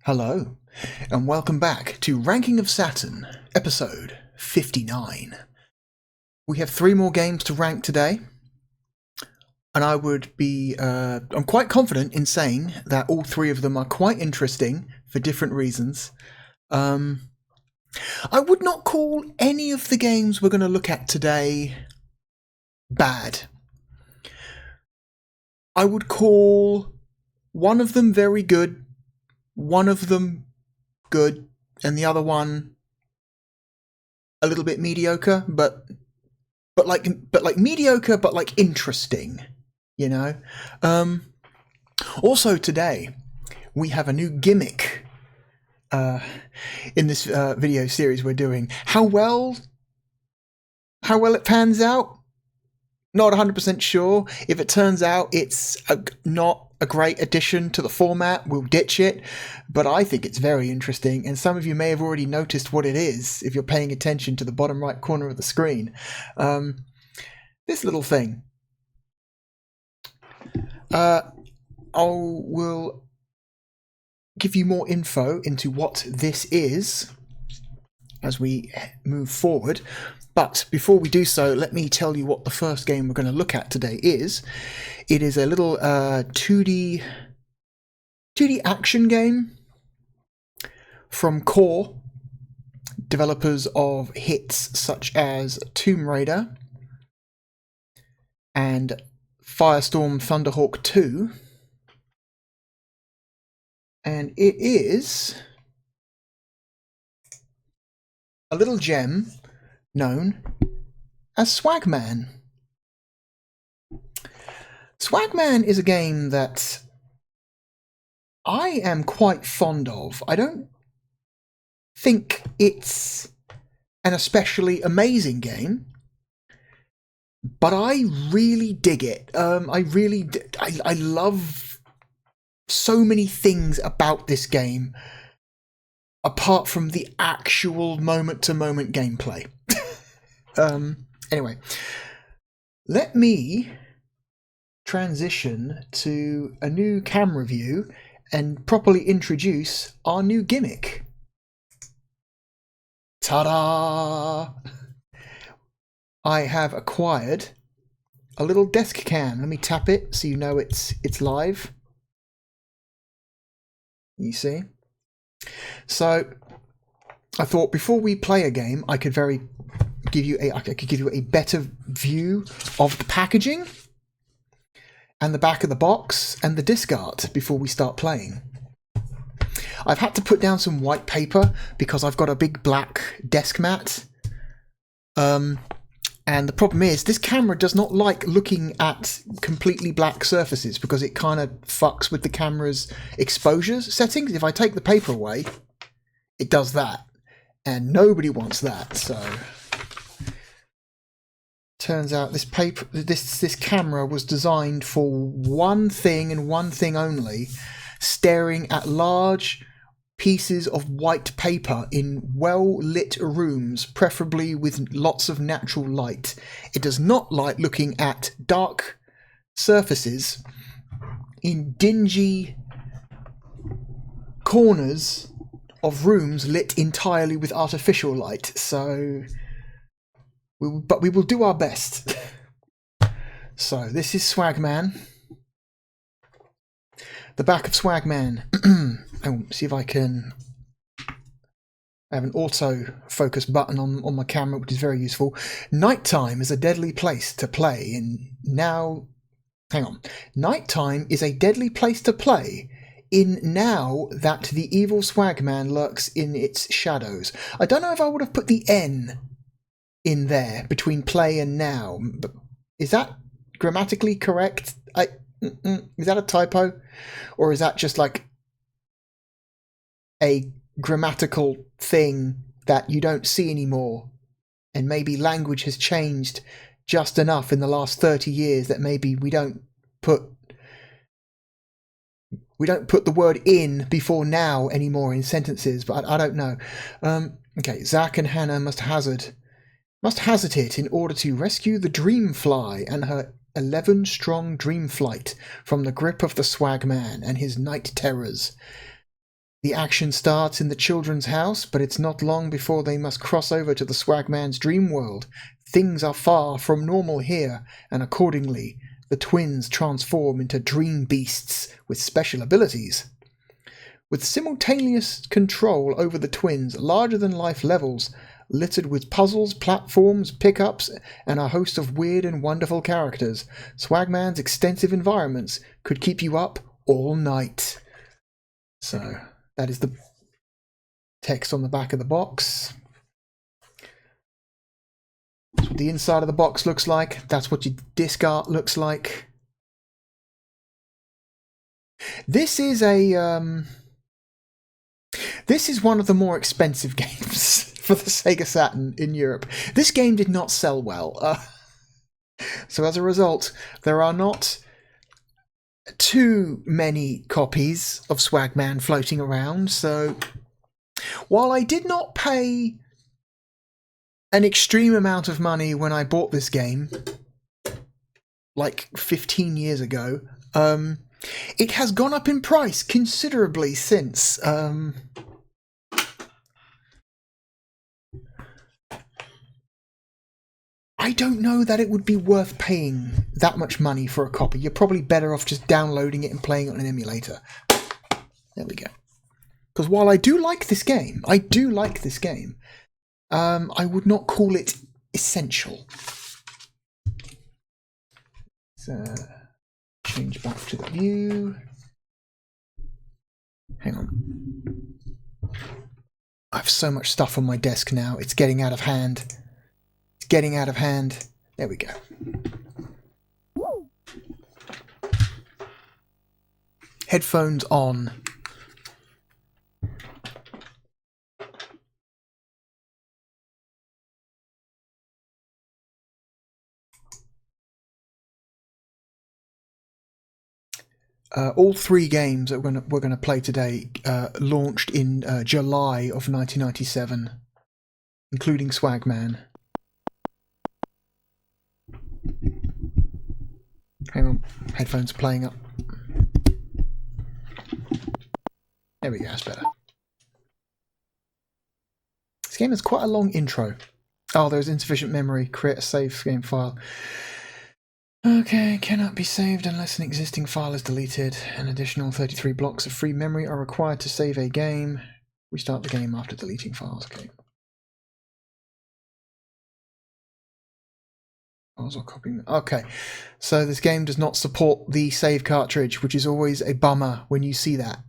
Hello, and welcome back to Ranking of Saturn, episode 59. We have 3 more games to rank today, and I'm quite confident in saying that all 3 of them are quite interesting for different reasons. I would not call any of the games we're going to look at today bad. I would call one of them very good, one of them good, and the other one a little bit mediocre, but mediocre, but like interesting, you know. Also today we have a new gimmick in this video series we're doing. How well it pans out, not 100% sure. If it turns out it's not a great addition to the format, we'll ditch it, but I think it's very interesting, and some of you may have already noticed what it is if you're paying attention to the bottom right corner of the screen. This little thing. Will give you more info into what this is as we move forward. But before we do so, let me tell you what the first game we're going to look at today is. It is a little 2D action game from Core, developers of hits such as Tomb Raider and Firestorm Thunderhawk 2. And it is a little gem known as Swagman. Swagman is a game that I am quite fond of. I don't think it's an especially amazing game, but I really dig it. I love so many things about this game, apart from the actual moment-to-moment gameplay. Anyway, let me transition to a new camera view and properly introduce our new gimmick. Ta-da! I have acquired a little desk cam. Let me tap it so you know it's live. You see? So I thought before we play a game, I could give you a better view of the packaging and the back of the box and the disc art before we start playing. I've had to put down some white paper because I've got a big black desk mat. And the problem is this camera does not like looking at completely black surfaces because it kind of fucks with the camera's exposure settings. If I take the paper away, it does that. And nobody wants that, so turns out this camera was designed for one thing and one thing only: staring at large pieces of white paper in well-lit rooms, preferably with lots of natural light. It does not like looking at dark surfaces in dingy corners of rooms lit entirely with artificial light. So we will do our best. So this is Swagman. The back of Swagman. I'll see if I can. I have an auto-focus button on my camera, which is very useful. Nighttime is a deadly place to play in now. Hang on. Nighttime is a deadly place to play in now that the evil Swagman lurks in its shadows. I don't know if I would have put the N in there between play and now, but is that grammatically correct? Is that a typo, or is that just like a grammatical thing that you don't see anymore, and maybe language has changed just enough in the last 30 years that maybe we don't put the word in before now anymore in sentences, but I don't know. Okay, Zack and Hannah must hazard it in order to rescue the Dreamfly and her 11-strong dream flight from the grip of the Swagman and his night terrors. The action starts in the children's house, but it's not long before they must cross over to the Swagman's dream world. Things are far from normal here, and accordingly, the twins transform into dream beasts with special abilities. With simultaneous control over the twins, larger-than-life levels, littered with puzzles, platforms, pickups, and a host of weird and wonderful characters, Swagman's extensive environments could keep you up all night. So, that is the text on the back of the box. That's what the inside of the box looks like. That's what your disc art looks like. This is one of the more expensive games for the Sega Saturn in Europe. This game did not sell well. So as a result, there are not too many copies of Swagman floating around. So while I did not pay an extreme amount of money when I bought this game, like 15 years ago, it has gone up in price considerably since. I don't know that it would be worth paying that much money for a copy. You're probably better off just downloading it and playing it on an emulator. There we go. Because while I do like this game, I would not call it essential. So, change back to the view. Hang on. I have so much stuff on my desk now. It's getting out of hand. Getting out of hand. There we go. Headphones on. All three games that we're going to play today launched in July of 1997, including Swagman. Hang on, headphones are playing up. There we go, that's better. This game has quite a long intro. Oh, there's insufficient memory. Create a save game file. Okay, cannot be saved unless an existing file is deleted. An additional 33 blocks of free memory are required to save a game. Restart the game after deleting files. Okay. Okay, so this game does not support the save cartridge, which is always a bummer when you see that.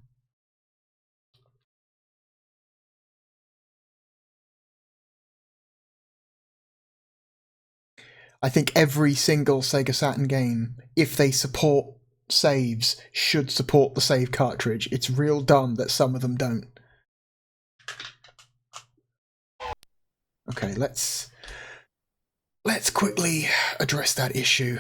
I think every single Sega Saturn game, if they support saves, should support the save cartridge. It's real dumb that some of them don't. Okay, let's quickly address that issue.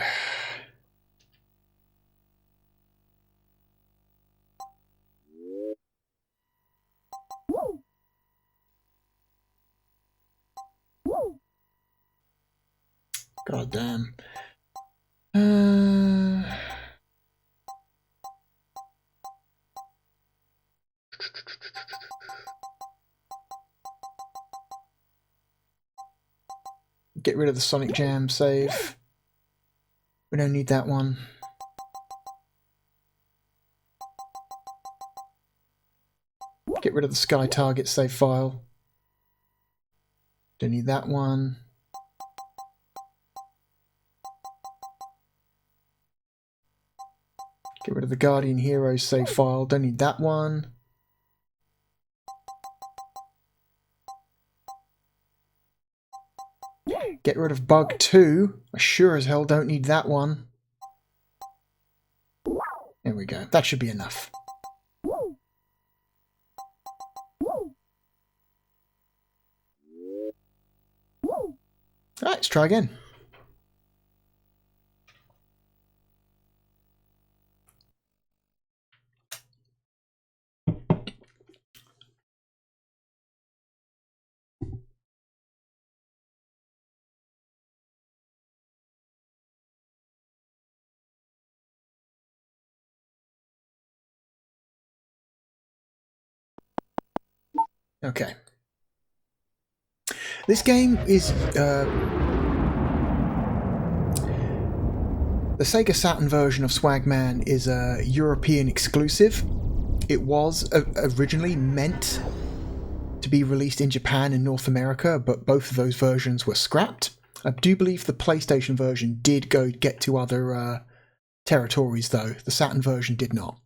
God damn. Get rid of the Sonic Jam save. We don't need that one. Get rid of the Sky Target save file. Don't need that one. Get rid of the Guardian Heroes save file. Don't need that one. Get rid of Bug 2. I sure as hell don't need that one. There we go. That should be enough. Alright, let's try again. Okay. This game is the Sega Saturn version of Swagman is a European exclusive. It was originally meant to be released in Japan and North America, but both of those versions were scrapped. I do believe the PlayStation version did get to other territories, though. The Saturn version did not.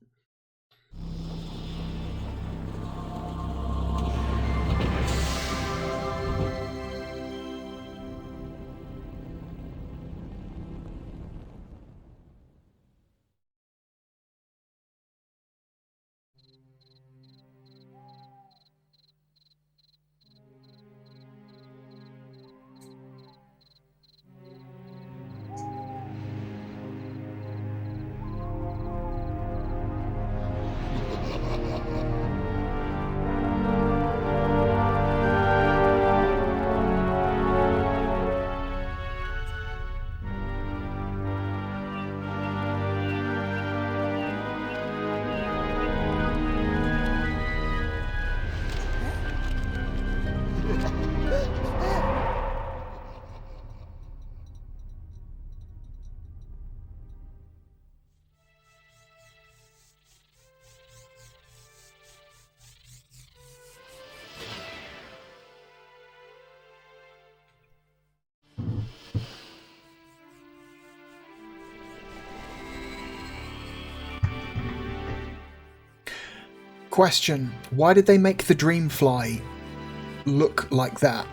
Question: why did they make the Dreamfly look like that?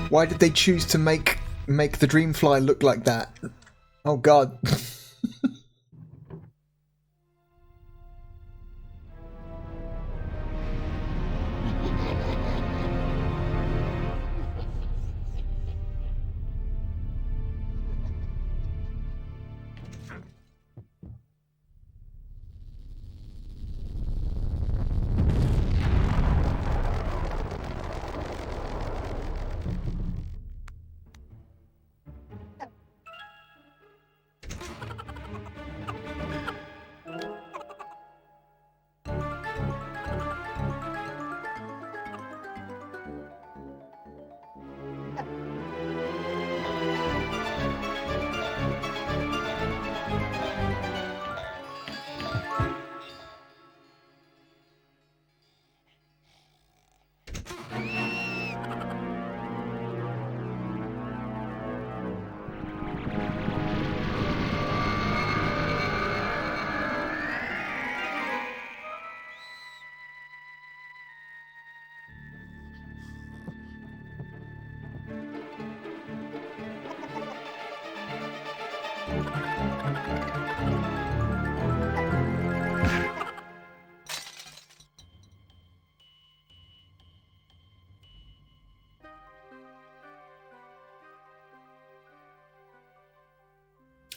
Why did they choose to make the Dreamfly look like that? Oh god.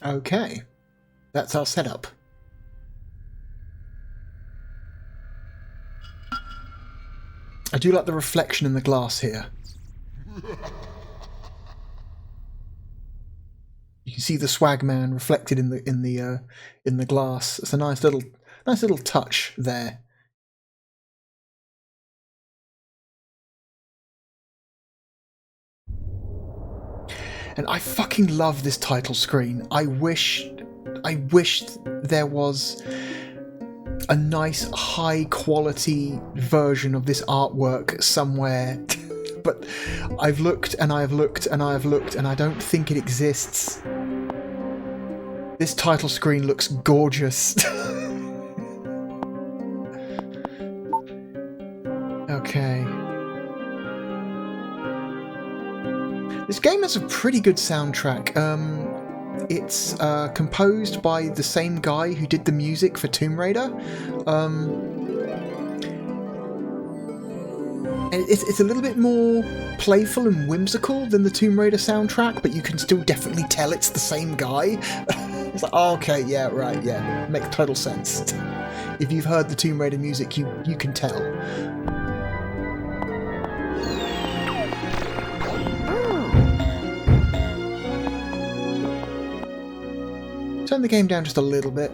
Okay, that's our setup. I do like the reflection in the glass here. You can see the Swagman reflected in the glass. It's a nice little touch there. And I fucking love this title screen. I wish there was a nice high quality version of this artwork somewhere. But I've looked and I've looked and I've looked and I don't think it exists. This title screen looks gorgeous. Okay. This game has a pretty good soundtrack. It's composed by the same guy who did the music for Tomb Raider. It's a little bit more playful and whimsical than the Tomb Raider soundtrack, but you can still definitely tell it's the same guy. It's like, oh, okay, yeah, right, yeah, makes total sense. If you've heard the Tomb Raider music, you can tell. turn the game down just a little bit.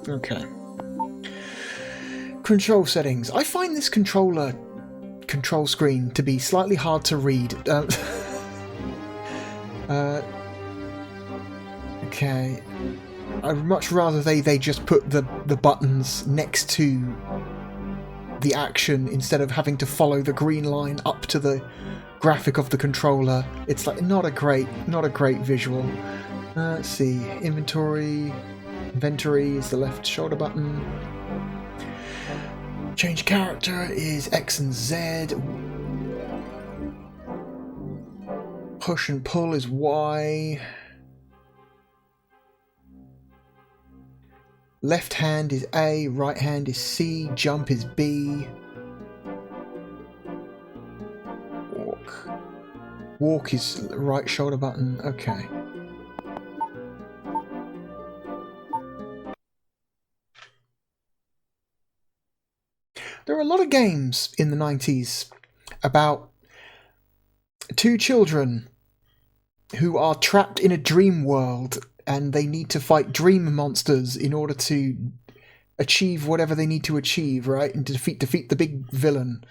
Okay. Control settings. I find this controller control screen to be slightly hard to read. Okay. I'd much rather they just put the buttons next to the action instead of having to follow the green line up to the graphic of the controller. It's like not a great visual. Let's see. Inventory is the left shoulder button. Change character is X and Z. Push and pull is Y. Left hand is A, right hand is C, jump is B. Walk is right shoulder button. Okay. There are a lot of games in the 90s about two children who are trapped in a dream world and they need to fight dream monsters in order to achieve whatever they need to achieve, right? And to defeat the big villain.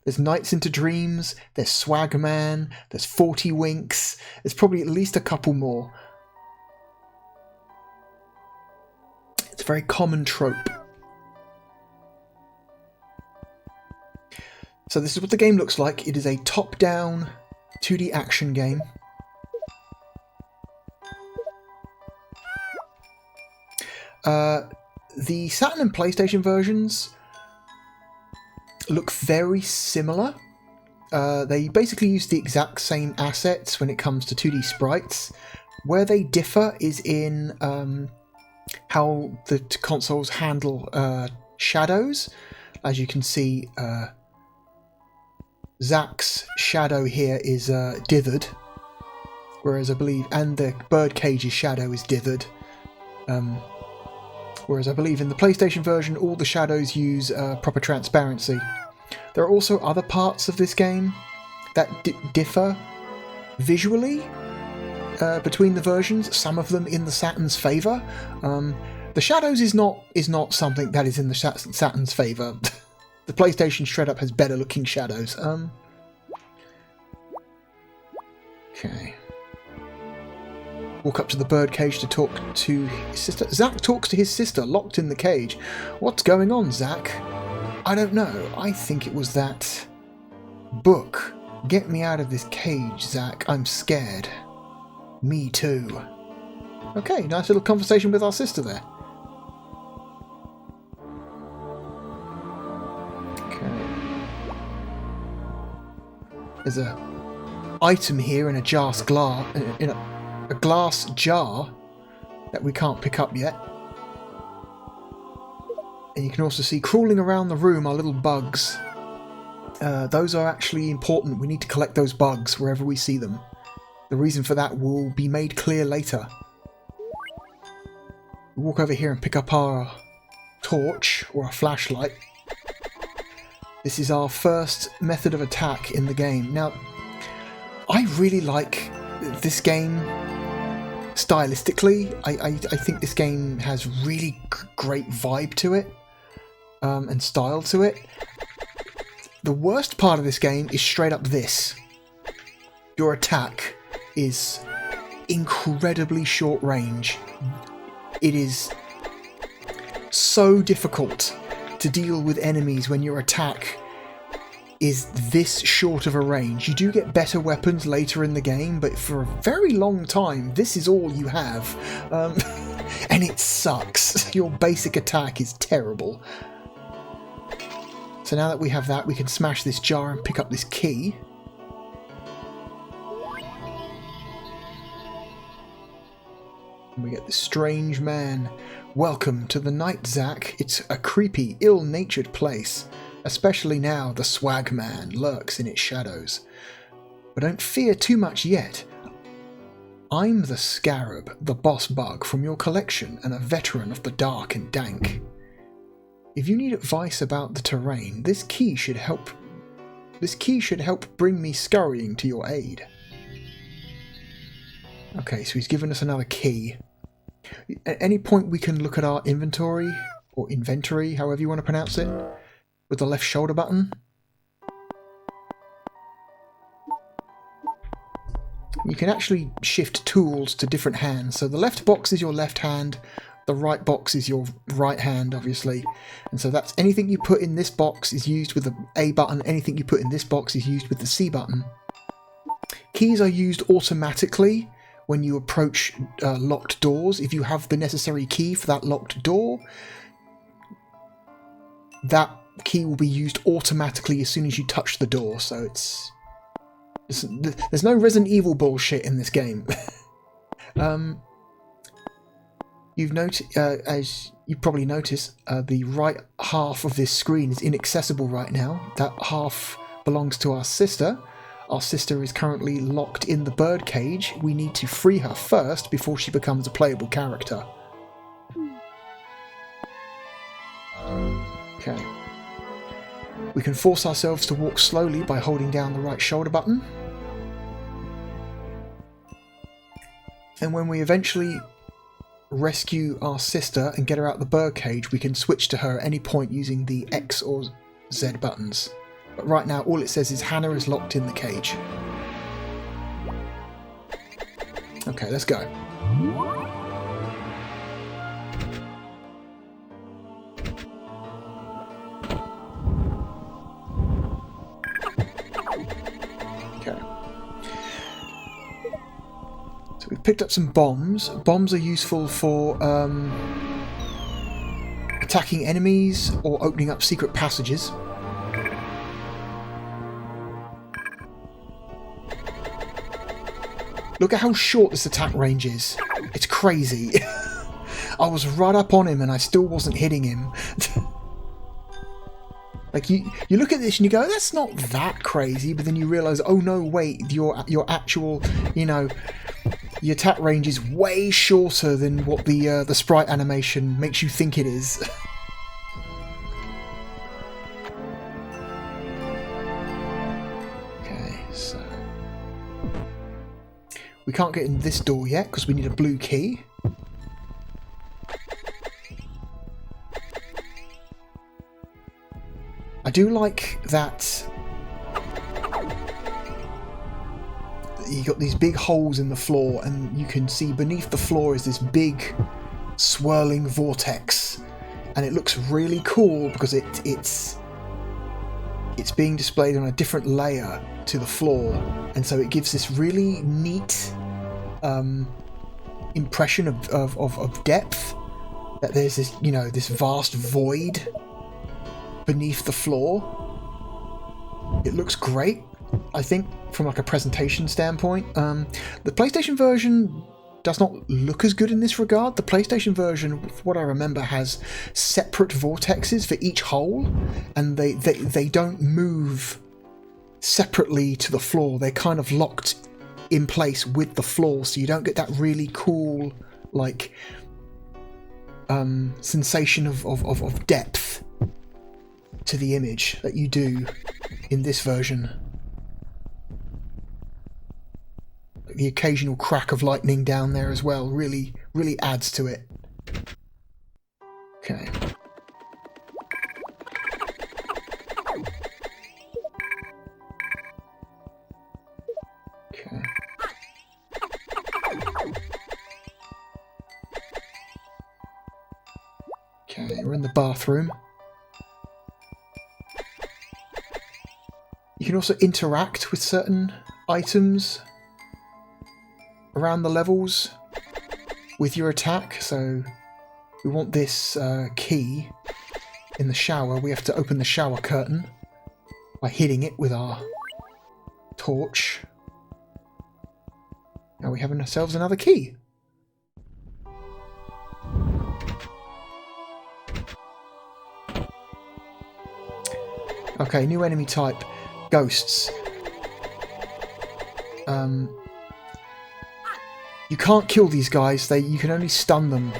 There's Nights into Dreams, there's Swagman, there's 40 Winks, there's probably at least a couple more. It's a very common trope. So this is what the game looks like. It is a top-down 2D action game. The Saturn and PlayStation versions look very similar. They basically use the exact same assets when it comes to 2D sprites. Where they differ is in how the consoles handle shadows. As you can see, Zack's shadow here is dithered, whereas I believe, and the Birdcage's shadow is dithered. Whereas I believe in the PlayStation version, all the shadows use proper transparency. There are also other parts of this game that differ visually between the versions. Some of them in the Saturn's favour. The shadows is not something that is in the Saturn's favour. The PlayStation straight up has better looking shadows. Okay. Walk up to the birdcage to talk to his sister. Zack talks to his sister, locked in the cage. What's going on, Zack? I don't know. I think it was that book. Get me out of this cage, Zack. I'm scared. Me too. Okay, nice little conversation with our sister there. There's a item here in a glass jar that we can't pick up yet. And you can also see crawling around the room are little bugs. Those are actually important. We need to collect those bugs wherever we see them. The reason for that will be made clear later. We walk over here and pick up our torch or a flashlight. This is our first method of attack in the game. Now, I really like this game stylistically. I think this game has really great vibe to it and style to it. The worst part of this game is straight up this. Your attack is incredibly short range. It is so difficult to deal with enemies when your attack is this short of a range. You do get better weapons later in the game, but for a very long time, this is all you have. And it sucks. Your basic attack is terrible. So now that we have that, we can smash this jar and pick up this key. And we get this strange man. Welcome to the night, Zack. It's a creepy, ill-natured place. Especially now the Swagman lurks in its shadows. But don't fear too much yet. I'm the Scarab, the boss bug from your collection, and a veteran of the dark and dank. If you need advice about the terrain, this key should help. This key should help bring me scurrying to your aid. Okay, so he's given us another key. At any point we can look at our inventory, or inventory, however you want to pronounce it, with the left shoulder button. You can actually shift tools to different hands. So the left box is your left hand, the right box is your right hand, obviously. And so that's anything you put in this box is used with the A button, anything you put in this box is used with the C button. Keys are used automatically when you approach locked doors. If you have the necessary key for that locked door, that key will be used automatically as soon as you touch the door. So there's no Resident Evil bullshit in this game. As you've probably noticed, the right half of this screen is inaccessible right now. That half belongs to our sister. Our sister is currently locked in the bird cage. We need to free her first before she becomes a playable character. Okay. We can force ourselves to walk slowly by holding down the right shoulder button. And when we eventually rescue our sister and get her out the bird cage, we can switch to her at any point using the X or Z buttons. But right now all it says is Hannah is locked in the cage. Okay, let's go. We've picked up some bombs. Bombs are useful for attacking enemies or opening up secret passages. Look at how short this attack range is. It's crazy. I was right up on him and I still wasn't hitting him. Like you look at this and you go, that's not that crazy, but then you realise, oh no, wait, your actual, you know, the attack range is way shorter than what the sprite animation makes you think it is. Okay, so we can't get in this door yet because we need a blue key. I do like that you got these big holes in the floor and you can see beneath the floor is this big swirling vortex, and it looks really cool because it's being displayed on a different layer to the floor, and so it gives this really neat impression of depth, that there's this, you know, this vast void beneath the floor. It looks great, I think, from like a presentation standpoint. The PlayStation version does not look as good in this regard. The PlayStation version, from what I remember, has separate vortexes for each hole, and they don't move separately to the floor. They're kind of locked in place with the floor, so you don't get that really cool, like, sensation of depth to the image that you do in this version. The occasional crack of lightning down there as well really adds to it. Okay. Okay. Okay, we're in the bathroom. You can also interact with certain items around the levels with your attack. So we want this key in the shower. We have to open the shower curtain by hitting it with our torch. Now we have ourselves another key. Okay, new enemy type. Ghosts. You can't kill these guys. You can only stun them.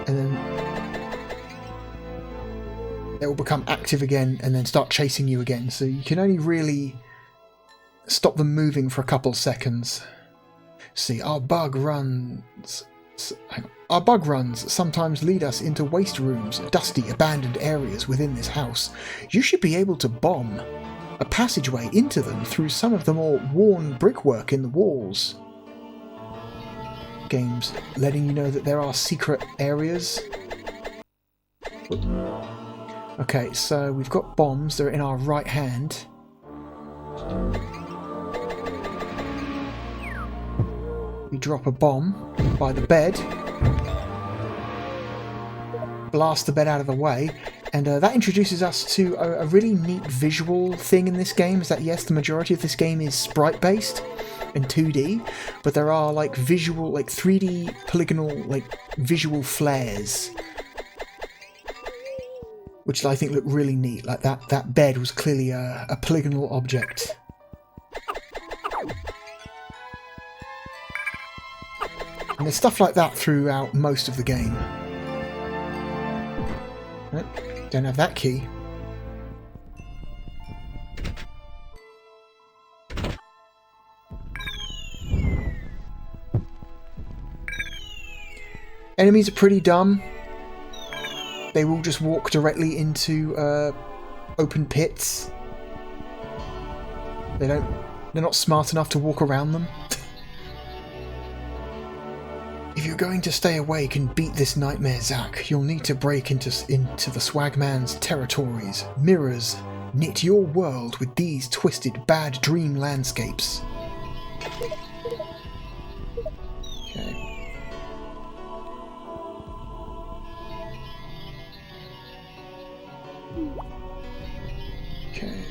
And then it will become active again and then start chasing you again. So you can only really stop them moving for a couple of seconds. See, our bug runs sometimes lead us into waste rooms, dusty, abandoned areas within this house. You should be able to bomb a passageway into them through some of the more worn brickwork in the walls. Games letting you know that there are secret areas. Okay, so we've got bombs. They're in our right hand. We drop a bomb by the bed. Blast the bed out of the way. And that introduces us to a really neat visual thing in this game. Is that, yes, the majority of this game is sprite-based and 2D, but there are like visual, like 3D polygonal, like visual flares, which I think look really neat. Like that bed was clearly a polygonal object. And there's stuff like that throughout most of the game. Nope, don't have that key. Enemies are pretty dumb. They will just walk directly into open pits. They're not smart enough to walk around them. If you're going to stay awake and beat this nightmare, Zack, you'll need to break into the Swagman's territories. Mirrors knit your world with these twisted, bad dream landscapes. Okay. Okay.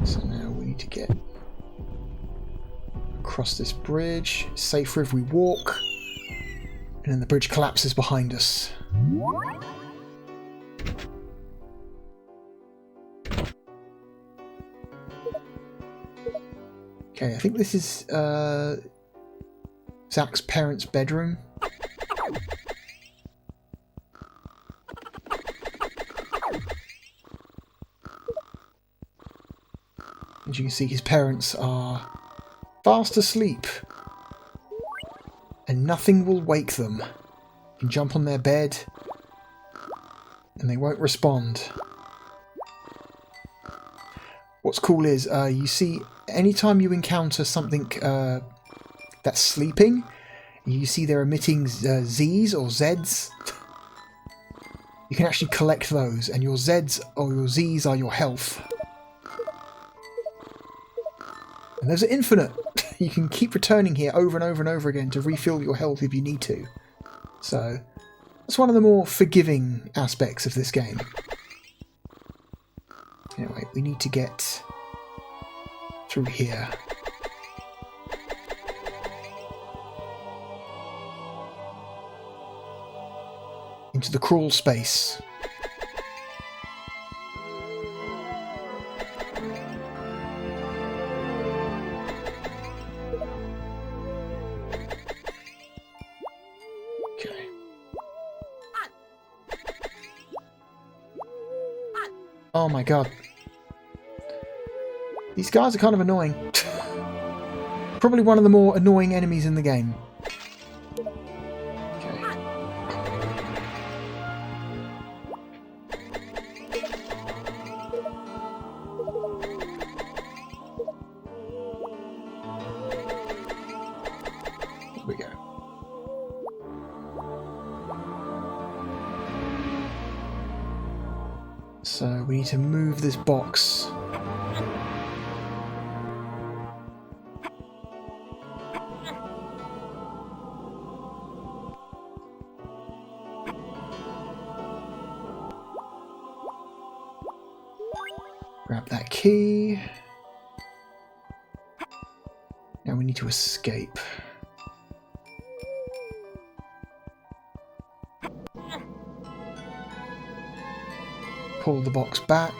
So now we need to get across this bridge. It's safer if we walk. And then the bridge collapses behind us. Okay, I think this is Zack's parents' bedroom. As you can see, his parents are fast asleep, and nothing will wake them. You can jump on their bed, and they won't respond. What's cool is, you see, anytime you encounter something that's sleeping, you see they're emitting Z's or Z's. You can actually collect those, and your Z's or your Z's are your health. And those are infinite. You can keep returning here over and over and over again to refill your health if you need to. So, that's one of the more forgiving aspects of this game. Anyway, we need to get through here. Into the crawl space. Oh my god. These guys are kind of annoying. Probably one of the more annoying enemies in the game. Okay. Here we go. So we need to move this box. Grab that key. Now we need to escape. Pull the box back.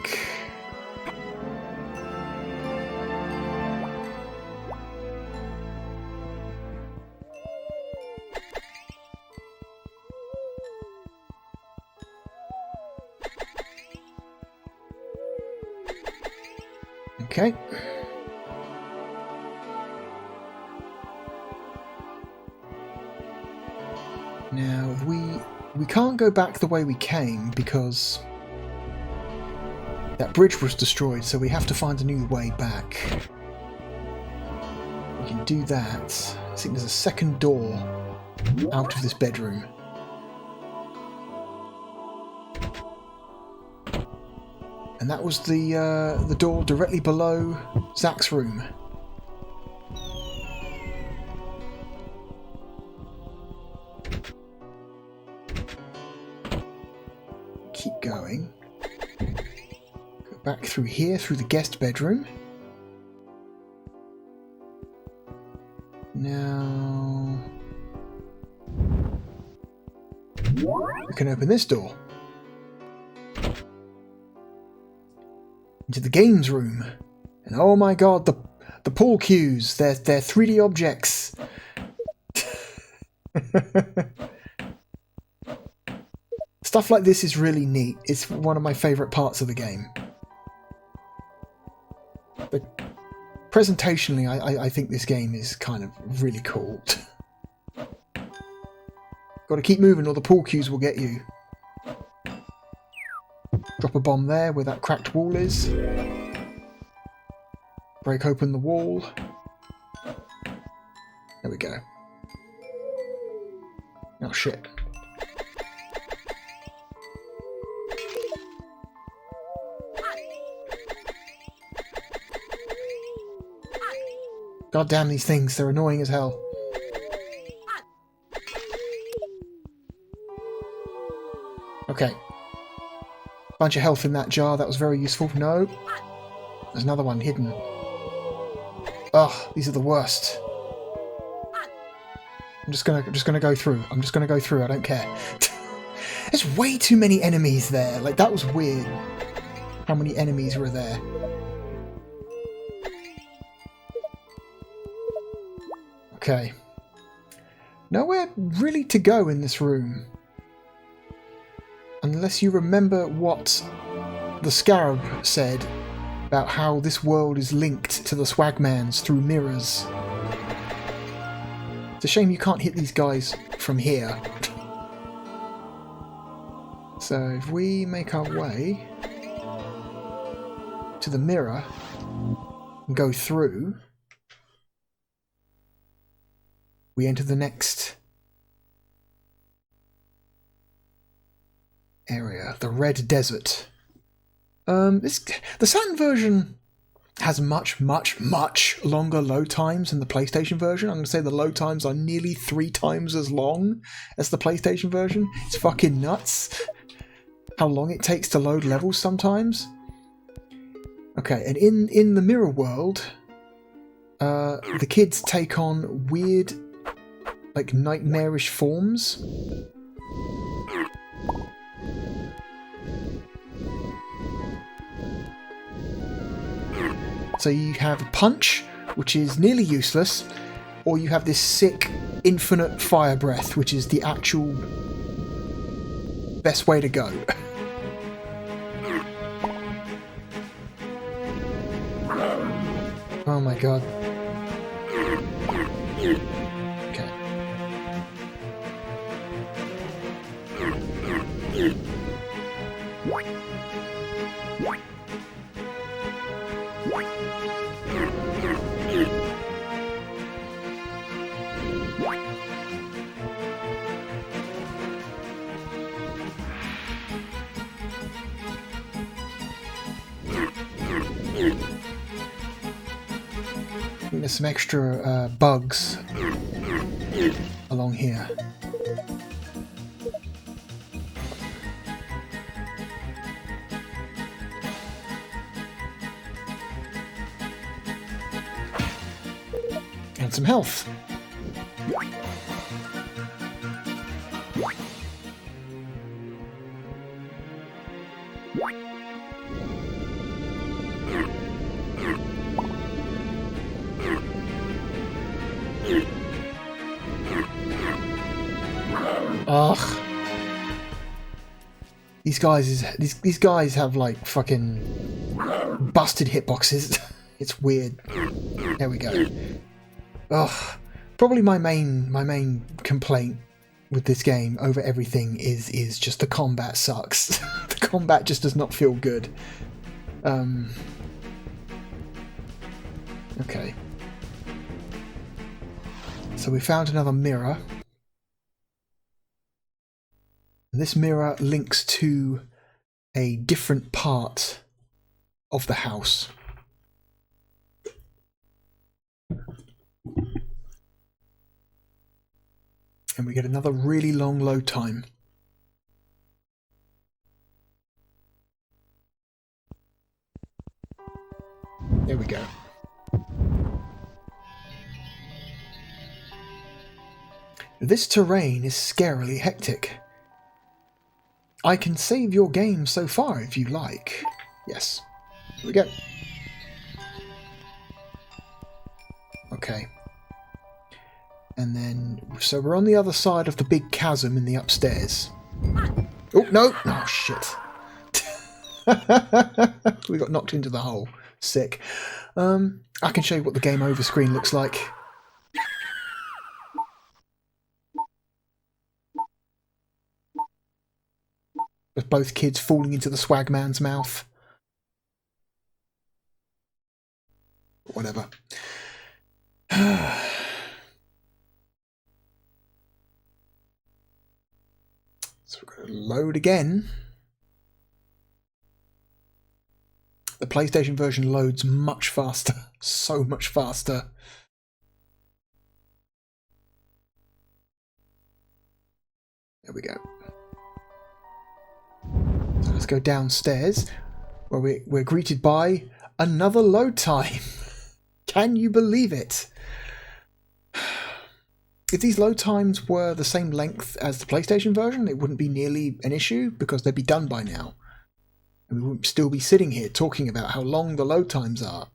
Okay. Now, we can't go back the way we came because that bridge was destroyed, so we have to find a new way back. We can do that. I think there's a second door out of this bedroom. And that was the door directly below Zach's room. Keep going. Go back through here, through the guest bedroom. Now we can open this door. Into the games room. And oh my god, the pool cues, they're 3D objects. Stuff like this is really neat. It's one of my favourite parts of the game. But presentationally, I think this game is kind of really cool. Got to keep moving or the pool cues will get you. Drop a bomb there where that cracked wall is. Break open the wall. There we go. Oh shit. God damn these things, they're annoying as hell. Okay. Bunch of health in that jar, that was very useful. No. There's another one hidden. Ugh, these are the worst. I'm just gonna go through. I'm just gonna go through, I don't care. There's way too many enemies there. Like, that was weird. How many enemies were there? Okay. Nowhere really to go in this room. Unless you remember what the Scarab said about how this world is linked to the Swagmans through mirrors. It's a shame you can't hit these guys from here. So if we make our way to the mirror and go through, we enter the next area, the Red Desert. The Saturn version has much longer load times than the PlayStation version. I'm going to say the load times are nearly 3 times as long as the PlayStation version. It's fucking nuts how long it takes to load levels sometimes. Okay, and in the mirror world, the kids take on weird, like, nightmarish forms. So you have Punch, which is nearly useless, or you have this sick infinite fire breath, which is the actual best way to go. Oh my god. Okay. There's some extra bugs along here. And some health. Ugh. These guys have like fucking busted hitboxes. It's weird. There we go. Oh, probably my main complaint with this game over everything is just the combat sucks. The combat just does not feel good. Okay. So we found another mirror. This mirror links to a different part of the house. And we get another really long load time. There we go. This terrain is scarily hectic. I can save your game so far if you like. Yes. Here we go. Okay. And then, so we're on the other side of the big chasm in the upstairs. Oh, no! Oh, shit. We got knocked into the hole. Sick. I can show you what the game over screen looks like. With both kids falling into the Swagman's mouth. Whatever. So we're going to load again. The PlayStation version loads much faster. So much faster. There we go. So let's go downstairs, where we're greeted by another load time. Can you believe it? If these load times were the same length as the PlayStation version, it wouldn't be nearly an issue because they'd be done by now. And we wouldn't still be sitting here talking about how long the load times are.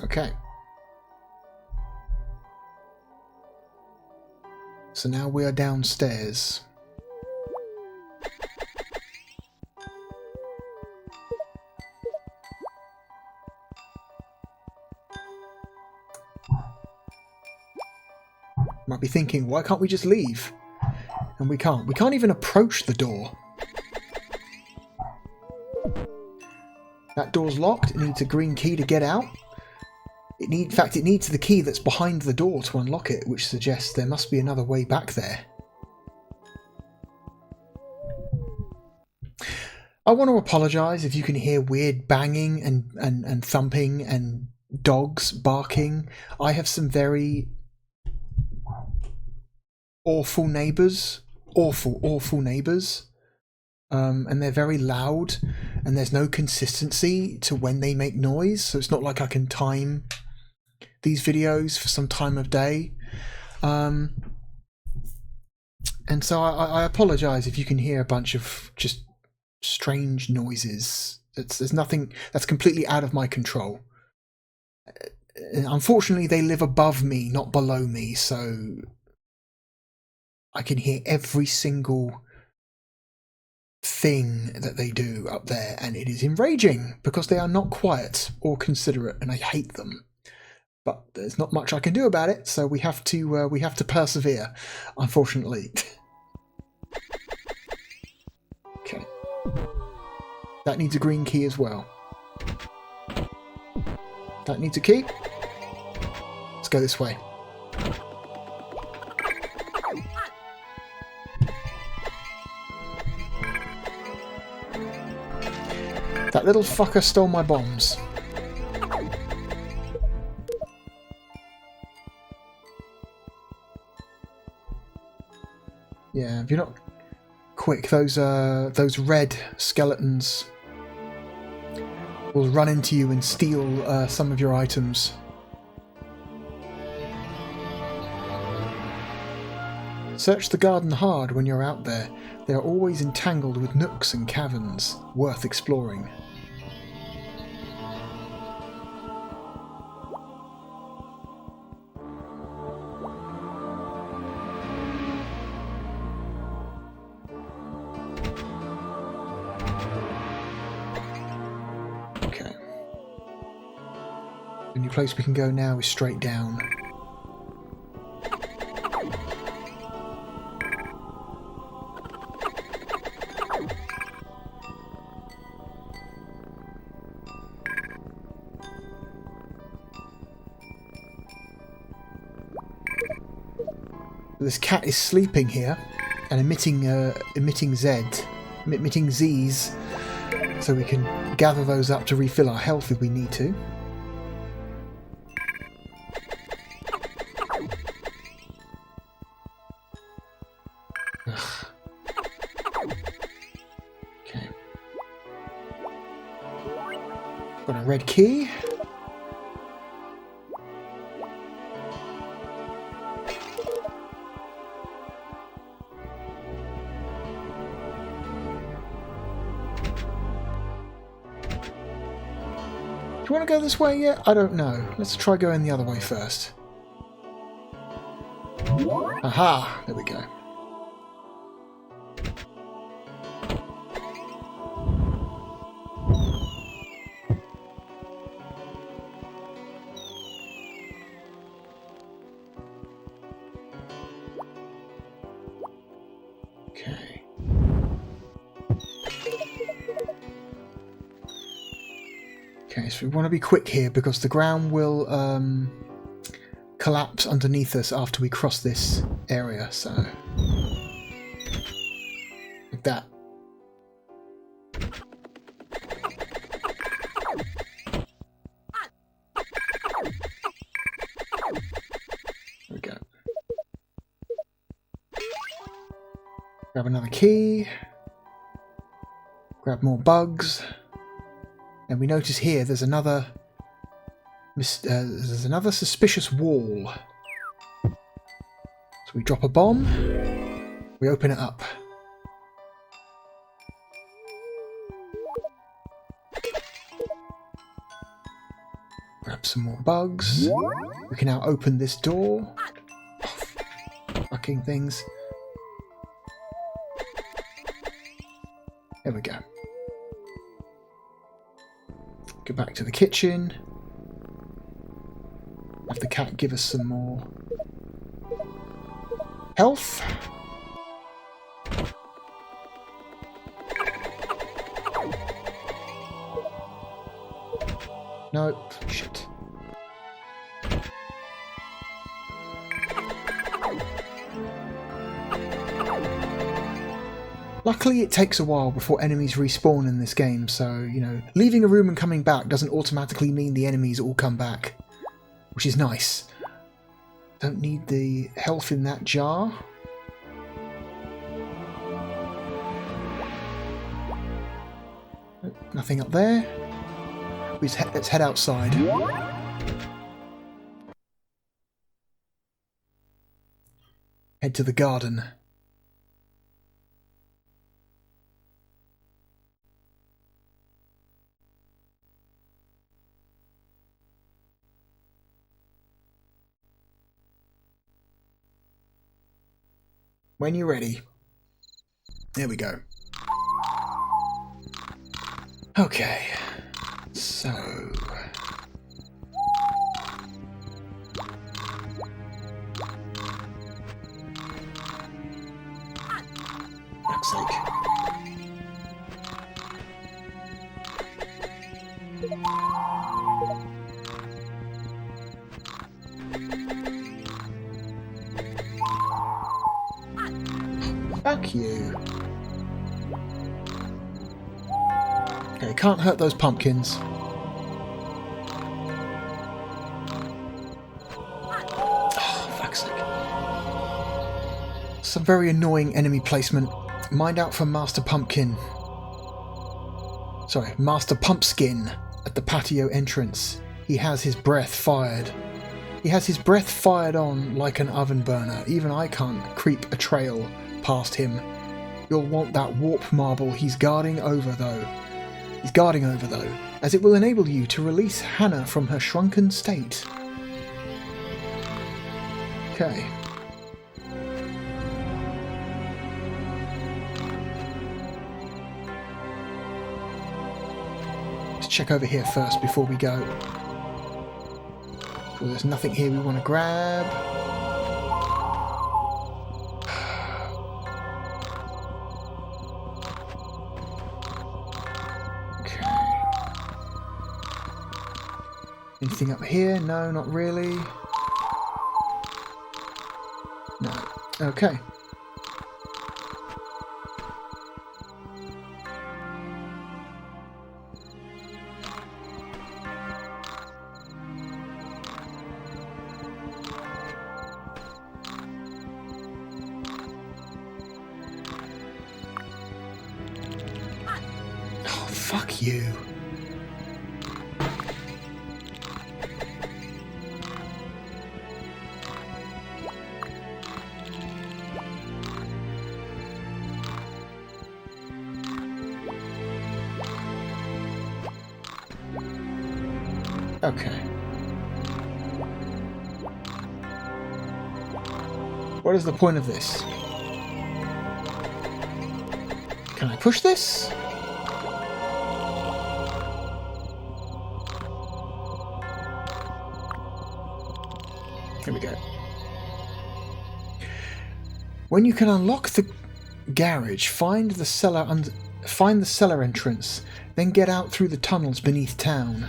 Okay. So now we are downstairs. Might be thinking, why can't we just leave? And we can't. We can't even approach the door. That door's locked. It needs a green key to get out. In fact, it needs the key that's behind the door to unlock it, which suggests there must be another way back there. I want to apologise if you can hear weird banging and thumping and dogs barking. I have some very awful neighbours. Awful neighbours. And they're very loud, and there's no consistency to when they make noise, so it's not like I can time these videos for some time of day. And so I apologise if you can hear a bunch of just strange noises. There's nothing that's completely out of my control. Unfortunately, they live above me, not below me, so I can hear every single thing that they do up there, and it is enraging because they are not quiet or considerate, and I hate them. But there's not much I can do about it, so we have to persevere, unfortunately. Okay. That needs a green key as well. That needs a key. Let's go this way. That little fucker stole my bombs. Yeah, if you're not quick, those red skeletons will run into you and steal some of your items. Search the garden hard when you're out there. They are always entangled with nooks and caverns, worth exploring. The only place we can go now is straight down. This cat is sleeping here and emitting Z's, so we can gather those up to refill our health if we need to. Ugh. Okay. Got a red key. Do you want to go this way yet? I don't know. Let's try going the other way first. Aha! There we go. Okay. Okay, so we want to be quick here because the ground will collapse underneath us after we cross this area, so like that. There we go. Grab another key. Grab more bugs. And we notice here there's another suspicious wall. So we drop a bomb, we open it up. Grab some more bugs. We can now open this door. Oh, fucking things. There we go. Go back to the kitchen. Have the cat give us some more health. Nope. Shit. Luckily it takes a while before enemies respawn in this game, so, you know, leaving a room and coming back doesn't automatically mean the enemies all come back, which is nice. Don't need the health in that jar. Nothing up there. Let's head outside. Head to the garden. When you're ready. There we go. Okay. So... fuck's sake. Fuck you. Okay, can't hurt those pumpkins. Oh, fuck's sake. Some very annoying enemy placement. Mind out for Master Pumpkin. Sorry, Master Pumpskin at the patio entrance. He has his breath fired. He has his breath fired on like an oven burner. Even I can't creep a trail past him. You'll want that warp marble he's guarding over though, as it will enable you to release Hannah from her shrunken state. Okay. Let's check over here first before we go. So there's nothing here we want to grab. Okay. Anything up here? No, not really. No. Okay. Oh, fuck you. Okay. What is the point of this? Can I push this? Here we go. When you can unlock the garage, find the cellar entrance, then get out through the tunnels beneath town.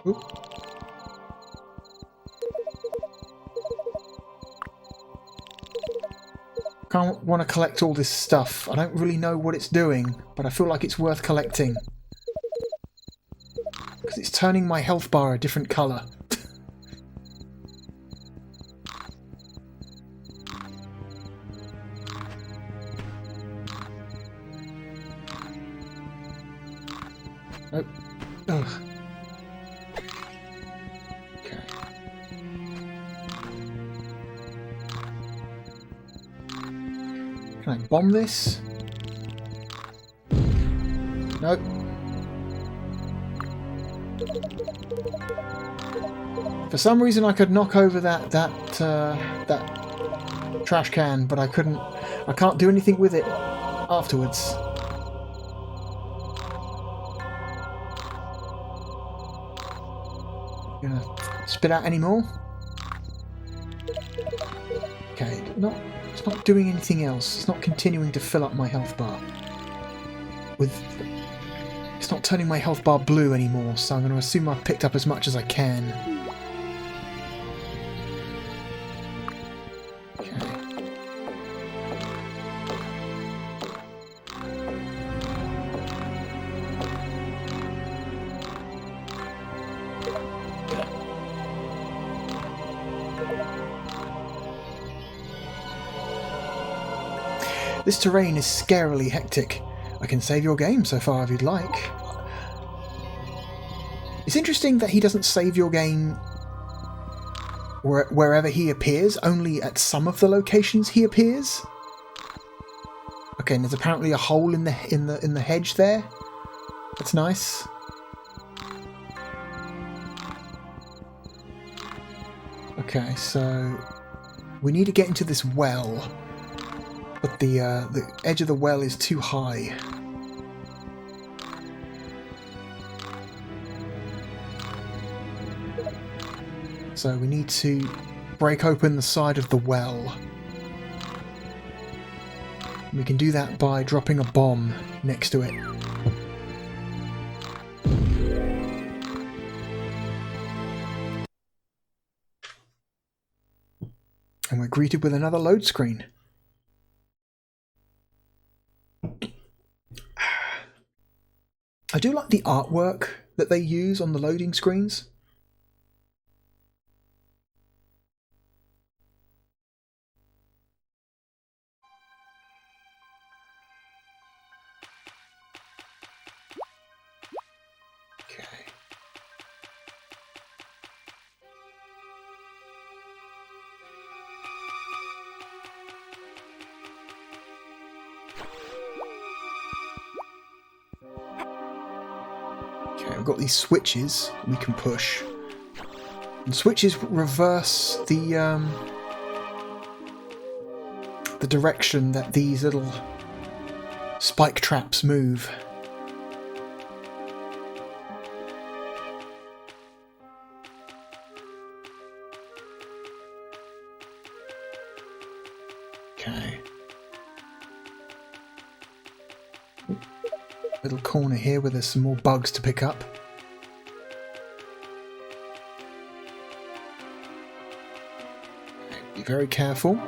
Oop. Can't want to collect all this stuff. I don't really know what it's doing, but I feel like it's worth collecting. Because it's turning my health bar a different colour. Oh. Ugh. Okay. Can I bomb this? Nope. For some reason I could knock over that trash can, but I couldn't. I can't do anything with it afterwards. Gonna spit out any more? Okay, it's not doing anything else. It's not continuing to fill up my health bar. It's not turning my health bar blue anymore, so I'm going to assume I've picked up as much as I can. This terrain is scarily hectic. I can save your game so far if you'd like. It's interesting that he doesn't save your game wherever he appears, only at some of the locations he appears. Okay, and there's apparently a hole in the hedge there. That's nice. Okay, so we need to get into this well. But the edge of the well is too high. So we need to break open the side of the well. We can do that by dropping a bomb next to it. And we're greeted with another load screen. I do like the artwork that they use on the loading screens. Okay. Okay, we've got these switches we can push. And switches reverse the the direction that these little spike traps move. Okay. Little corner here where there's some more bugs to pick up. Be very careful.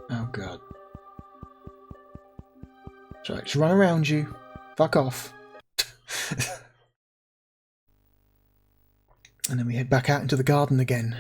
Oh god. Sorry, just run around you. Fuck off. And then we head back out into the garden again.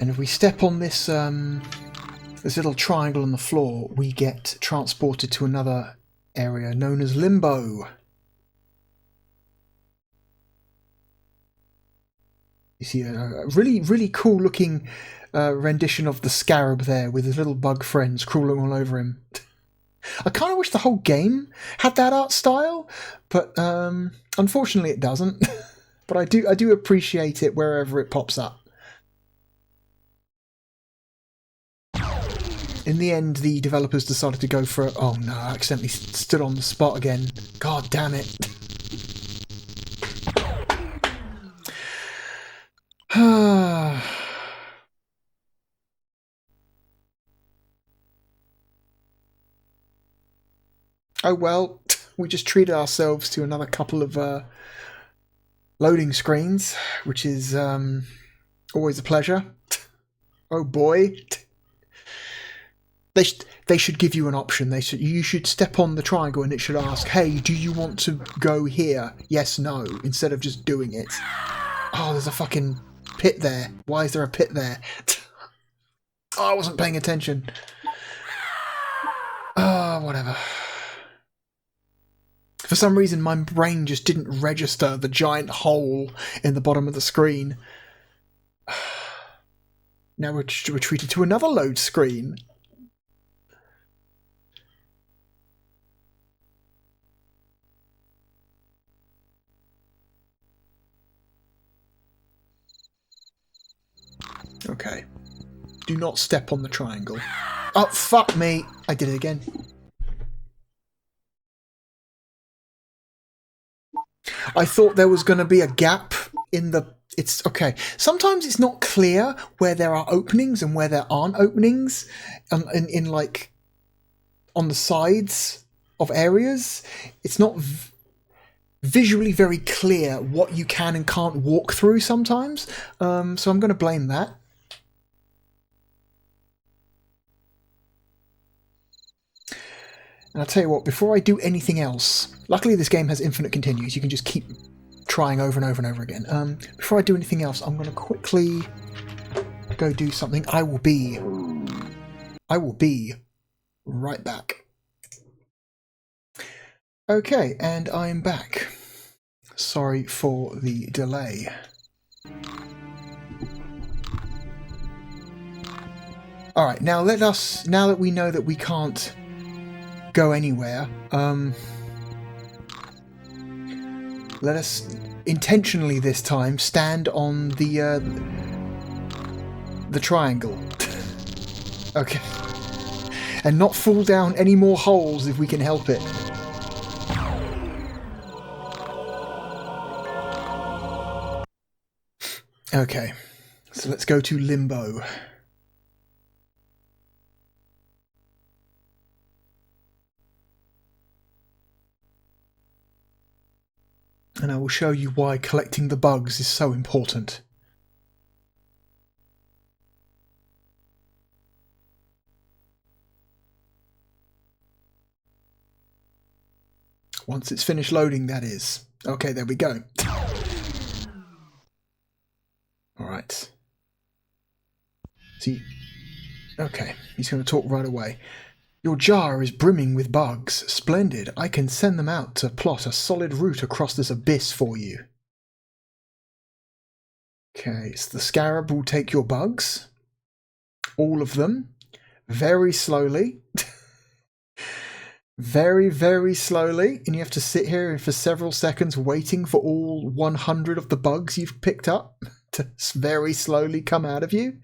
And if we step on this this little triangle on the floor, we get transported to another area known as Limbo. You see a really, really cool looking rendition of the Scarab there with his little bug friends crawling all over him. I kind of wish the whole game had that art style, but unfortunately it doesn't. But I do appreciate it wherever it pops up. In the end, the developers decided to go for... Oh no, I accidentally stood on the spot again. God damn it. Oh well, we just treated ourselves to another couple of loading screens, which is always a pleasure. Oh boy. They should give you an option. You should step on the triangle and it should ask, hey, do you want to go here? Yes, no, instead of just doing it. Oh, there's a fucking pit there. Why is there a pit there? Oh, I wasn't paying attention. Oh, whatever. For some reason, my brain just didn't register the giant hole in the bottom of the screen. Now we're treated to another load screen. Okay. Do not step on the triangle. Oh, fuck me. I did it again. I thought there was going to be a gap in the... It's okay. Sometimes it's not clear where there are openings and where there aren't openings in like on the sides of areas. It's not visually very clear what you can and can't walk through sometimes. So I'm going to blame that. And I'll tell you what, before I do anything else, luckily this game has infinite continues, you can just keep trying over and over and over again. Before I do anything else, I'm going to quickly go do something. I will be right back. Okay, and I'm back. Sorry for the delay. Alright, now that we know that we can't go anywhere, let us intentionally this time stand on the triangle. Okay. And not fall down any more holes if we can help it. Okay, so let's go to Limbo. And I will show you why collecting the bugs is so important. Once it's finished loading, that is. Okay, there we go. Alright. See, okay, he's going to talk right away. Your jar is brimming with bugs. Splendid. I can send them out to plot a solid route across this abyss for you. Okay, so the scarab will take your bugs. All of them. Very slowly. Very, very slowly. And you have to sit here for several seconds waiting for all 100 of the bugs you've picked up to very slowly come out of you.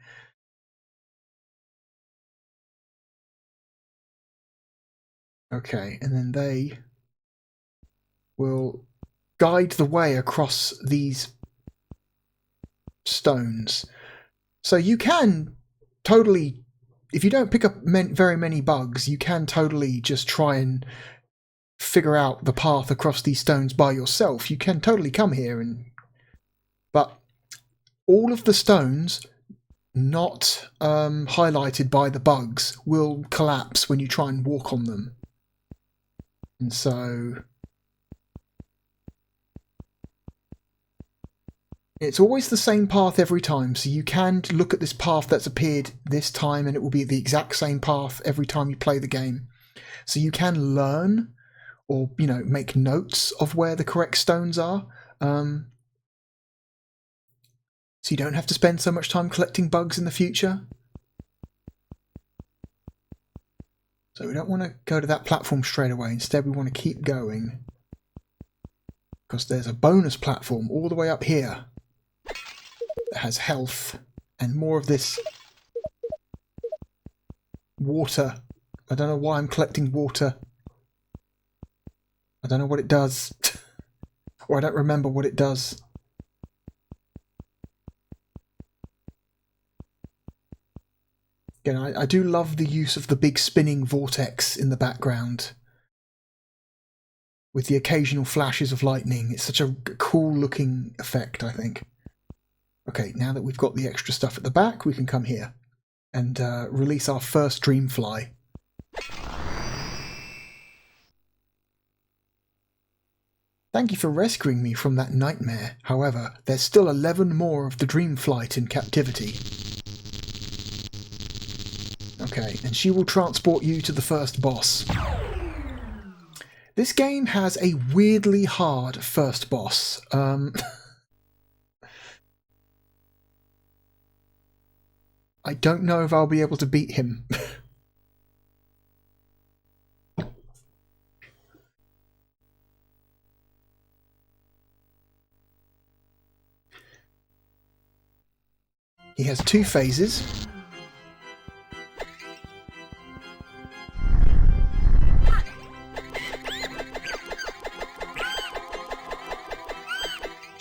Okay, and then they will guide the way across these stones. So you can totally, if you don't pick up very many bugs, you can totally just try and figure out the path across these stones by yourself. You can totally come here and... But all of the stones not highlighted by the bugs will collapse when you try and walk on them. And so it's always the same path every time. So you can look at this path that's appeared this time and it will be the exact same path every time you play the game. So you can learn or, you know, make notes of where the correct stones are. So you don't have to spend so much time collecting bugs in the future. So we don't want to go to that platform straight away. Instead, we want to keep going. Because there's a bonus platform all the way up here that has health and more of this water. I don't know why I'm collecting water. I don't know what it does. Or I don't remember what it does. Again, I do love the use of the big spinning vortex in the background. With the occasional flashes of lightning. It's such a cool looking effect, I think. Okay, now that we've got the extra stuff at the back, we can come here and release our first Dreamfly. Thank you for rescuing me from that nightmare. However, there's still 11 more of the Dreamflight in captivity. Okay, and she will transport you to the first boss. This game has a weirdly hard first boss. I don't know if I'll be able to beat him. He has 2 phases.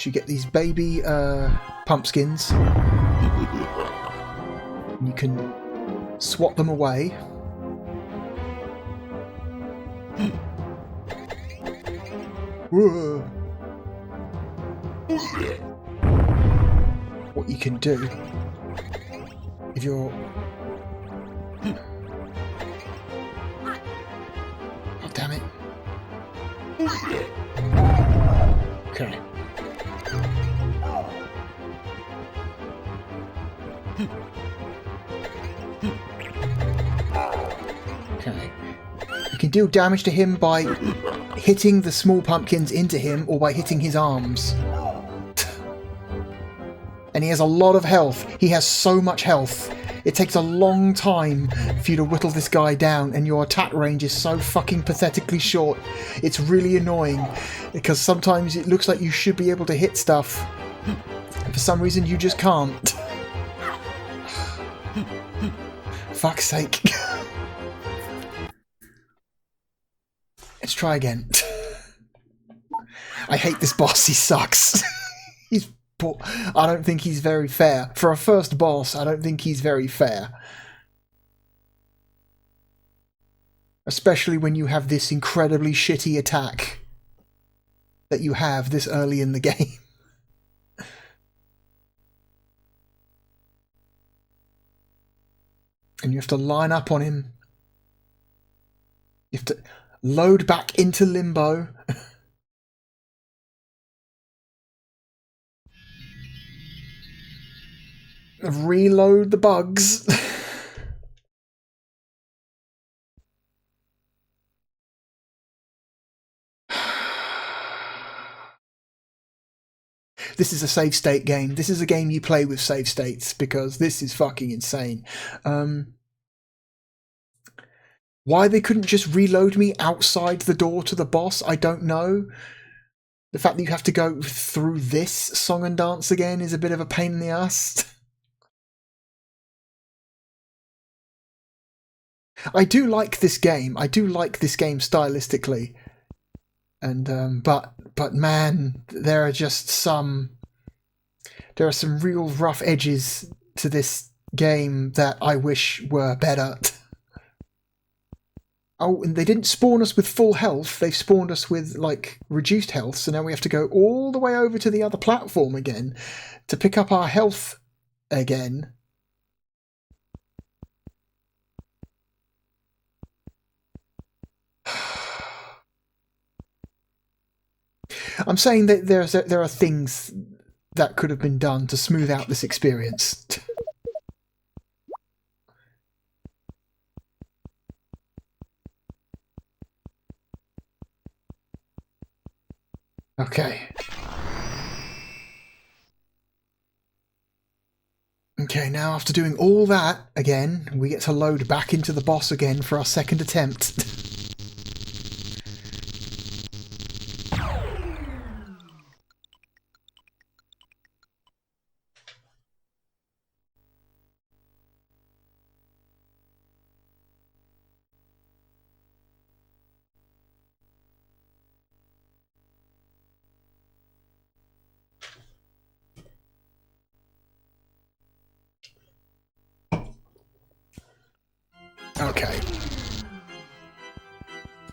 You get these baby pumpkins. You can swat them away. Whoa. What you can do if you're... Oh, damn it. Okay. Okay. You can deal damage to him by hitting the small pumpkins into him or by hitting his arms. And he has a lot of health. He has so much health. It takes a long time for you to whittle this guy down, and your attack range is so fucking pathetically short. It's really annoying, because sometimes it looks like you should be able to hit stuff, and for some reason you just can't. Fuck's sake. Let's try again. I hate this boss, he sucks. He's poor. I don't think he's very fair. For a first boss, I don't think he's very fair. Especially when you have this incredibly shitty attack that you have this early in the game. And you have to line up on him. You have to load back into limbo. Reload the bugs. This is a save state game. This is a game you play with save states, because this is fucking insane. Why they couldn't just reload me outside the door to the boss, I don't know. The fact that you have to go through this song and dance again is a bit of a pain in the ass. I do like this game. I do like this game stylistically. And but man, there are some real rough edges to this game that I wish were better. Oh, and they didn't spawn us with full health. They've spawned us with, like, reduced health. So now we have to go all the way over to the other platform again to pick up our health again. I'm saying that there are things that could have been done to smooth out this experience. Okay. Okay, now after doing all that again, we get to load back into the boss again for our second attempt. Okay.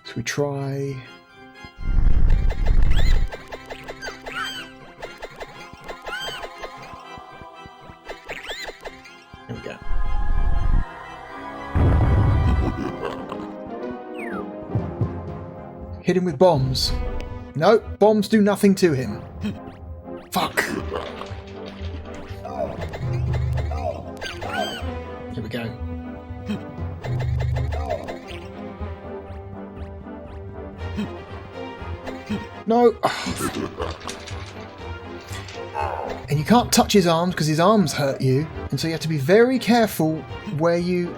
So we try... There we go. Hit him with bombs. No, bombs do nothing to him. Fuck. Here we go. No. And you can't touch his arms because his arms hurt you, and so you have to be very careful where you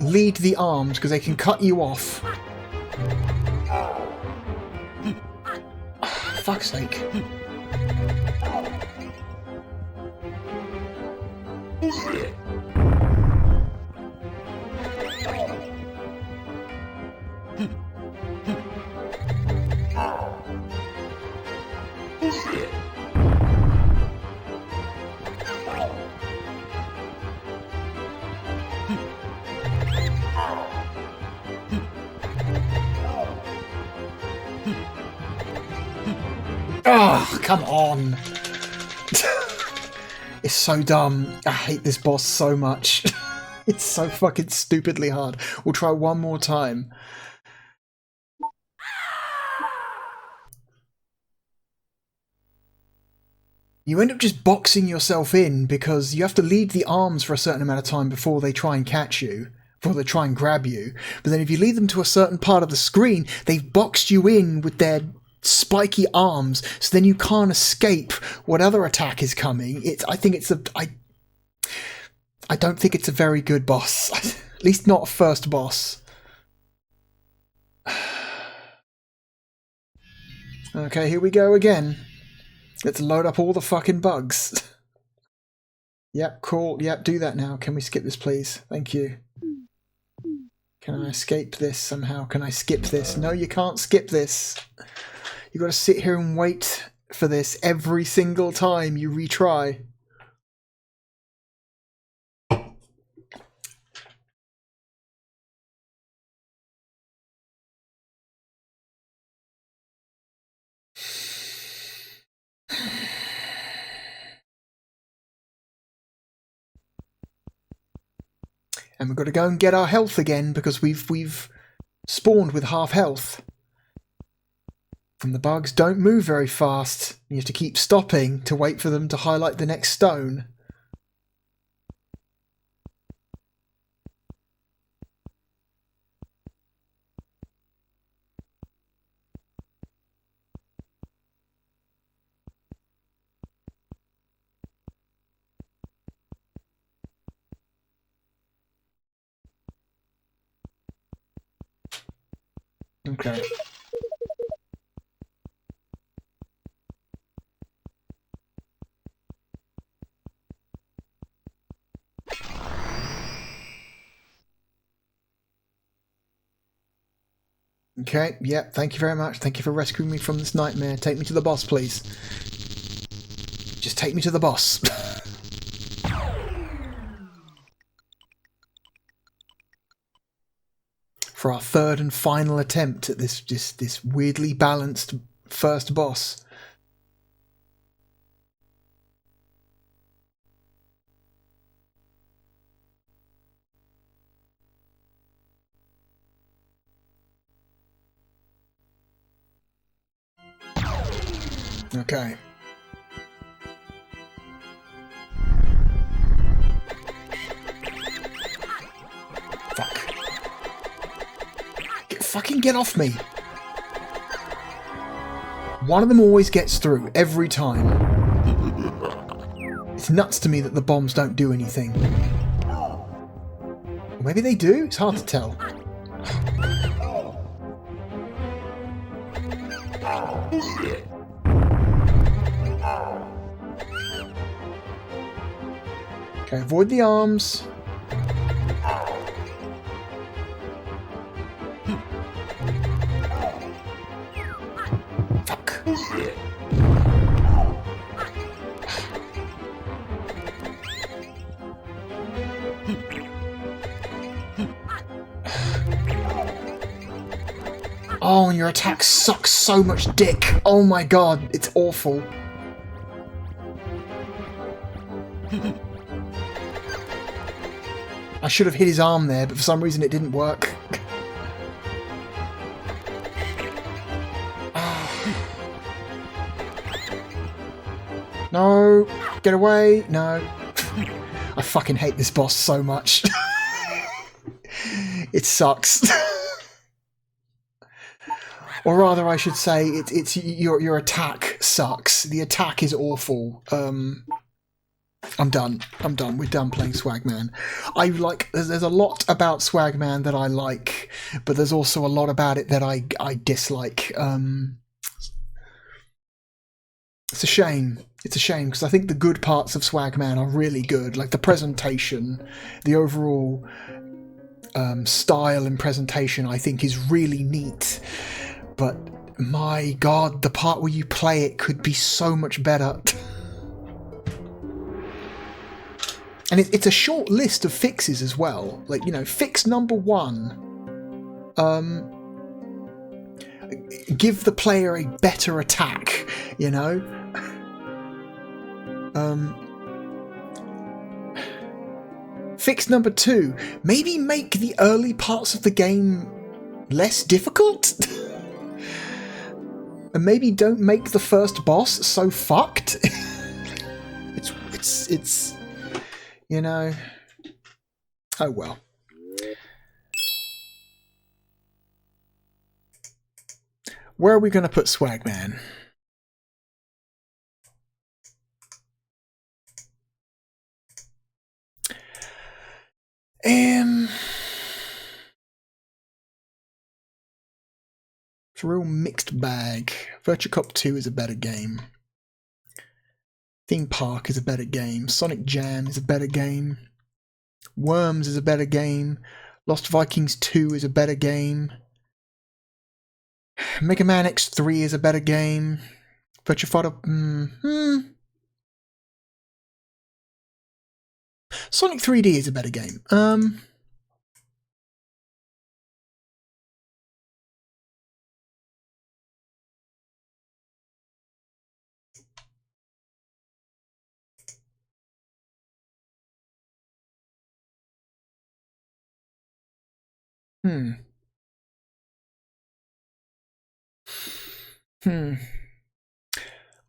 lead the arms because they can cut you off. Oh, fuck's sake. Oh, come on. It's so dumb. I hate this boss so much. It's so fucking stupidly hard. We'll try one more time. You end up just boxing yourself in because you have to lead the arms for a certain amount of time before they try and catch you, before they try and grab you. But then if you lead them to a certain part of the screen, they've boxed you in with their spiky arms, so then you can't escape what other attack is coming. I don't think it's a very good boss. At least not a first boss. Okay, here we go again. Let's load up all the fucking bugs. Yep, cool. Yep, do that now. Can we skip this, please? Thank you. Can I escape this somehow? Can I skip this? No, you can't skip this. You've got to sit here and wait for this every single time you retry. And we've got to go and get our health again because we've spawned with half health. And the bugs don't move very fast. You have to keep stopping to wait for them to highlight the next stone. Okay. Okay, yeah, thank you very much. Thank you for rescuing me from this nightmare. Take me to the boss, please. Just take me to the boss. For our third and final attempt at this weirdly balanced first boss. Okay. Fuck. Fucking get off me. One of them always gets through, every time. It's nuts to me that the bombs don't do anything. Or maybe they do? It's hard to tell. Okay, avoid the arms. Fuck. Oh, and your attack sucks so much dick. Oh my god, it's awful. I should have hit his arm there, but for some reason it didn't work. No, get away, no. I fucking hate this boss so much. It sucks. Or rather, I should say, it's your attack sucks. The attack is awful. I'm done. We're done playing Swagman. There's a lot about Swagman that I like, but there's also a lot about it that I dislike. It's a shame. It's a shame because I think the good parts of Swagman are really good, like the presentation, the overall style and presentation. I think is really neat. But my god, the part where you play it could be so much better. And it's a short list of fixes as well. Like, you know, fix number 1. Give the player a better attack, you know? Fix number 2. Maybe make the early parts of the game less difficult? And maybe don't make the first boss so fucked. It's you know. Oh well. Where are we going to put Swagman? It's a real mixed bag. Virtua Cop 2 is a better game. Theme Park is a better game. Sonic Jam is a better game. Worms is a better game. Lost Vikings 2 is a better game. Mega Man X3 is a better game. Virtua Fighter... Sonic 3D is a better game.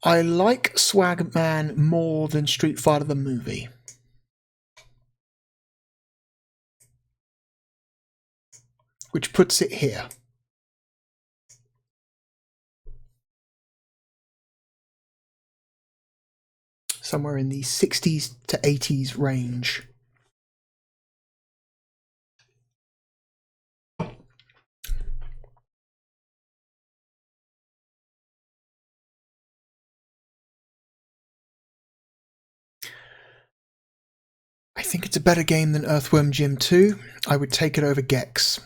I like Swagman more than Street Fighter the movie. Which puts it here. Somewhere in the 60s to 80s range. I think it's a better game than Earthworm Jim 2. I would take it over Gex.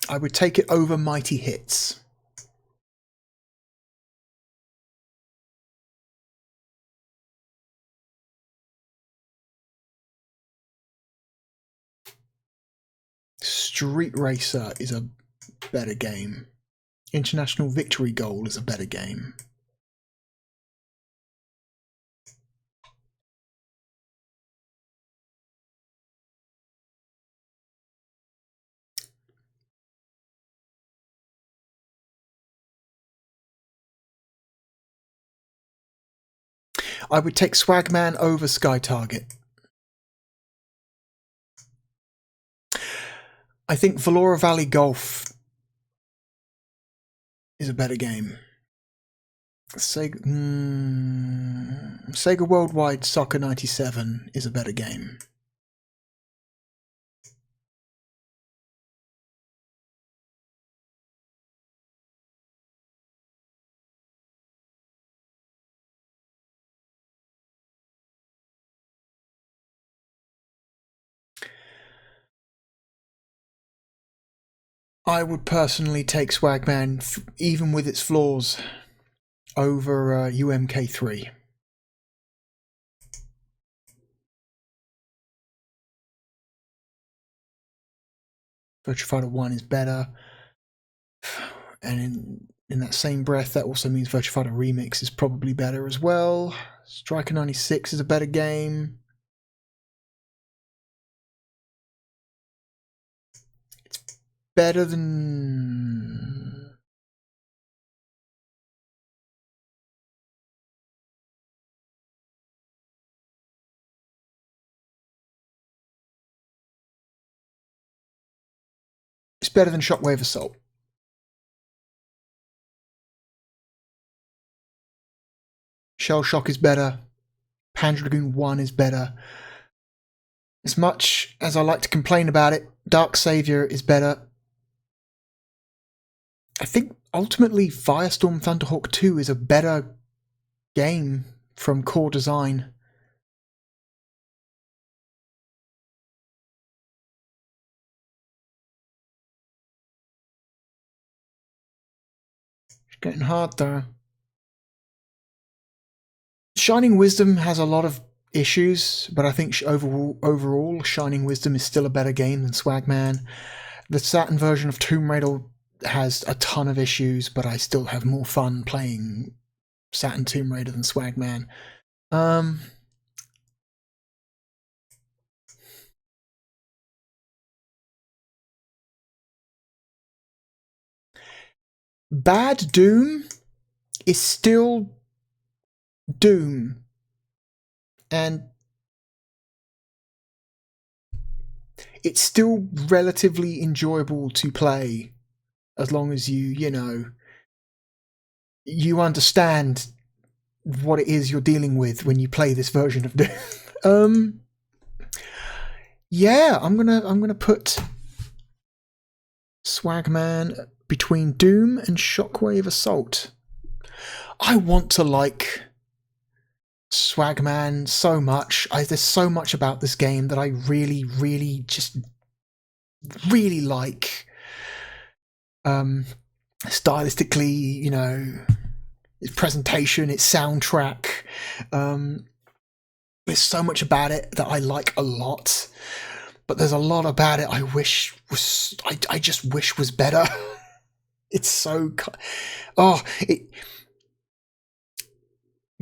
I would take it over Mighty Hits. Street Racer is a better game. International Victory Goal is a better game. I would take Swagman over Sky Target. I think Valora Valley Golf is a better game. Sega Worldwide Soccer 97 is a better game. I would personally take Swagman, even with its flaws, over UMK3. Virtua Fighter 1 is better. And in that same breath, that also means Virtua Fighter Remix is probably better as well. Striker 96 is a better game. It's better than... It's better than Shockwave Assault. Shell Shock is better. Panzer Dragoon 1 is better. As much as I like to complain about it, Dark Savior is better. I think ultimately Firestorm Thunderhawk 2 is a better game from core design. It's getting hard though. Shining Wisdom has a lot of issues, but I think overall Shining Wisdom is still a better game than Swagman. The Saturn version of Tomb Raider has a ton of issues, but I still have more fun playing Saturn Tomb Raider than Swagman. Bad Doom is still Doom, and it's still relatively enjoyable to play as long as you understand what it is you're dealing with when you play this version of Doom. Yeah, I'm gonna put Swagman between Doom and Shockwave Assault. I want to like Swagman so much. There's so much about this game that I really like. Stylistically, its presentation, its soundtrack. There's so much about it that I like a lot, but there's a lot about it I just wish was better. It's so...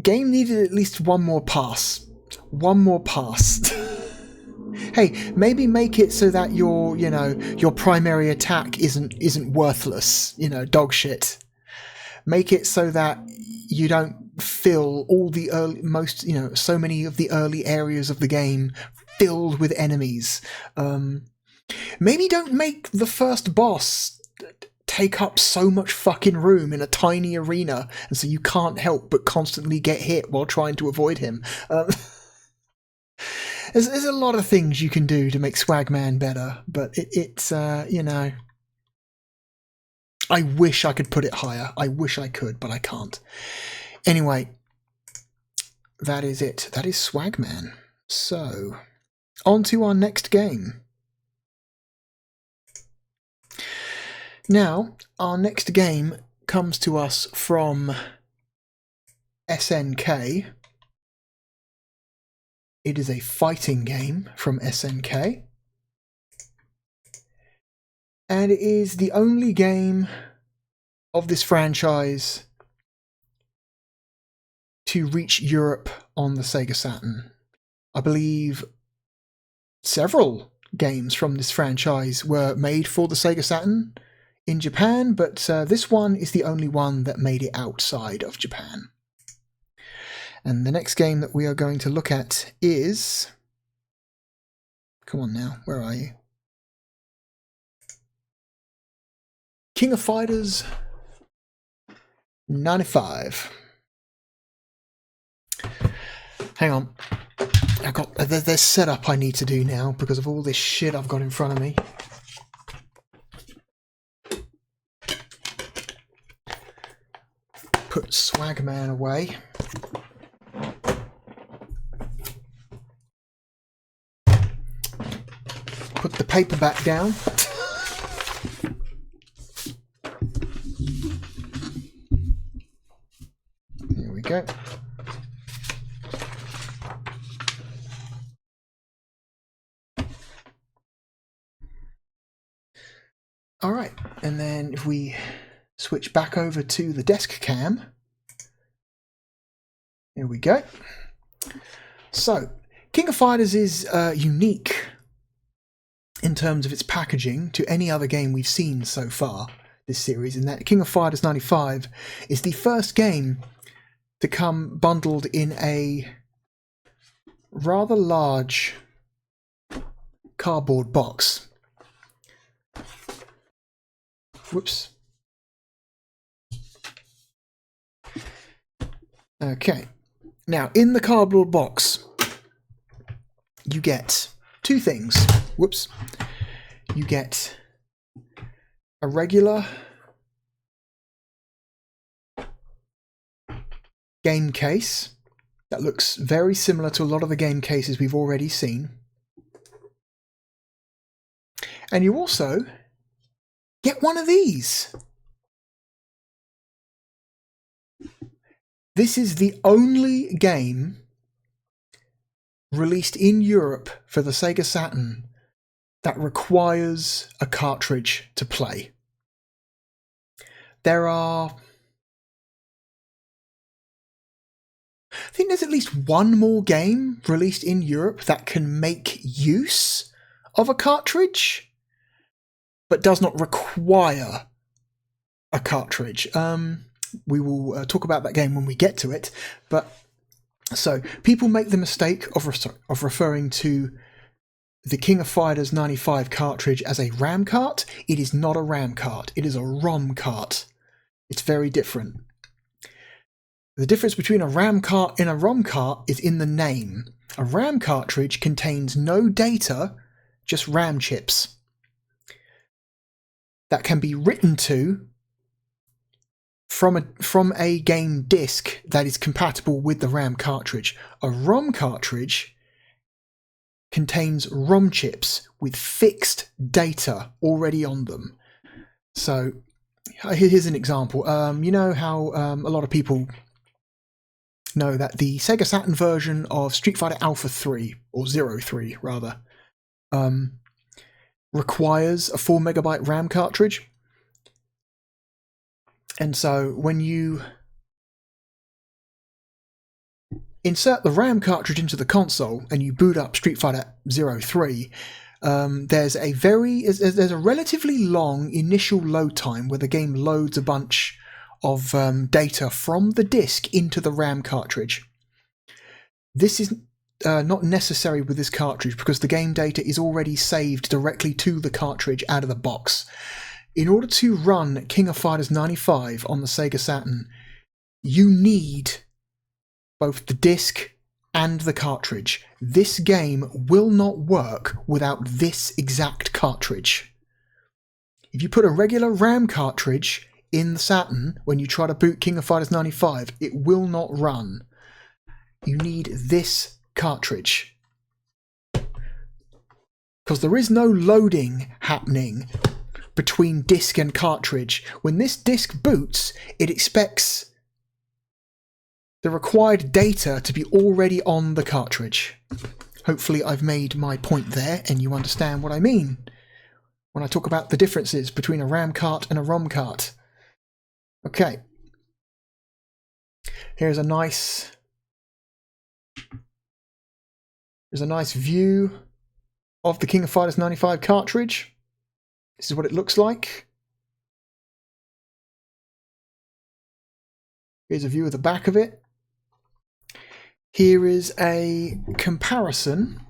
Game needed at least one more pass. one more pass. Hey, maybe make it so that your, you know, your primary attack isn't worthless, you know, dog shit. Make it so that you don't fill all the so many of the early areas of the game filled with enemies. Maybe don't make the first boss take up so much fucking room in a tiny arena, and so you can't help but constantly get hit while trying to avoid him. There's a lot of things you can do to make Swagman better, but it's you know, I wish I could put it higher. I wish I could, but I can't. Anyway, that is it. That is Swagman. So, on to our next game. Now, our next game comes to us from SNK. It is a fighting game from SNK. And it is the only game of this franchise to reach Europe on the Sega Saturn. I believe several games from this franchise were made for the Sega Saturn in Japan, but this one is the only one that made it outside of Japan. And the next game that we are going to look at is... Come on now, where are you? King of Fighters 95. Hang on. There's setup I need to do now because of all this shit I've got in front of me. Put Swagman away. Put the paperback down. Here we go. All right, and then if we switch back over to the desk cam, here we go. So, King of Fighters is unique in terms of its packaging to any other game we've seen so far this series, in that King of Fighters 95 is the first game to come bundled in a rather large cardboard box. Whoops. Okay. Now, in the cardboard box, you get two things. Whoops. You get a regular game case that looks very similar to a lot of the game cases we've already seen. And you also get one of these. This is the only game released in Europe for the Sega Saturn that requires a cartridge to play. There are... I think there's at least one more game released in Europe that can make use of a cartridge, but does not require a cartridge. We will talk about that game when we get to it. But so people make the mistake of referring to the King of Fighters 95 cartridge as a RAM cart. It is not a RAM cart. It is a ROM cart. It's very different. The difference between a RAM cart and a ROM cart is in the name. A RAM cartridge contains no data, just RAM chips that can be written to from a game disc that is compatible with the RAM cartridge. A ROM cartridge contains ROM chips with fixed data already on them. So here's an example. You know how a lot of people know that the Sega Saturn version of Street Fighter Alpha 3, or 03 rather, requires a 4 megabyte RAM cartridge. And so when you insert the RAM cartridge into the console and you boot up Street Fighter 03, there's a relatively long initial load time where the game loads a bunch of data from the disc into the RAM cartridge. This is not necessary with this cartridge because the game data is already saved directly to the cartridge out of the box. In order to run King of Fighters 95 on the Sega Saturn, you need both the disc and the cartridge. This game will not work without this exact cartridge. If you put a regular RAM cartridge in the Saturn when you try to boot King of Fighters 95, it will not run. You need this cartridge. Because there is no loading happening between disc and cartridge. When this disc boots, it expects the required data to be already on the cartridge. Hopefully I've made my point there and you understand what I mean when I talk about the differences between a RAM cart and a ROM cart. Okay. Here's a nice view of the King of Fighters 95 cartridge. This is what it looks like. Here's a view of the back of it. Here is a comparison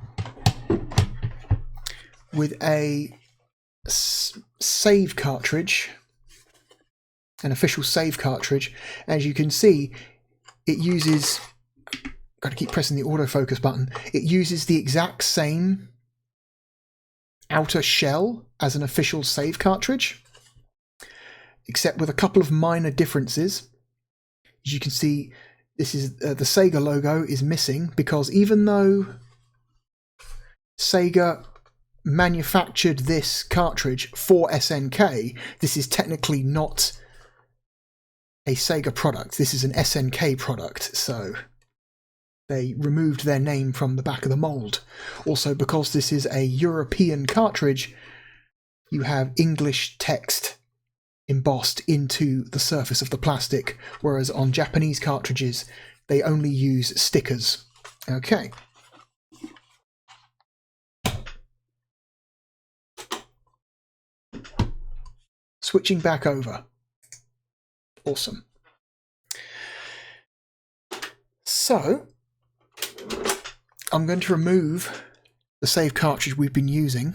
with a save cartridge, an official save cartridge. As you can see, it uses, got to keep pressing the autofocus button, it uses the exact same outer shell as an official save cartridge, except with a couple of minor differences. As you can see, this is the Sega logo is missing because even though Sega manufactured this cartridge for SNK, this is technically not a Sega product. This is an SNK product, so they removed their name from the back of the mold. Also, because this is a European cartridge, you have English text embossed into the surface of the plastic, whereas on Japanese cartridges they only use stickers. Okay. Switching back over. Awesome. So, I'm going to remove the save cartridge we've been using.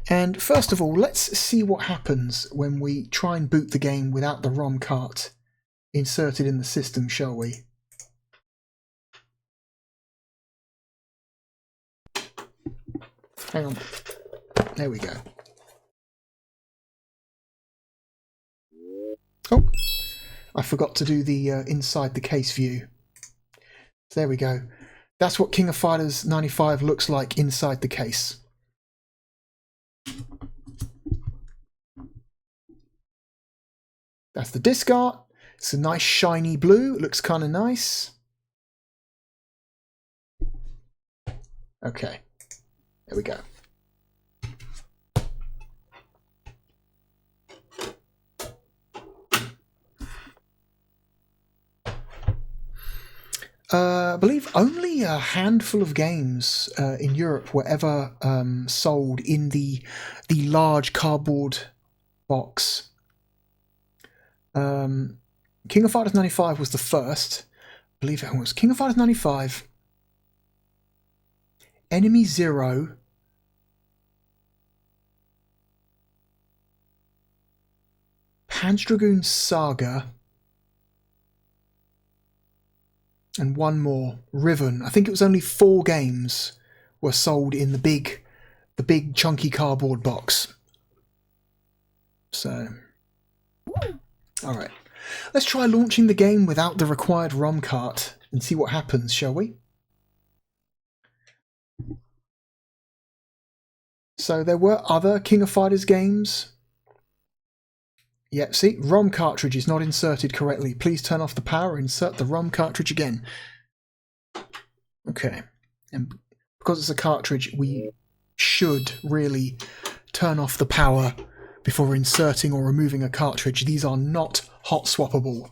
And first of all, let's see what happens when we try and boot the game without the ROM cart inserted in the system, shall we? Hang on. There we go. Oh, I forgot to do the inside the case view. There we go. That's what King of Fighters 95 looks like inside the case. That's the disc art. It's a nice shiny blue. It looks kind of nice. Okay, there we go. I believe only a handful of games in Europe were ever sold in the large cardboard box. King of Fighters 95 was the first. I believe it was King of Fighters 95, Enemy Zero, Panzer Dragoon Saga, and one more, Riven. I think it was only 4 games were sold in the big chunky cardboard box. So, all right. Let's try launching the game without the required ROM cart and see what happens, shall we? So there were other King of Fighters games. Yeah, see, ROM cartridge is not inserted correctly. Please turn off the power, insert the ROM cartridge again. Okay, and because it's a cartridge, we should really turn off the power before inserting or removing a cartridge. These are not hot swappable.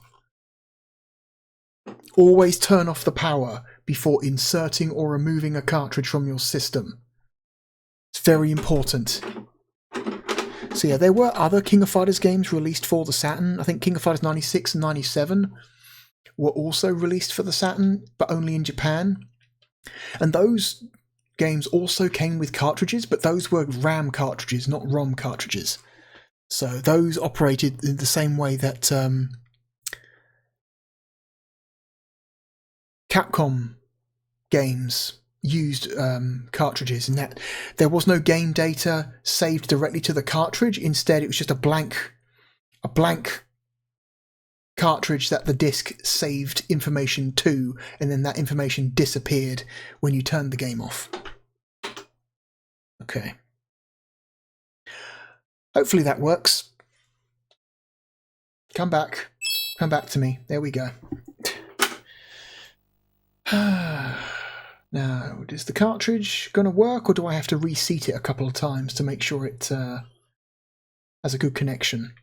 always turn off the power before inserting or removing a cartridge from your system. It's very important. So yeah, there were other King of Fighters games released for the Saturn. I think King of Fighters 96 and 97 were also released for the Saturn, but only in Japan. And those games also came with cartridges, but those were RAM cartridges, not ROM cartridges. So those operated in the same way that Capcom games used cartridges, in that there was no game data saved directly to the cartridge. Instead, it was just a blank cartridge that the disc saved information to, and then that information disappeared when you turned the game off. Okay. Hopefully that works. Come back to me. There we go. Now, is the cartridge going to work, or do I have to reseat it a couple of times to make sure it has a good connection?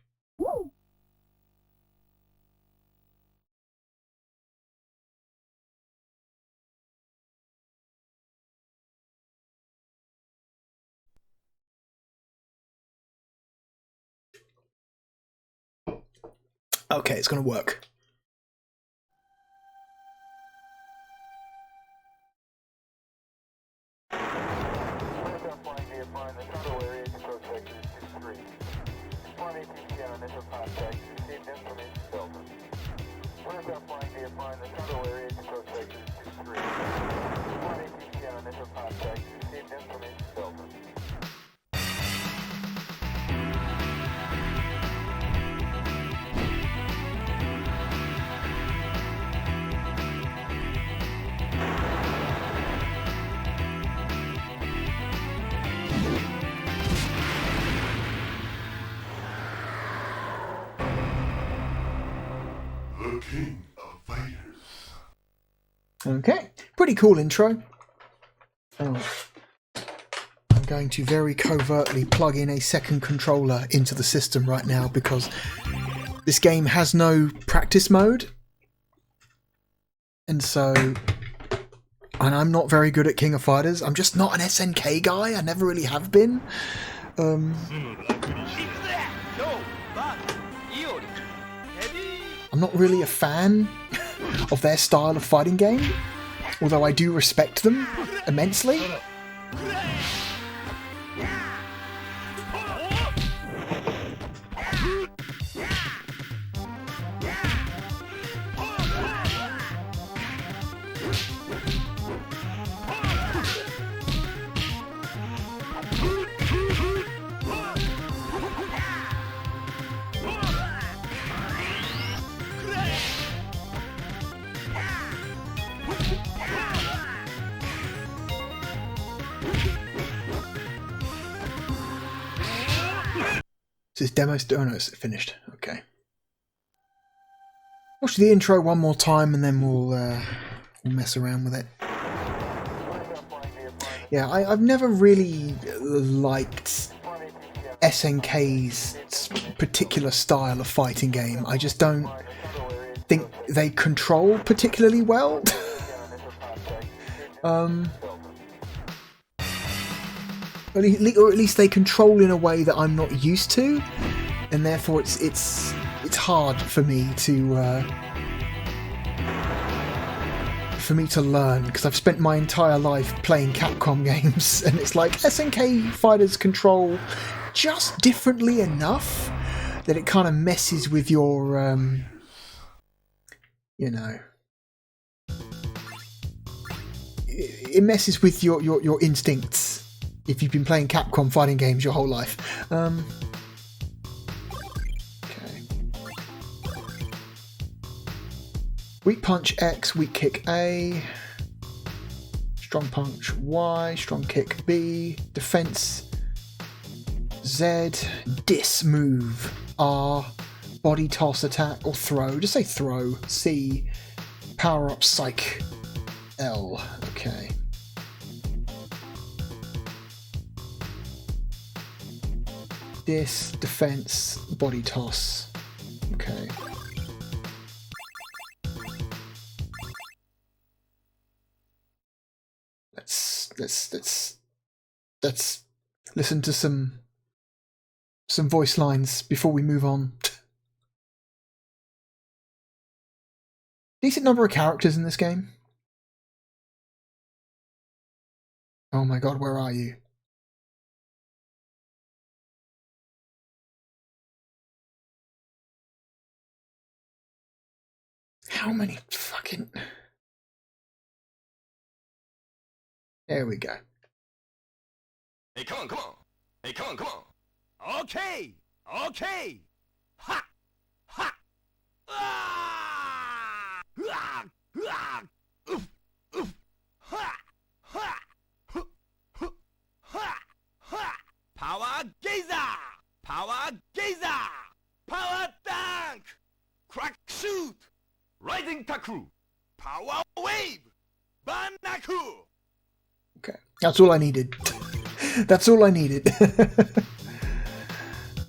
Okay, it's going to work. King of Fighters. Okay, pretty cool intro. Oh. I'm going to very covertly plug in a second controller into the system right now because this game has no practice mode. And I'm not very good at King of Fighters. I'm just not an SNK guy. I never really have been. I'm not really a fan of their style of fighting game, although I do respect them immensely. This demo, oh no, it's finished. Okay. Watch the intro one more time and then we'll mess around with it. Yeah, I've never really liked SNK's particular style of fighting game. I just don't think they control particularly well. Or at least they control in a way that I'm not used to, and therefore it's hard for me to learn, because I've spent my entire life playing Capcom games, and it's like SNK fighters control just differently enough that it kind of messes with your you know, it messes with your instincts if you've been playing Capcom fighting games your whole life. Okay. Weak punch X, weak kick A, strong punch Y, strong kick B, defense Z, dis move R, body toss attack or throw, just say throw C, power up psych L. Okay. Dis, defense, body toss. Okay. let's listen to some voice lines before we move on. Decent number of characters in this game. Oh my god, where are you? How many fucking... There we go. Hey, come on, come on. Hey, come on, come on. Okay, okay. Ha, ha. Ah! Ah! Ah! Oof, oof. Ha, ha. Huh, huh. Ha, ha. Power Gazer! Power Gazer! Power Tank! Crack Shoot! Rising Tackle! Power Wave! Banaku! Okay, that's all I needed. That's all I needed.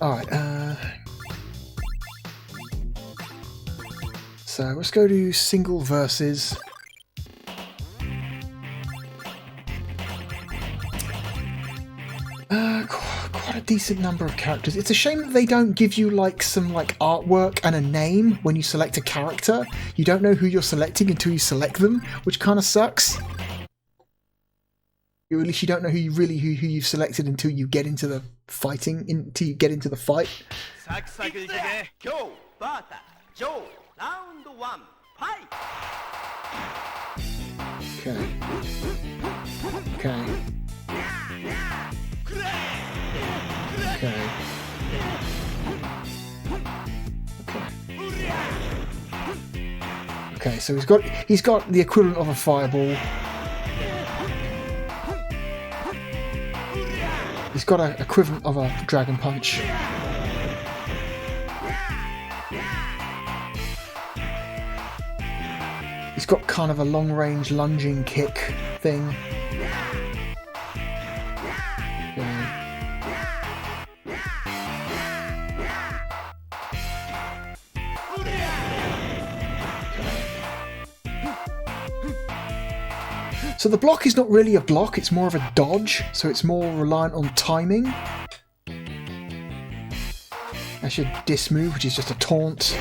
Alright, so let's go to single versus. Quite a decent number of characters. It's a shame that they don't give you like some like artwork and a name when you select a character. You don't know who you're selecting until you select them, which kind of sucks. Or at least you don't know who you've selected until you get into the fighting, until you get into the fight. Okay. Okay. Okay. Okay, so he's got the equivalent of a fireball. He's got an equivalent of a dragon punch. He's got kind of a long-range lunging kick thing. Yeah. So the block is not really a block, it's more of a dodge, so it's more reliant on timing. That's your dis move, which is just a taunt.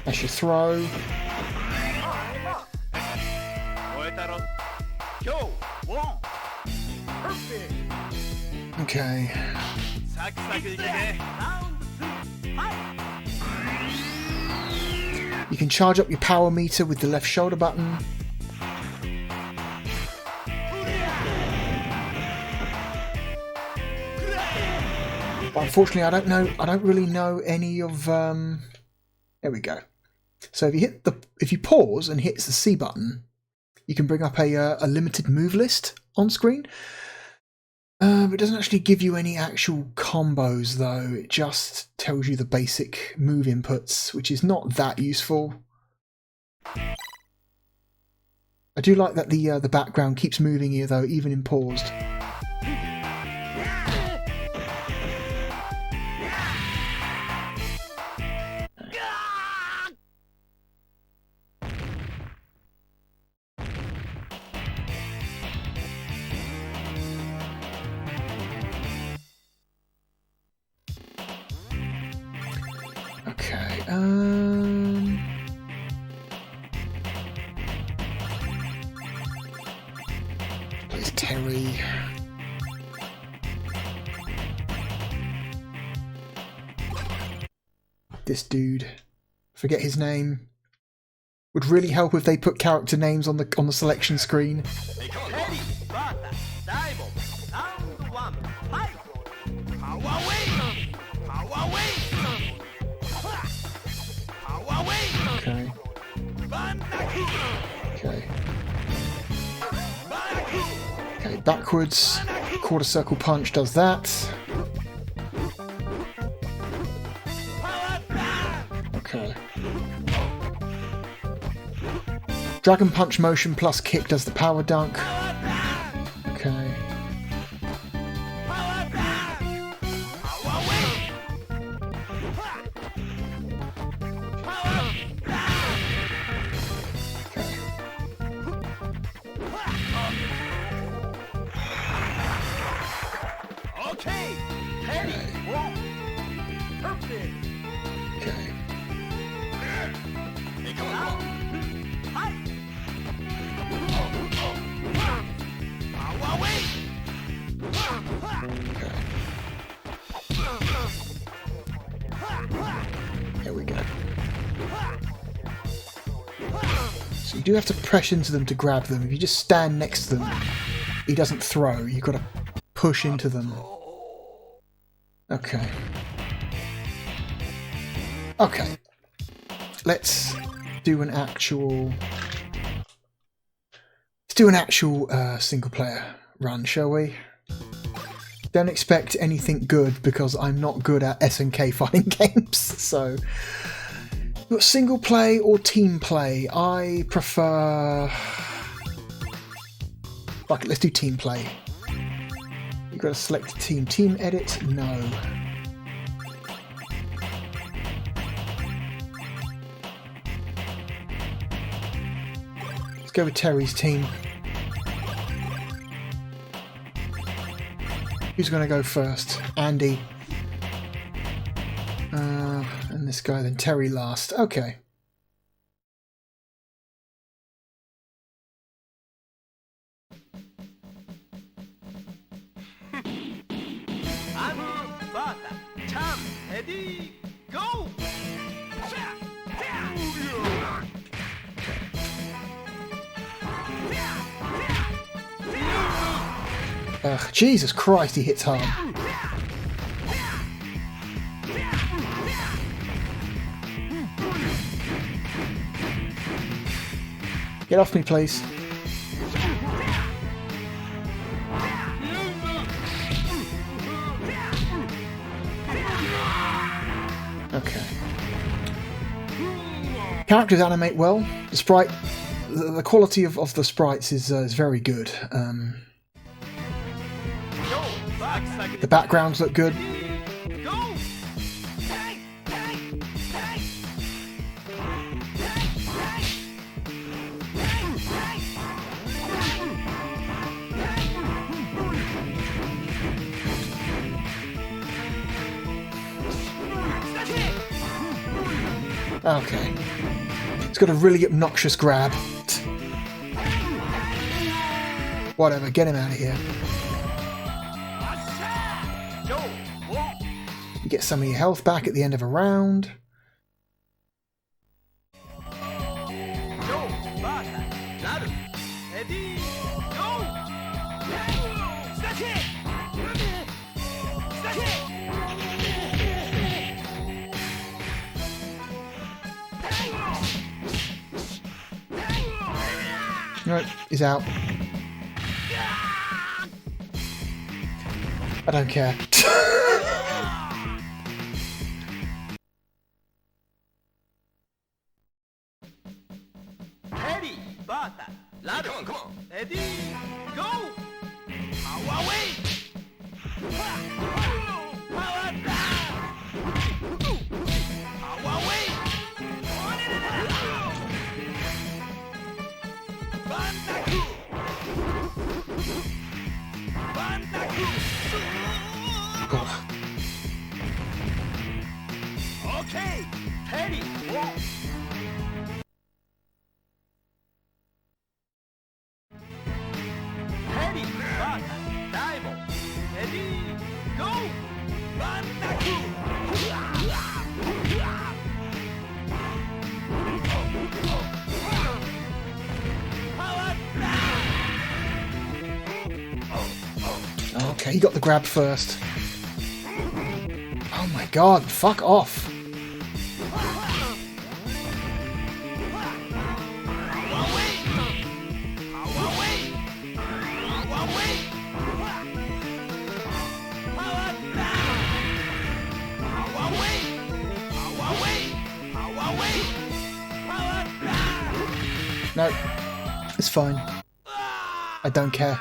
That's your throw. Okay. You can charge up your power meter with the left shoulder button. But unfortunately, I don't really know any of. There we go. So if you pause and hit the C button, you can bring up a limited move list on screen. It doesn't actually give you any actual combos though, it just tells you the basic move inputs, which is not that useful. I do like that the background keeps moving here though, even in paused. There's Terry. This dude, forget his name. Would really help if they put character names on the selection screen. Okay. Okay. Okay, backwards. Quarter circle punch does that. Okay. Dragon punch motion plus kick does the power dunk. Okay. Okay. Ready. Perfect. Okay. Hey, come on, come on. Hi. Wait. Okay. Here we go. So you do have to press into them to grab them. If you just stand next to them, he doesn't throw. You've got to push into them. Okay. Okay. Let's do an actual... Let's do an actual single player run, shall we? Don't expect anything good because I'm not good at SNK fighting games. So, you've got single play or team play. I prefer. Fuck it, let's do team play. You've got to select a team. Team edit? No. Let's go with Terry's team. Who's going to go first? Andy. And this guy, then Terry last. Okay. Ready. Go. Ugh, Jesus Christ, he hits hard. Get off me, please. Okay. Characters animate well. The sprite, the quality of the sprites is very good. The backgrounds look good. Okay. It's got a really obnoxious grab. Whatever, get him out of here. You get some of your health back at the end of a round. Right, he's out. I don't care. Ready, bata, ladder. Come on. Ready, go. Away. Power down. Away. Bandaku. Bandaku. Okay, ready, walk. Ready, bata, diamond. Ready, go. Bandaku. Okay, he got the grab first. Oh my god, fuck off. No, it's fine. I don't care.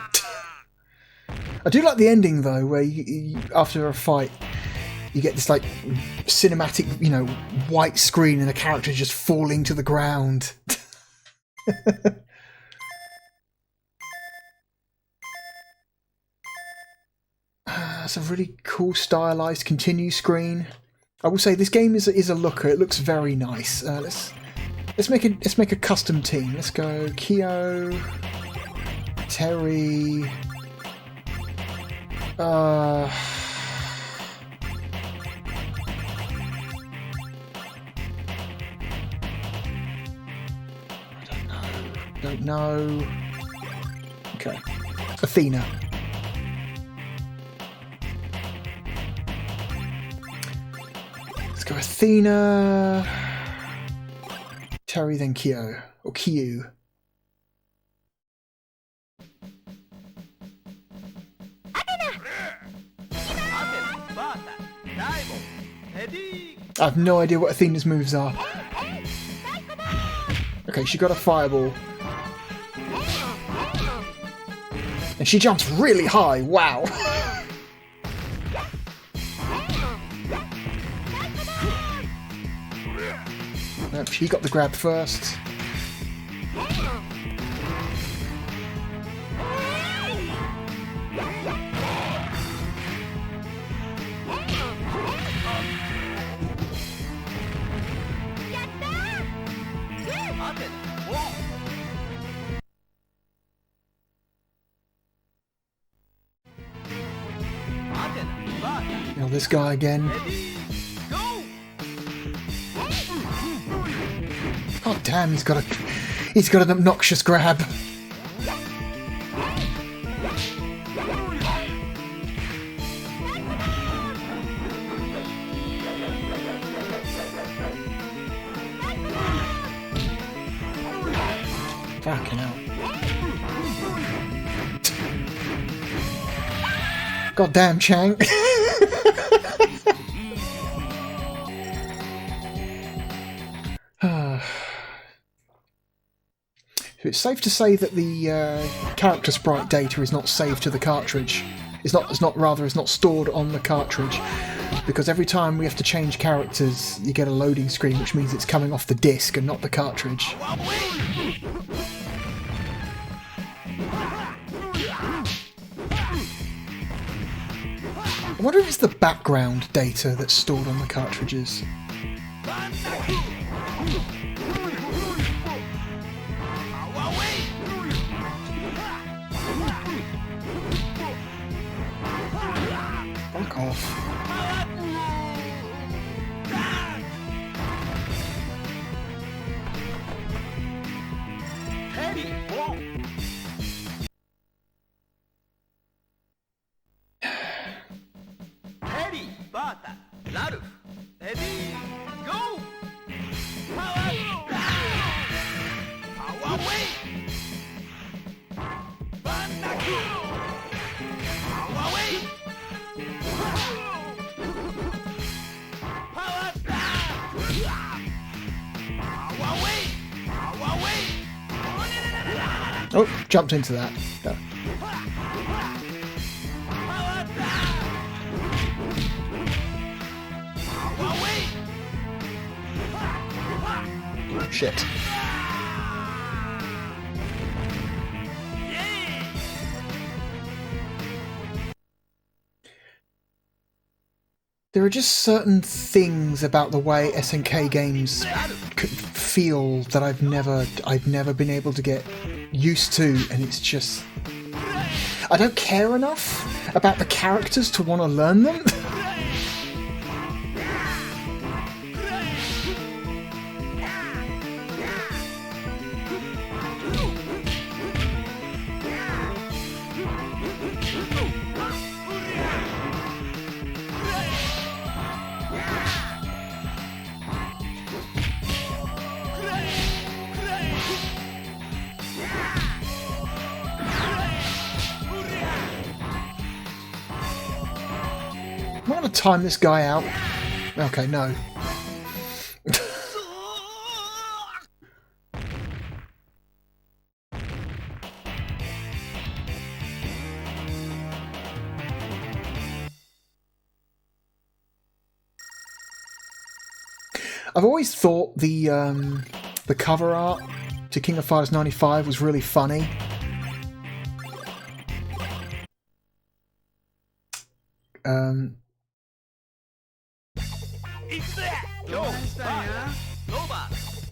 I do like the ending though, where you, after a fight, you get this like cinematic, you know, white screen and the character just falling to the ground. That's a really cool stylized continue screen. I will say this game is a looker. It looks very nice. Let's make a custom team. Let's go Kyo, Terry. I don't know. Okay, Athena. Let's go Athena, Terry, then Kyo, or Kyu. I have no idea what Athena's moves are. Okay, she got a fireball. And she jumps really high, wow! Nope, she got the grab first. Now this guy again. Oh damn, he's got an obnoxious grab. Fucking hell. God damn, Chang. It's safe to say that the character sprite data is not saved to the cartridge. It's not stored on the cartridge, because every time we have to change characters, you get a loading screen, which means it's coming off the disc and not the cartridge. I wonder if it's the background data that's stored on the cartridges. Fuck off. Oh, jumped into that. No. Shit. There are just certain things about the way SNK games feel that I've never been able to get used to, and it's just I don't care enough about the characters to want to learn them. I'm not going to time this guy out. Okay, no. I've always thought the cover art to King of Fighters 95 was really funny.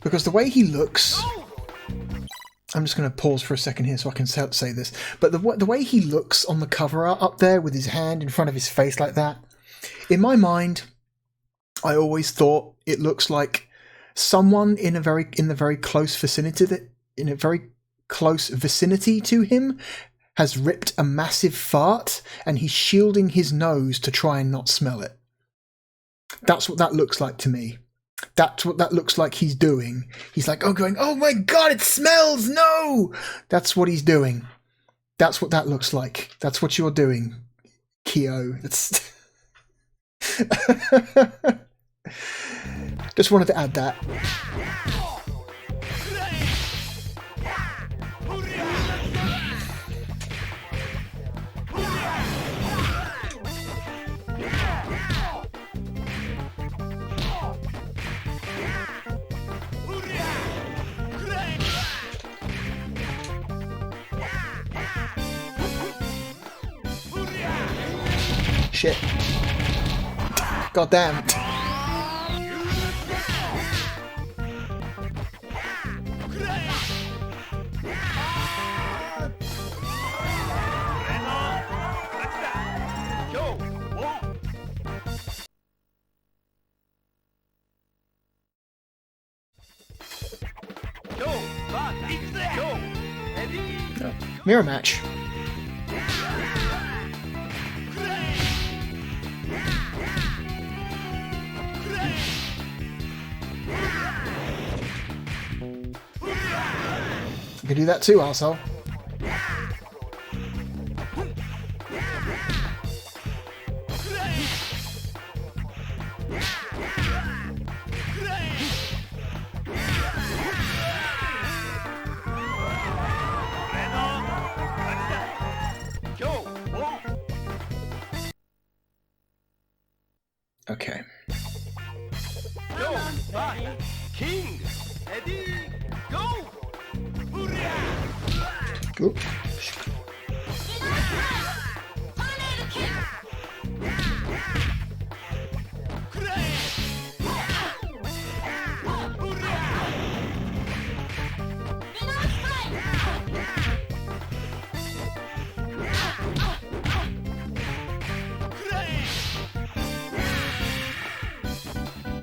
because the way he looks, I'm just going to pause for a second here so I can say this, but the way he looks on the cover art up there with his hand in front of his face like that, in my mind, I always thought it looks like someone in the very close vicinity to him has ripped a massive fart and he's shielding his nose to try and not smell it. That's what that looks like to me. That's what that looks like he's doing. He's like, oh my god, it smells, no! That's what he's doing. That's what that looks like. That's what you're doing, Kyo. That's... Just wanted to add that. Shit. God damn. Mirror match. You can do that too, arsehole. Okay. King, ready, go! Oop.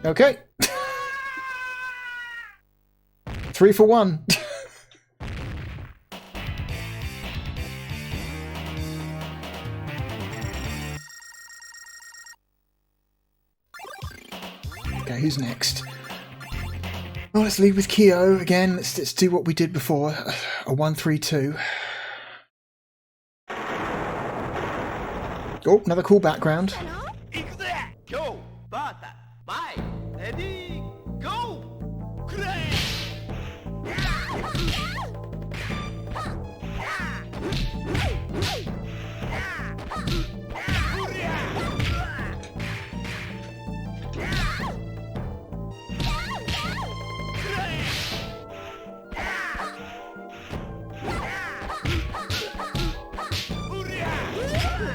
Okay. 3 for 1. Okay, who's next? Oh, let's lead with Kyo again. Let's do what we did before. A 1-3-2. Oh, another cool background. Go, bata, bye, ready, go!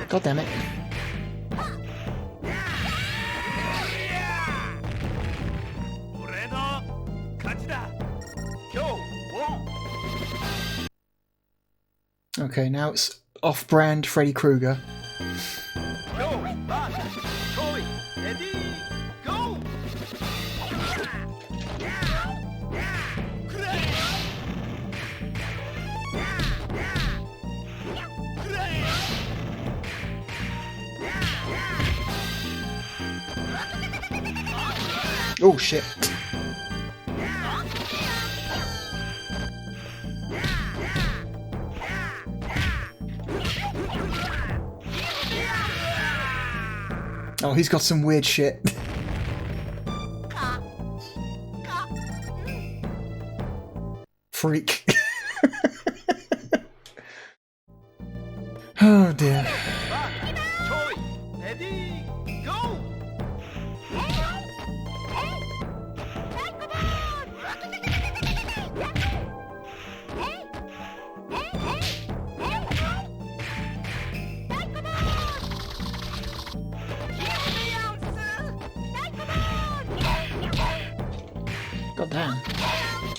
God damn it. Okay, now it's off-brand Freddy Krueger. Oh shit. Oh, he's got some weird shit. Freak. Oh dear.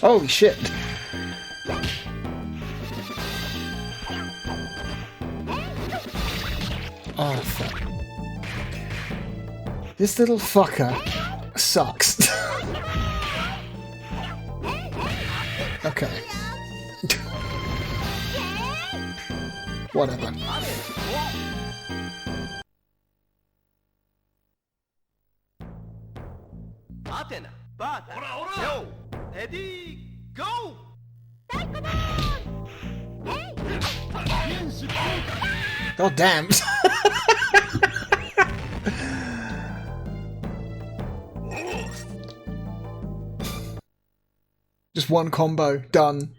Holy shit. Oh, fuck. This little fucker sucks. Okay. Whatever. Atena, bata, yo, ready, go! God damn. Just one combo, done.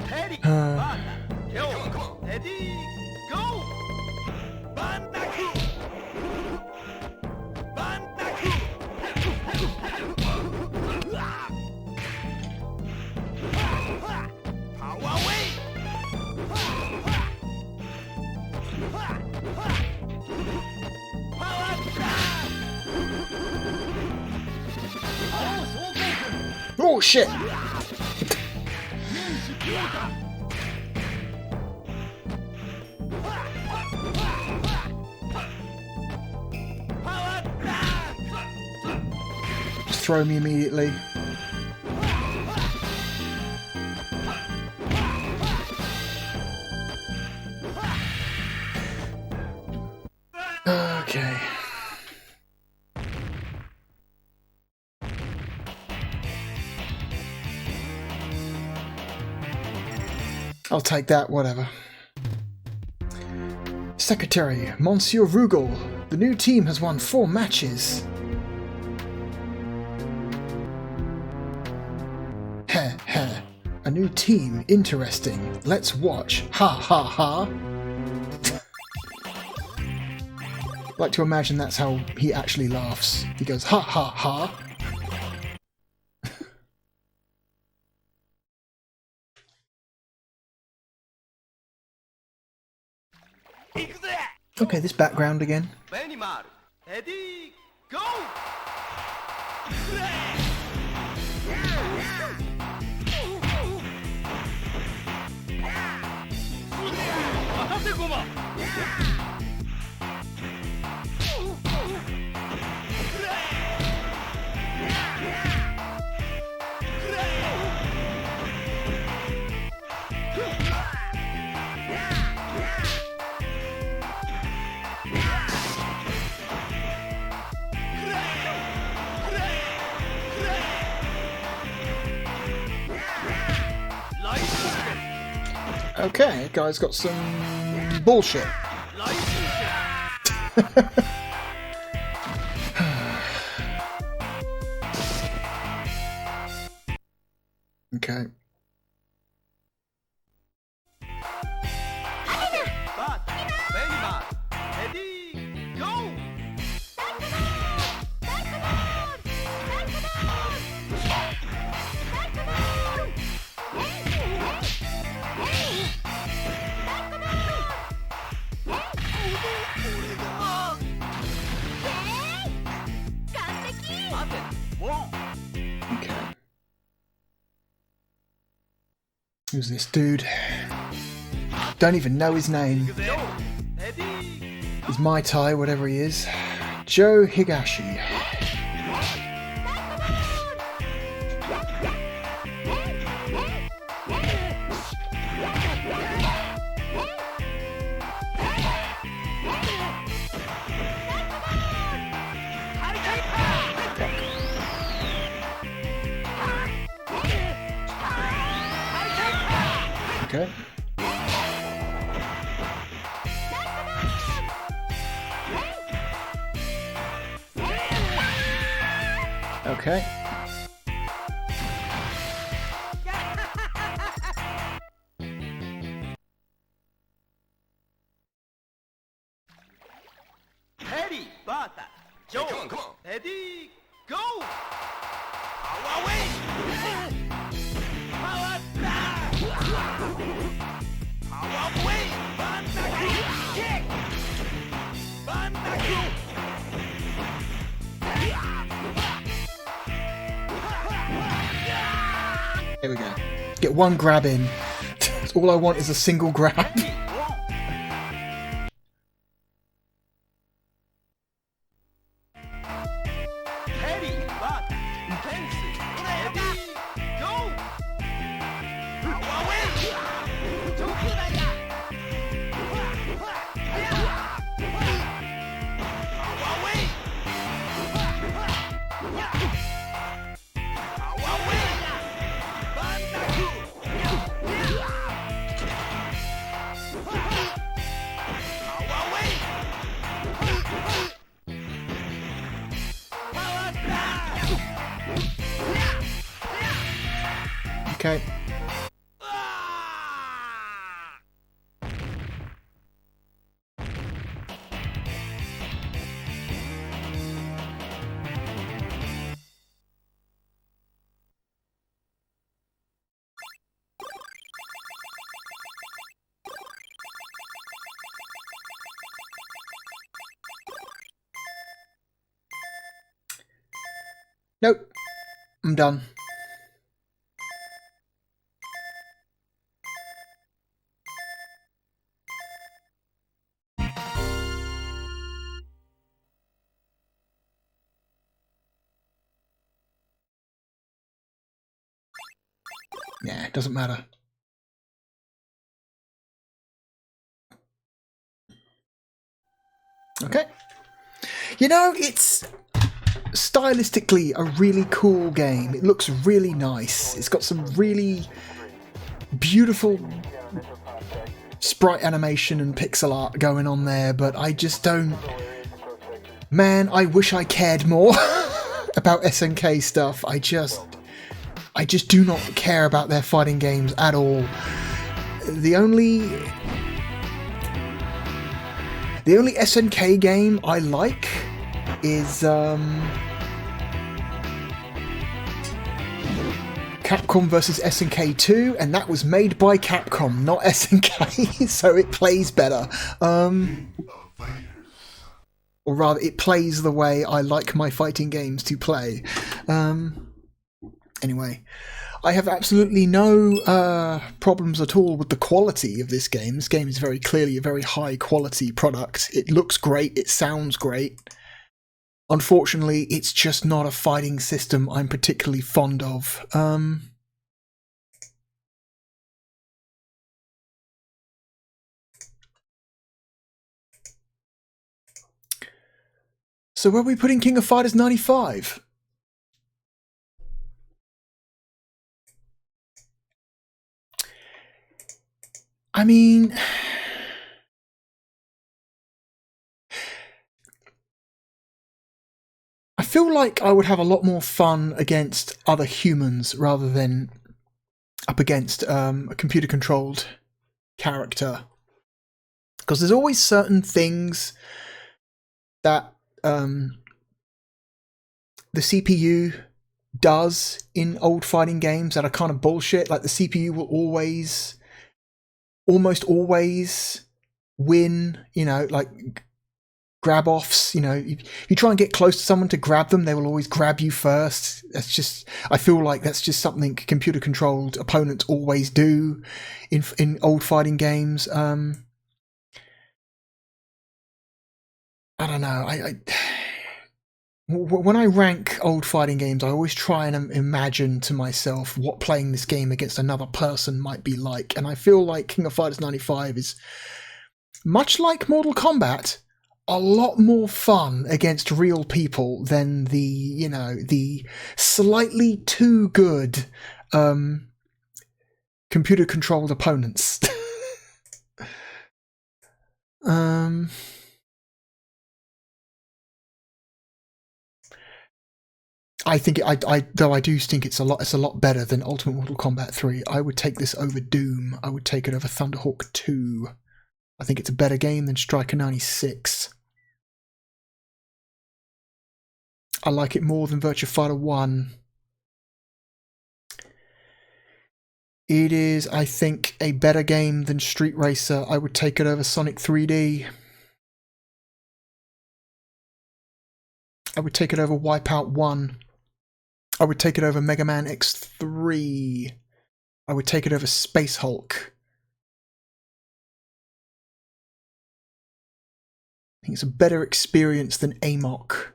Ready, bata, yo, ready, go! Bandaku! Bandaku! Power away! Power down! Oh shit. Power down! Just throw me immediately. Okay. I'll take that, whatever. Secretary, Monsieur Rugal. The new team has won 4 matches. Heh heh. A new team, interesting. Let's watch. Ha ha ha. I like to imagine that's how he actually laughs. He goes ha ha ha. Okay, this background again. Benimaru, ready, go! Okay, guy's got some bullshit. Okay. Okay. Who's this dude? Don't even know his name. He's Mai Tai, whatever he is. Joe Higashi. Okay. Okay. Ready, bata, Joe, come on. Ready, go! Power away! Power down! Power away! Bandaku! Kick! Bandaku! There we go. Get one grab in. All I want is a single grab. Okay. Nope. I'm done. Yeah, it doesn't matter. Okay. You know, it's stylistically a really cool game. It looks really nice. It's got some really beautiful sprite animation and pixel art going on there, but I just don't... Man, I wish I cared more about SNK stuff. I just do not care about their fighting games at all. The only SNK game I like is Capcom vs SNK 2, and that was made by Capcom, not SNK, so it plays better. Or rather, it plays the way I like my fighting games to play. Anyway, I have absolutely no problems at all with the quality of this game. This game is very clearly a very high quality product. It looks great, it sounds great. Unfortunately, it's just not a fighting system I'm particularly fond of. So where are we putting King of Fighters 95? I mean... I feel like I would have a lot more fun against other humans rather than up against a computer-controlled character. Because there's always certain things that the CPU does in old fighting games that are kind of bullshit. Like the CPU will almost always win, you know, like grab-offs, you know, if you try and get close to someone to grab them, they will always grab you first. That's just, I feel like that's just something computer-controlled opponents always do in old fighting games. I don't know, when I rank old fighting games, I always try and imagine to myself what playing this game against another person might be like, and I feel like King of Fighters 95 is, much like Mortal Kombat, a lot more fun against real people than the, you know, the slightly too good computer-controlled opponents. I think though I do think it's a lot better than Ultimate Mortal Kombat 3. I would take this over Doom. I would take it over Thunderhawk 2. I think it's a better game than Striker 96. I like it more than Virtua Fighter 1. It is, I think, a better game than Street Racer. I would take it over Sonic 3D. I would take it over Wipeout 1. I would take it over Mega Man X3. I would take it over Space Hulk. I think it's a better experience than Amok.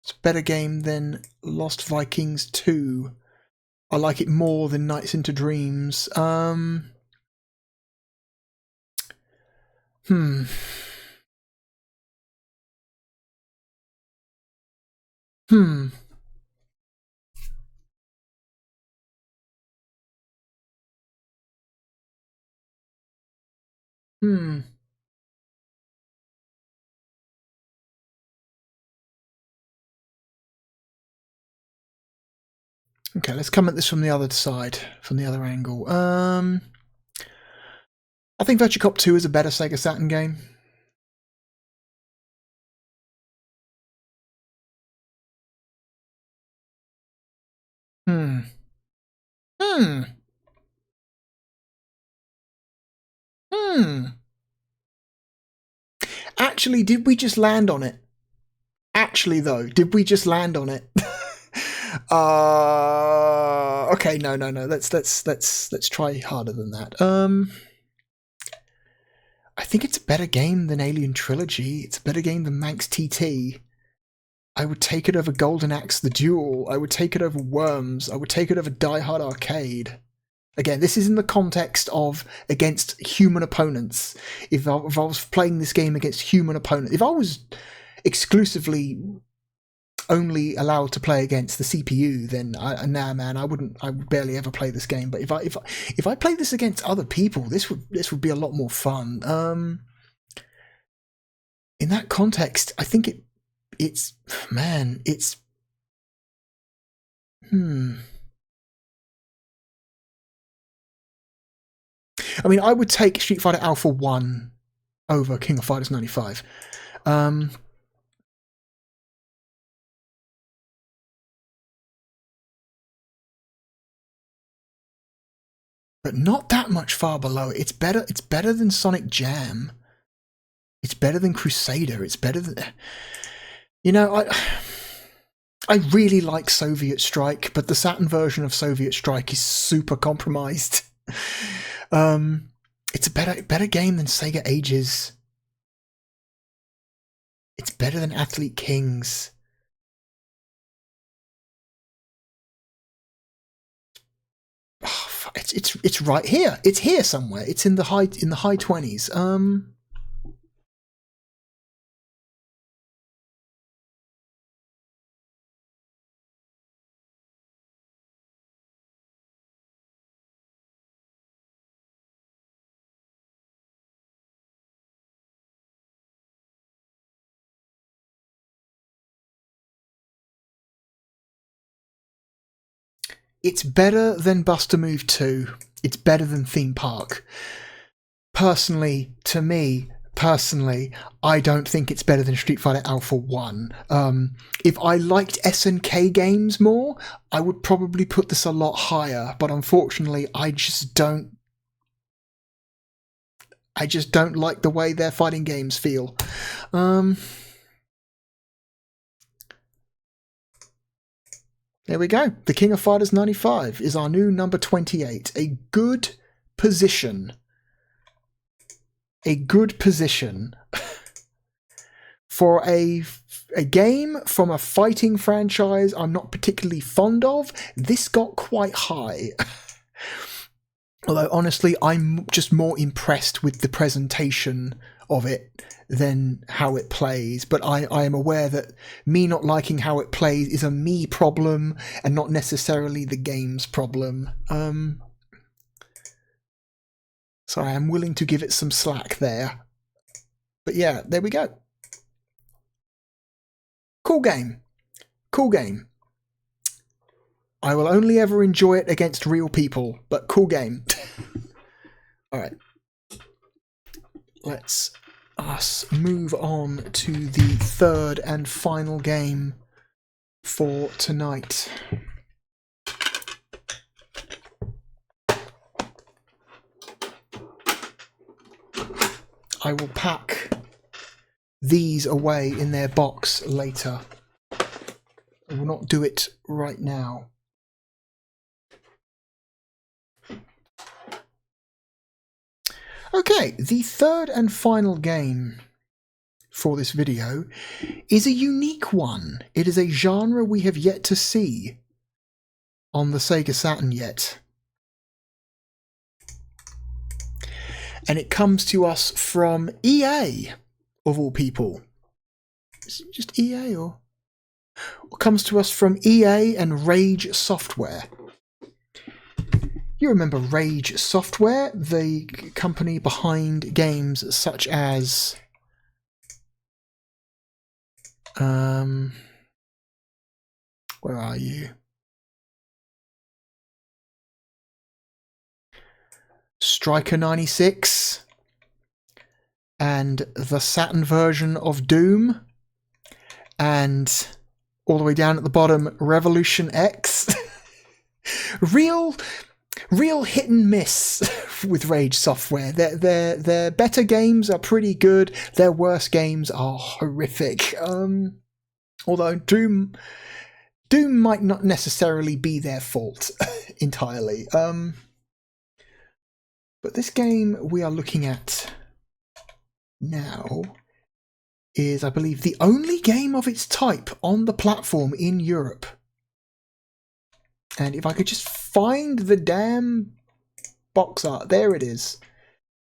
It's a better game than Lost Vikings 2. I like it more than Nights into Dreams. Hmm. Okay, let's come at this from the other side, from the other angle. I think Virtua Cop 2 is a better Sega Saturn game. Actually, did we just land on it? Actually, though, did we just land on it? Okay, no. Let's try harder than that. I think it's a better game than Alien Trilogy. It's a better game than Manx TT. I would take it over Golden Axe The Duel. I would take it over Worms. I would take it over Die Hard Arcade. Again, this is in the context of against human opponents. If I was playing this game against human opponents, if I was exclusively only allowed to play against the CPU, then I would barely ever play this game. But if I play this against other people, this would be a lot more fun. In that context, I think it's I mean, I would take Street Fighter Alpha 1 over King of Fighters 95. But not that much far below it. It's better than Sonic Jam. It's better than Crusader. It's better than... You know, I really like Soviet Strike, but the Saturn version of Soviet Strike is super compromised. It's a better game than Sega Ages. It's better than Athlete Kings. Oh, it's right here. It's here somewhere. It's in the high 20s. It's better than Buster Move 2. It's better than Theme Park. Personally, I don't think it's better than Street Fighter Alpha 1. If I liked SNK games more, I would probably put this a lot higher, but unfortunately, I just don't like the way their fighting games feel. There we go. The King of Fighters 95 is our new number 28. A good position. A good position for a game from a fighting franchise I'm not particularly fond of. This got quite high. Although, honestly, I'm just more impressed with the presentation of it than how it plays. But I am aware that me not liking how it plays is a me problem and not necessarily the game's problem. So I am willing to give it some slack there. But yeah, there we go. Cool game. Cool game. I will only ever enjoy it against real people, but cool game. Alright. Let's us move on to the third and final game for tonight. I will pack these away in their box later. I will not do it right now. Okay, the third and final game for this video is a unique one. It is a genre we have yet to see on the Sega Saturn yet. And it comes to us from EA, of all people. Is it just EA or? It comes to us from EA and Rage Software. You remember Rage Software, the company behind games such as where are you? Striker 96 and the Saturn version of Doom, and all the way down at the bottom, Revolution X. real hit and miss with Rage Software. Their better games are pretty good. Their worst games are horrific. Although Doom might not necessarily be their fault entirely. But this game we are looking at now is, I believe, the only game of its type on the platform in Europe. And if I could just find the damn box art. There it is.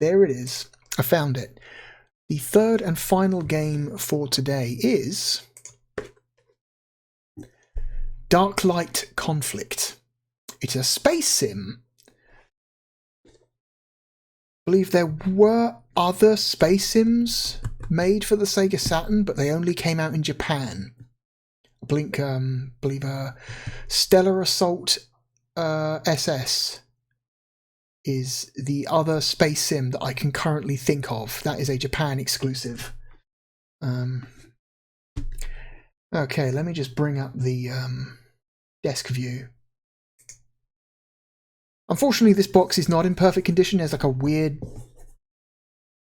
There it is. I found it. The third and final game for today is Darklight Conflict. It's a space sim. I believe there were other space sims made for the Sega Saturn, but they only came out in Japan. I believe Stellar Assault SS is the other space sim that I can currently think of. That is a Japan exclusive. Okay, let me just bring up the desk view. Unfortunately, this box is not in perfect condition. There's like a weird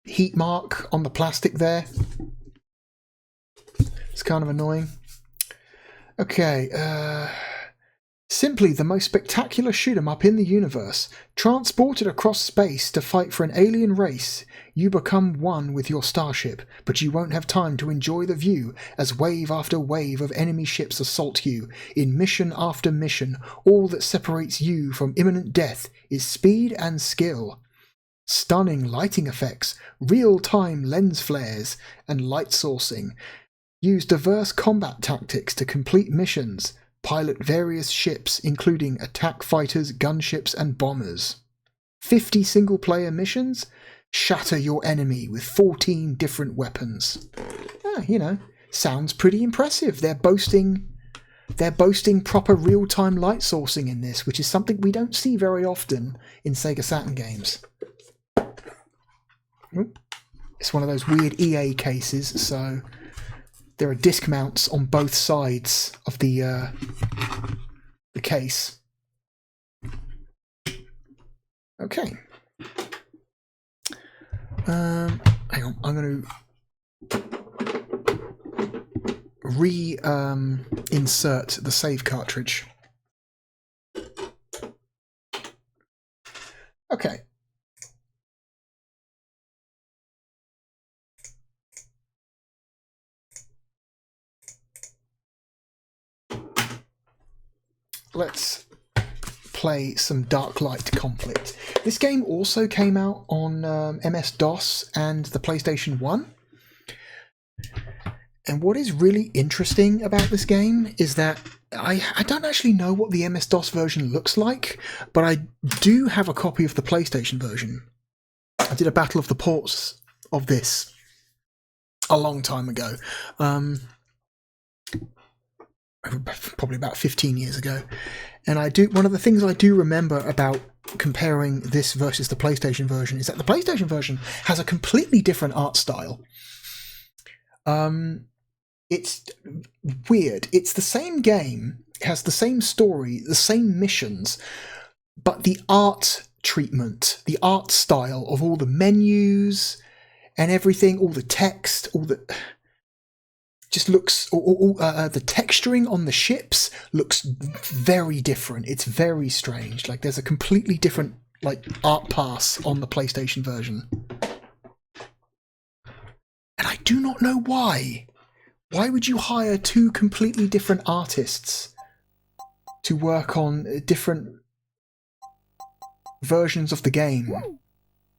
heat mark on the plastic there. It's kind of annoying. Okay, simply the most spectacular shoot-'em-up in the universe. Transported across space to fight for an alien race, you become one with your starship, but you won't have time to enjoy the view as wave after wave of enemy ships assault you. In mission after mission, all that separates you from imminent death is speed and skill. Stunning lighting effects, real-time lens flares, and light sourcing. Use diverse combat tactics to complete missions. Pilot various ships, including attack fighters, gunships, and bombers. 50 single-player missions. Shatter your enemy with 14 different weapons. You know, sounds pretty impressive. They're boasting proper real-time light sourcing in this, which is something we don't see very often in Sega Saturn games. It's one of those weird EA cases, so there are disc mounts on both sides of the case. Okay. Hang on, I'm going to insert the save cartridge. Okay. Let's play some Darklight Conflict. This game also came out on MS-DOS and the PlayStation 1. And what is really interesting about this game is that I don't actually know what the MS-DOS version looks like, but I do have a copy of the PlayStation version. I did a battle of the ports of this a long time ago. Probably about 15 years ago. And one of the things I do remember about comparing this versus the PlayStation version is that the PlayStation version has a completely different art style. It's weird. It's the same game, it has the same story, the same missions, but the art treatment, the art style of all the menus and everything, all the text, all the just looks, the texturing on the ships looks very different. It's very strange. Like there's a completely different like art pass on the PlayStation version. And I do not know why. Why would you hire two completely different artists to work on different versions of the game?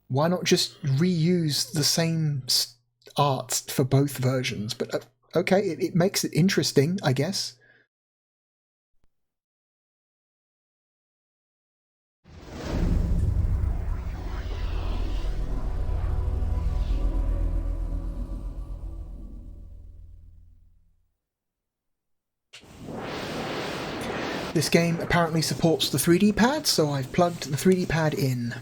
Why not just reuse the same art for both versions? But okay, it makes it interesting, I guess. This game apparently supports the 3D pad, so I've plugged the 3D pad in.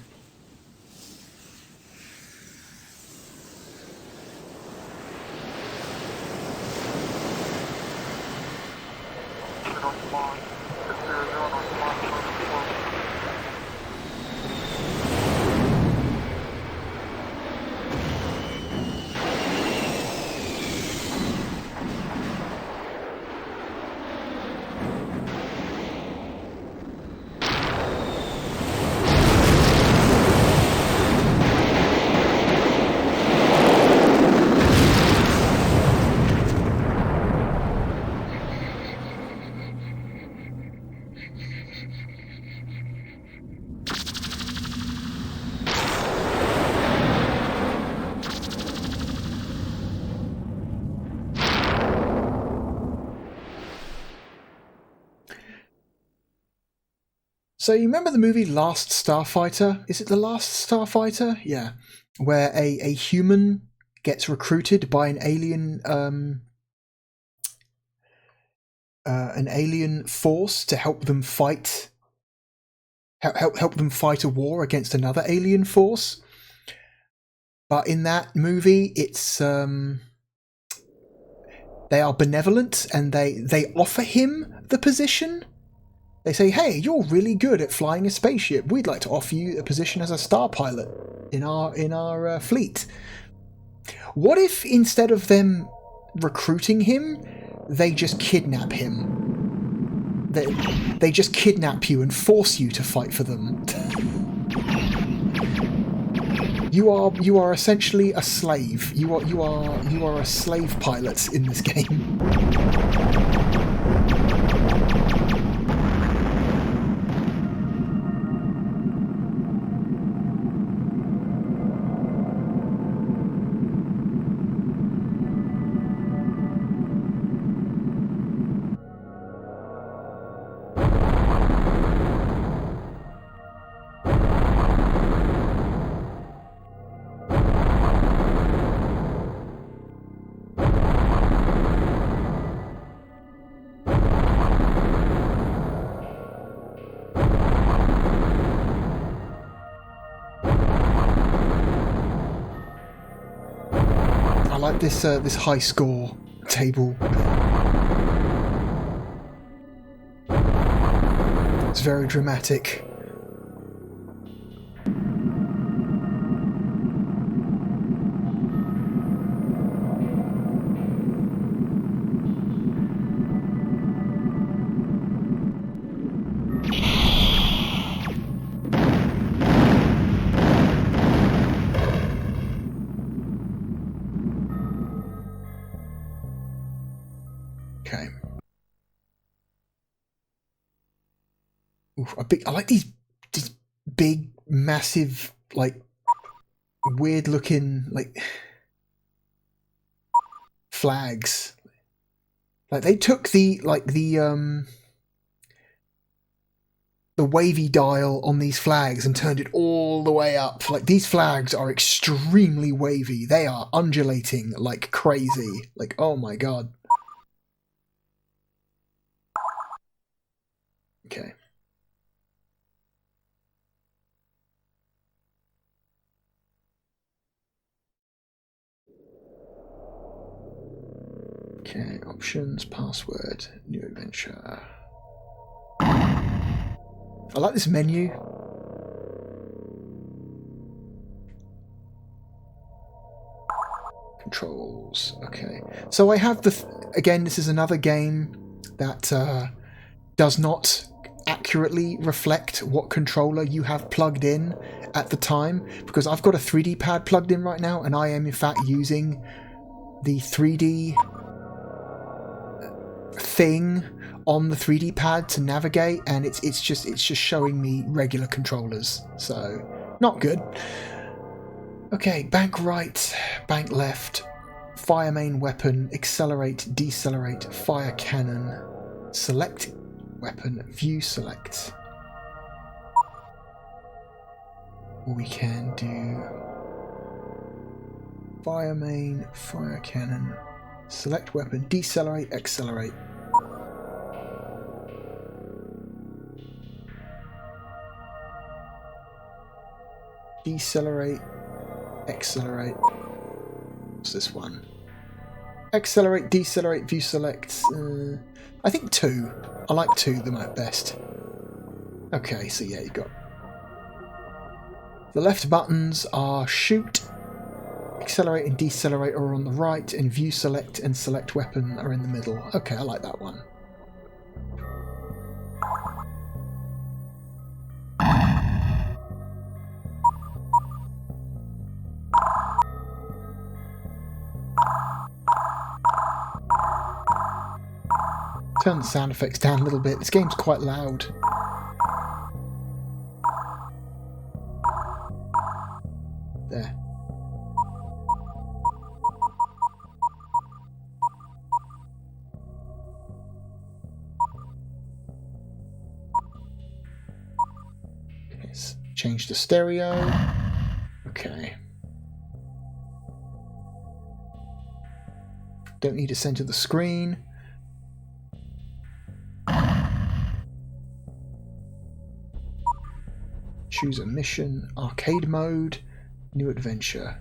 So you remember the movie Last Starfighter? Is it the Last Starfighter? Yeah. Where a human gets recruited by an alien force to help them fight help them fight a war against another alien force. But in that movie it's they are benevolent and they offer him the position. They say, hey, you're really good at flying a spaceship. We'd like to offer you a position as a star pilot in our fleet. What if instead of them recruiting him, they just kidnap him? They just kidnap you and force you to fight for them. You are essentially a slave. You are a slave pilot in this game. I like this high score table. It's very dramatic. Okay. Oof, I like these big, massive, like weird looking like flags. Like they took the wavy dial on these flags and turned it all the way up. Like these flags are extremely wavy. They are undulating like crazy. Like, oh my god. Okay. Okay, options, password, new adventure. I like this menu. controls. Okay, so I have again, this is another game that does not accurately reflect what controller you have plugged in at the time, because I've got a 3D pad plugged in right now and I am in fact using the 3D thing on the 3D pad to navigate, and it's just showing me regular controllers, so not good. Okay, bank right, bank left, fire main weapon, accelerate, decelerate, fire cannon, select weapon, view select. We can do fire main, fire cannon, select weapon, decelerate, accelerate. Decelerate, accelerate. What's this one? Accelerate, decelerate, view select. I think 2. I like 2 the best. Okay, so yeah, you got the left buttons are shoot, accelerate and decelerate are on the right, and view select and select weapon are in the middle. Okay, I like that one. Turn the sound effects down a little bit. This game's quite loud. There. Let's change the stereo. Okay. Don't need to center the screen. Choose a mission, arcade mode, new adventure.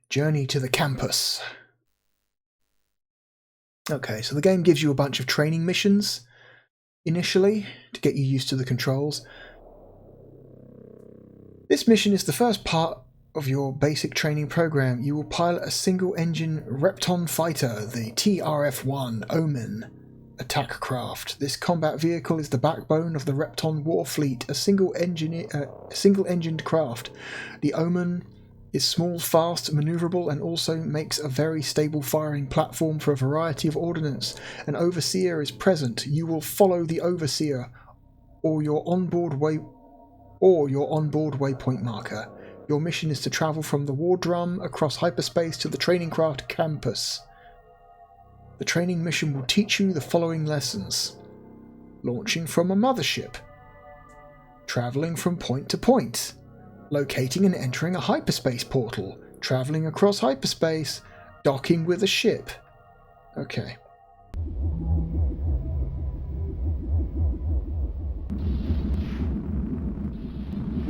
Journey to the campus. Okay, so the game gives you a bunch of training missions initially to get you used to the controls. This mission is the first part of your basic training program. You will pilot a single-engine Repton fighter, the TRF-1 Omen attack craft. This combat vehicle is the backbone of the Repton war fleet, a single-engined craft. The Omen is small, fast, maneuverable, and also makes a very stable firing platform for a variety of ordnance. An overseer is present. You will follow the overseer or your onboard waypoint marker. Your mission is to travel from the war drum across hyperspace to the training craft campus. The training mission will teach you the following lessons. Launching from a mothership. Traveling from point to point. Locating and entering a hyperspace portal. Traveling across hyperspace. Docking with a ship. Okay.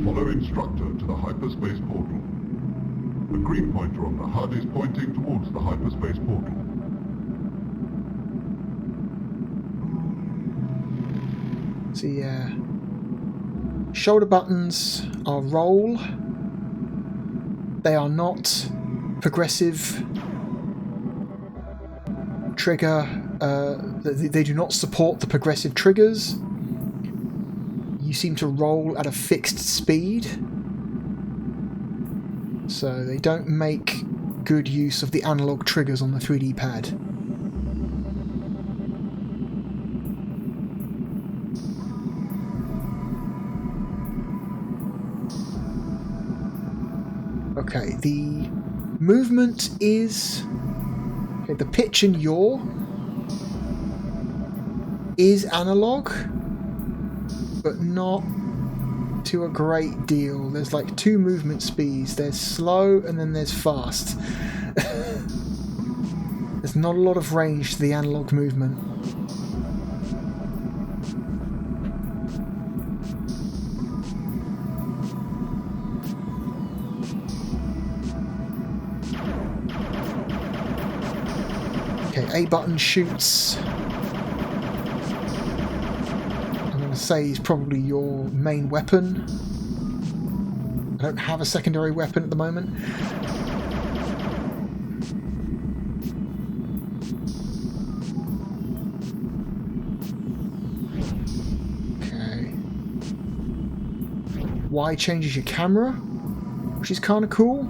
Follow instructor to the hyperspace portal. The green pointer on the HUD is pointing towards the hyperspace portal. See, shoulder buttons are roll. They are not progressive trigger. They do not support the progressive triggers. You seem to roll at a fixed speed, so they don't make good use of the analog triggers on the 3D pad. Okay, the movement is... Okay, the pitch and yaw is analog, but not to a great deal. There's like 2 movement speeds. There's slow and then there's fast. There's not a lot of range to the analog movement. Okay, A button shoots. say is probably your main weapon. I don't have a secondary weapon at the moment. Okay. Y changes your camera, which is kind of cool.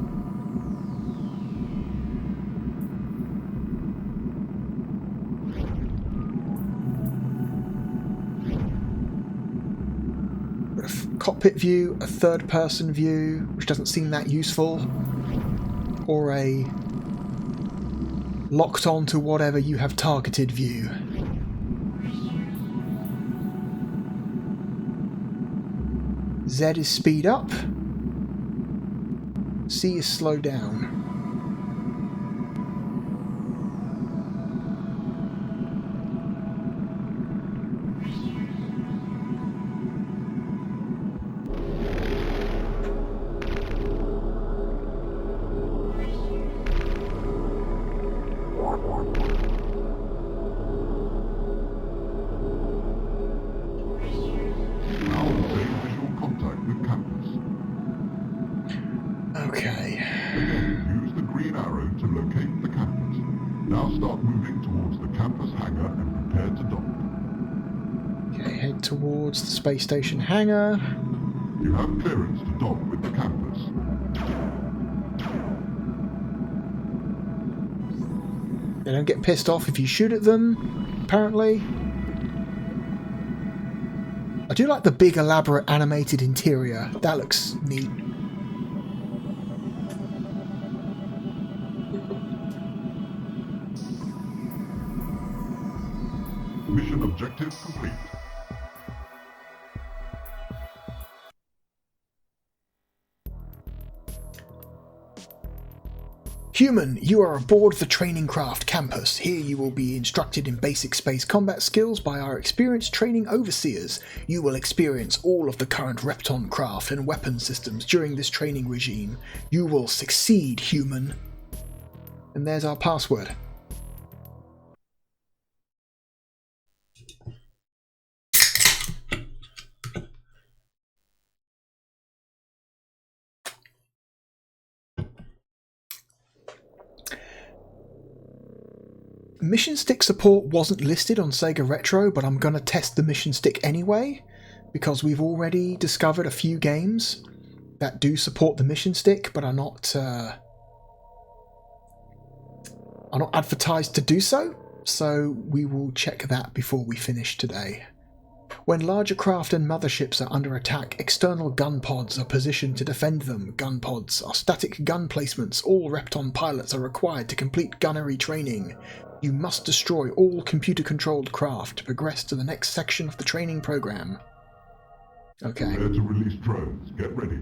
Cockpit view, a third-person view, which doesn't seem that useful, or a locked on to whatever you have targeted view. Z is speed up, C is slow down. Towards the space station hangar. You have clearance to dock with the campus. They don't get pissed off if you shoot at them, apparently. I do like the big elaborate animated interior. That looks neat. Mission objective complete. Human, you are aboard the training craft campus. Here you will be instructed in basic space combat skills by our experienced training overseers. You will experience all of the current Repton craft and weapon systems during this training regime. You will succeed, human. And there's our password. Mission stick support wasn't listed on Sega Retro, but I'm going to test the mission stick anyway, because we've already discovered a few games that do support the mission stick, but are not advertised to do so, so we will check that before we finish today. When larger craft and motherships are under attack, external gun pods are positioned to defend them. Gun pods are static gun placements. All Repton pilots are required to complete gunnery training. You must destroy all computer-controlled craft to progress to the next section of the training program. Okay. Prepare to release drones. Get ready.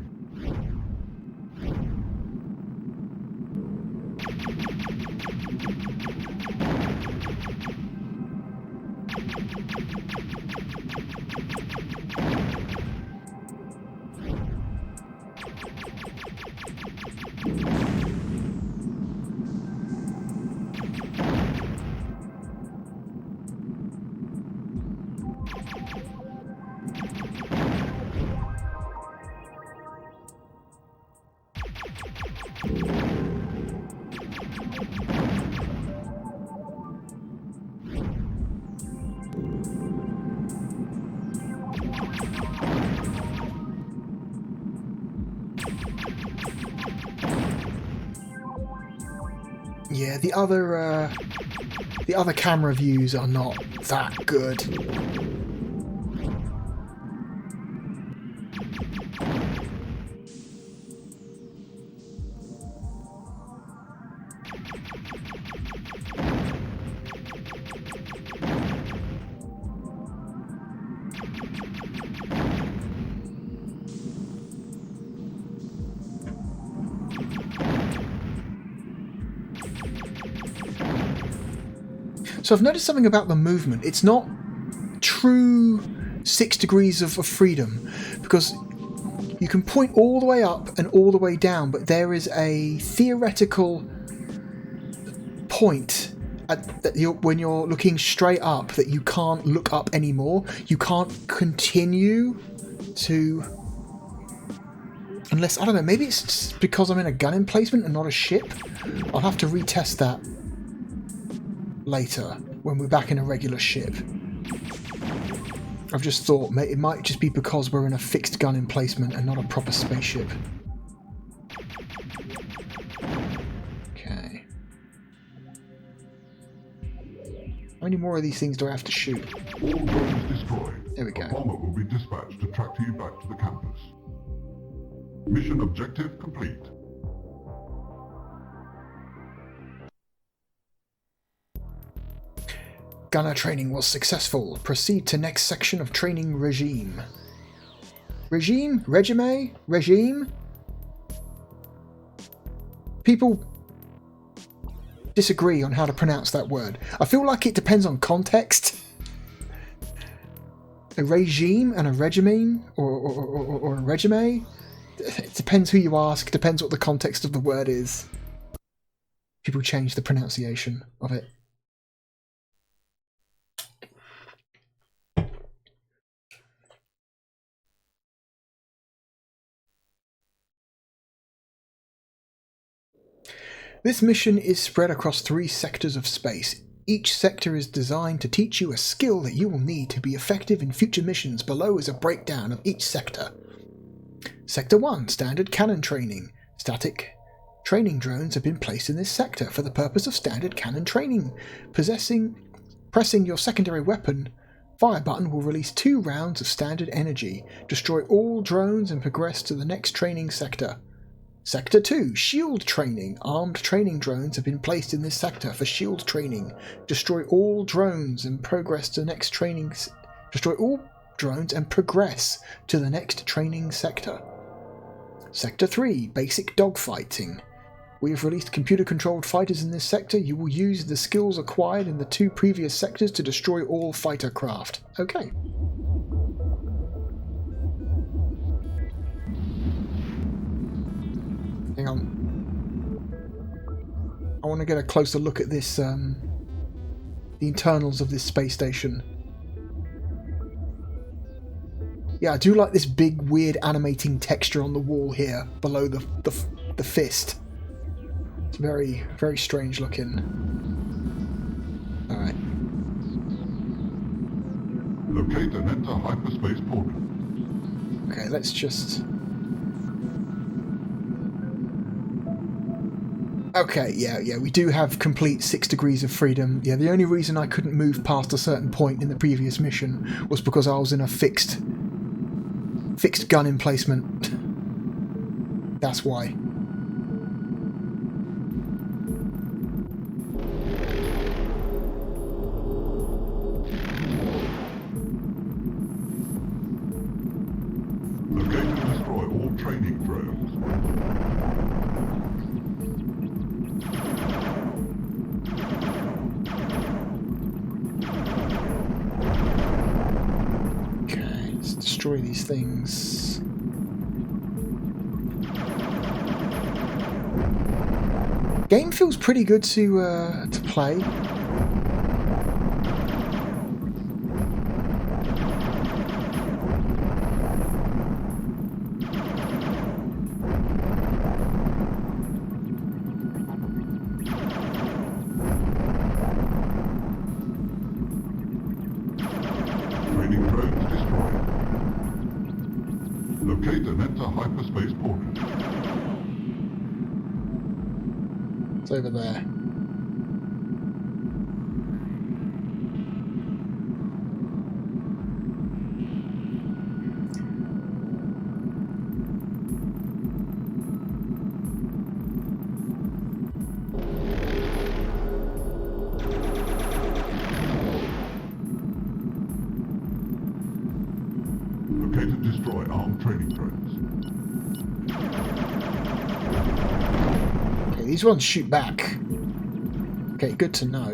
Yeah, the other camera views are not that good. So I've noticed something about the movement. It's not true 6 degrees of freedom, because you can point all the way up and all the way down, but there is a theoretical point when you're looking straight up, that you can't look up anymore. You can't continue to, unless, I don't know, maybe it's because I'm in a gun emplacement and not a ship. I'll have to retest that later when we're back in a regular ship. I've just thought it might just be because we're in a fixed gun emplacement and not a proper spaceship. Okay. How many more of these things do I have to shoot? All drones destroyed. There we go. A bomber will be dispatched to track you back to the campus. Mission objective complete. Gunner training was successful. Proceed to next section of training regime. Regime? Regime? Regime? People disagree on how to pronounce that word. I feel like it depends on context. A regime and a regime, or a regime. It depends who you ask, depends what the context of the word is. People change the pronunciation of it. This mission is spread across 3 sectors of space. Each sector is designed to teach you a skill that you will need to be effective in future missions. Below is a breakdown of each sector. Sector 1, Standard Cannon Training. Static training drones have been placed in this sector for the purpose of standard cannon training. Pressing your secondary weapon fire button will release 2 rounds of standard energy. Destroy all drones and progress to the next training sector. Sector 2, Shield Training. Armed training drones have been placed in this sector for shield training. Destroy all drones and progress to the next training. Destroy all drones and progress to the next training sector. Sector 3, Basic Dogfighting. We have released computer-controlled fighters in this sector. You will use the skills acquired in the 2 previous sectors to destroy all fighter craft. Okay. Hang on. I want to get a closer look at this, the internals of this space station. Yeah, I do like this big, weird animating texture on the wall here, below the fist. It's very, very strange looking. Alright. Locate and enter hyperspace portal. Okay, let's just... Okay, yeah, we do have complete 6 degrees of freedom. Yeah, the only reason I couldn't move past a certain point in the previous mission was because I was in a fixed gun emplacement. That's why. Locate and destroy all training drones. Destroy these things. Game feels pretty good to play. Training drones destroyed. Locate and enter hyperspace portal. It's over there. Locate and destroy armed training drones. Okay, these ones shoot back. Okay, good to know.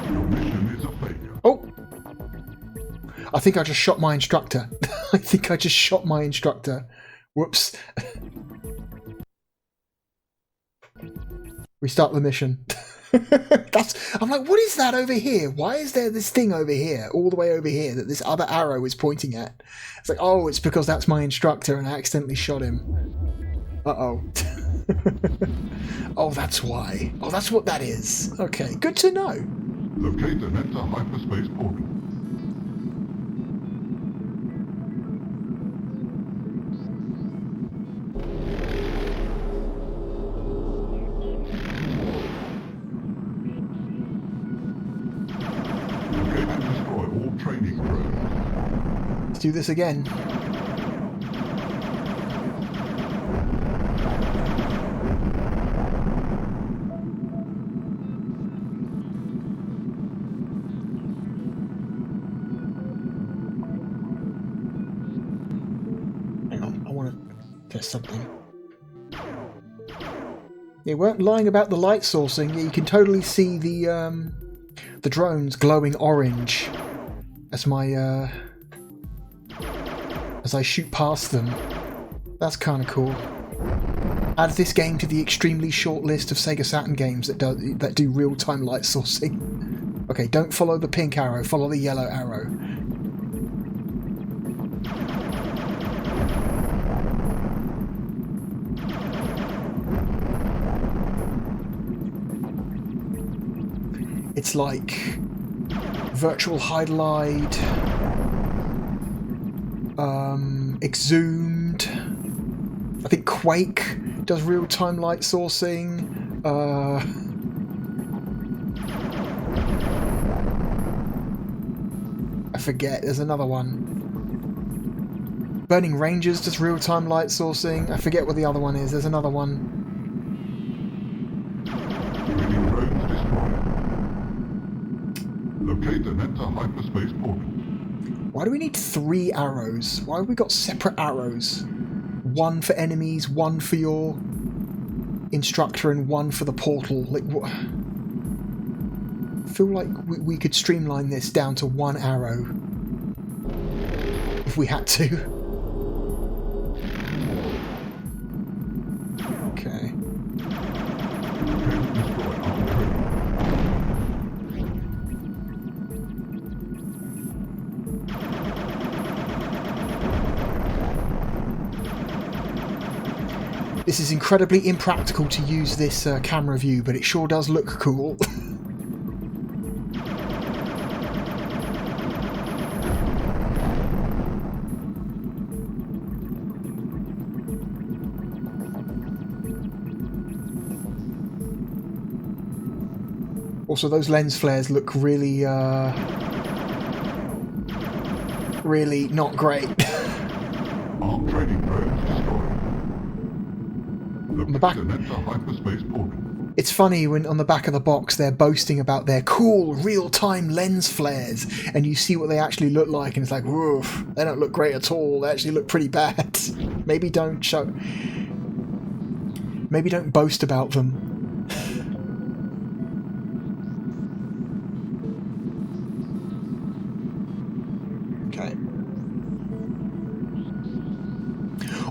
Your mission is a failure. Oh! I think I just shot my instructor. I think I just shot my instructor. Whoops. Restart the mission. I'm like, what is that over here? Why is there this thing over here, all the way over here, that this other arrow is pointing at? It's like, oh, it's because that's my instructor and I accidentally shot him. Uh-oh. Oh, that's why. Oh, that's what that is. Okay, good to know. Locate and enter hyperspace portal. Locate and destroy all training drones. Let's do this again. There's something. They weren't lying about the light sourcing. You can totally see the drones glowing orange as as I shoot past them. That's kind of cool. Add this game to the extremely short list of Sega Saturn games that do real-time light sourcing. Okay, don't follow the pink arrow. Follow the yellow arrow. It's like virtual hide, exhumed. I think Quake does real-time light sourcing. I forget. There's another one. Burning Rangers does real-time light sourcing. I forget what the other one is. There's another one. Locate and enter hyperspace portal. Why do we need 3 arrows? Why have we got separate arrows? One for enemies, one for your instructor, and one for the portal. Like, what? I feel like we could streamline this down to 1 arrow if we had to. Okay. This is incredibly impractical to use this camera view, but it sure does look cool. Also, those lens flares look really, really not great. Arm training drones destroyed. On the back, it's funny when on the back of the box they're boasting about their cool real-time lens flares, and you see what they actually look like, and it's like, woof, they don't look great at all. They actually look pretty bad. Maybe don't boast about them. Okay.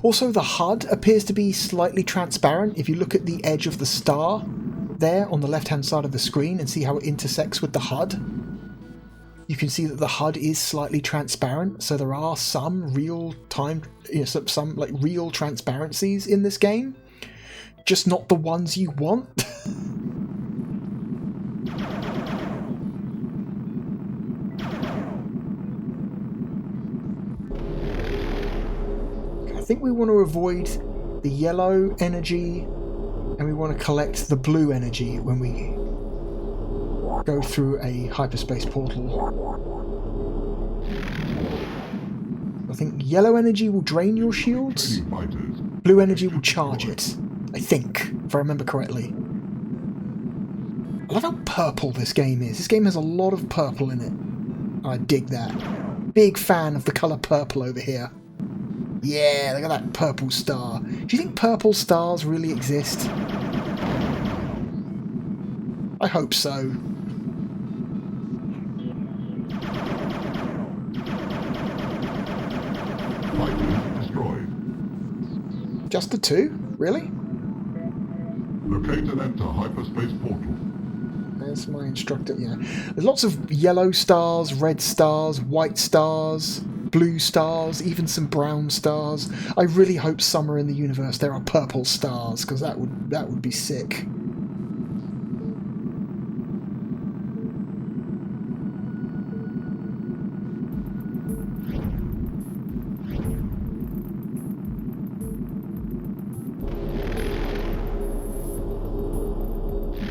Also, the HUD appears to be slightly transparent. If you look at the edge of the star there on the left-hand side of the screen and see how it intersects with the HUD, you can see that the HUD is slightly transparent. So there are some real-time, some like real transparencies in this game, just not the ones you want. I think we want to avoid the yellow energy and we want to collect the blue energy when we go through a hyperspace portal. I think yellow energy will drain your shields, blue energy will charge it, I think, if I remember correctly. I love how purple this game is. This game has a lot of purple in it. I dig that. Big fan of the colour purple over here. Yeah, look at that purple star. Do you think purple stars really exist? I hope so. Just the 2? Really? Locate and enter hyperspace portal. There's my instructor, yeah. There's lots of yellow stars, red stars, white stars, blue stars, even some brown stars. I really hope somewhere in the universe there are purple stars, because that would be sick.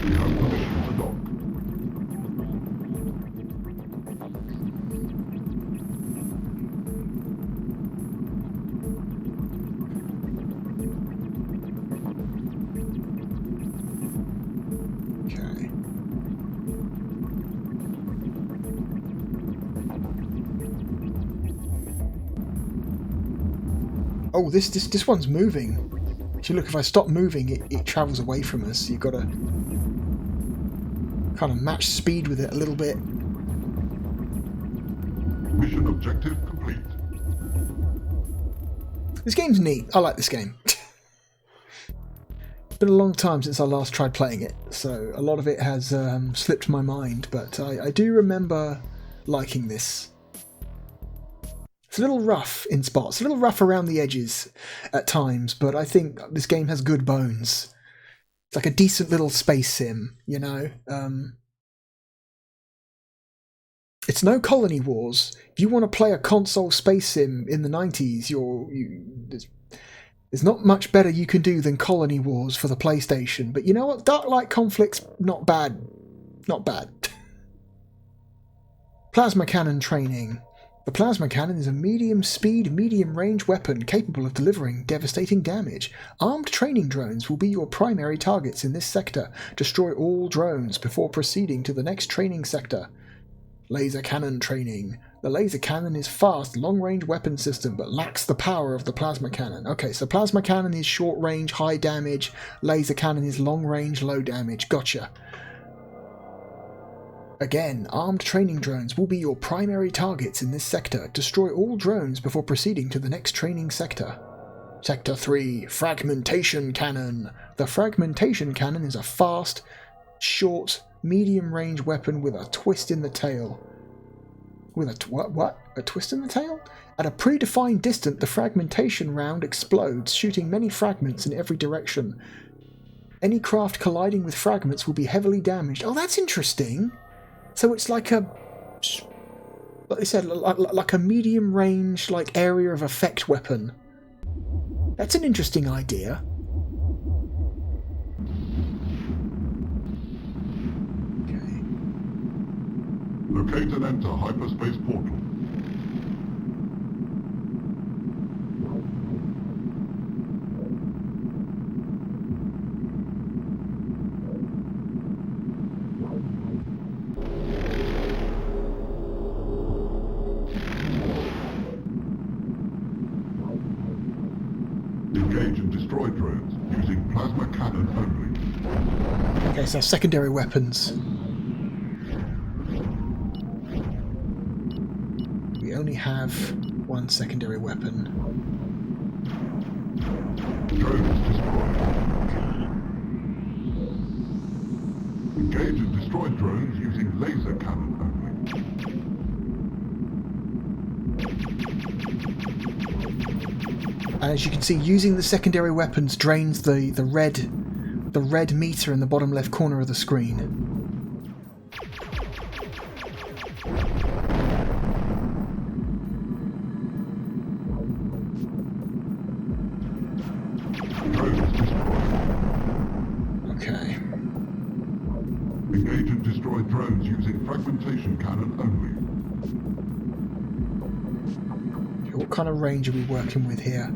We have permission to dock. Okay. Oh, this one's moving. So look, if I stop moving, it travels away from us. You've got to kind of match speed with it a little bit. Mission objective complete. This game's neat. I like this game. It's been a long time since I last tried playing it, so a lot of it has slipped my mind, but I do remember liking this. It's a little rough in spots, a little rough around the edges at times, but I think this game has good bones. It's like a decent little space sim, you know? It's no Colony Wars. If you want to play a console space sim in the 90s, there's not much better you can do than Colony Wars for the PlayStation. But you know what? Darklight Conflict's not bad. Not bad. Plasma Cannon Training. The Plasma Cannon is a medium-speed, medium-range weapon capable of delivering devastating damage. Armed training drones will be your primary targets in this sector. Destroy all drones before proceeding to the next training sector. Laser Cannon Training. The Laser Cannon is fast, long-range weapon system, but lacks the power of the Plasma Cannon. Okay, so Plasma Cannon is short-range, high damage. Laser Cannon is long-range, low damage. Gotcha. Again, armed training drones will be your primary targets in this sector. Destroy all drones before proceeding to the next training sector. Sector 3, Fragmentation Cannon. The Fragmentation Cannon is a fast, short, medium-range weapon with a twist in the tail. With a what? A twist in the tail? At a predefined distance, the fragmentation round explodes, shooting many fragments in every direction. Any craft colliding with fragments will be heavily damaged. Oh, that's interesting. So it's like a, like I said, like a medium-range, like area of effect weapon. That's an interesting idea. Okay. Locate and enter hyperspace portal. Engage and destroy drones using plasma cannon only. Okay, so secondary weapons. We only have one secondary weapon. Drones destroyed. Engage and destroy drones using laser cannon only. And as you can see, using the secondary weapons drains the red meter in the bottom left corner of the screen. Drones destroyed. Okay. Engage and destroy drones using fragmentation cannon only. What kind of range are we working with here?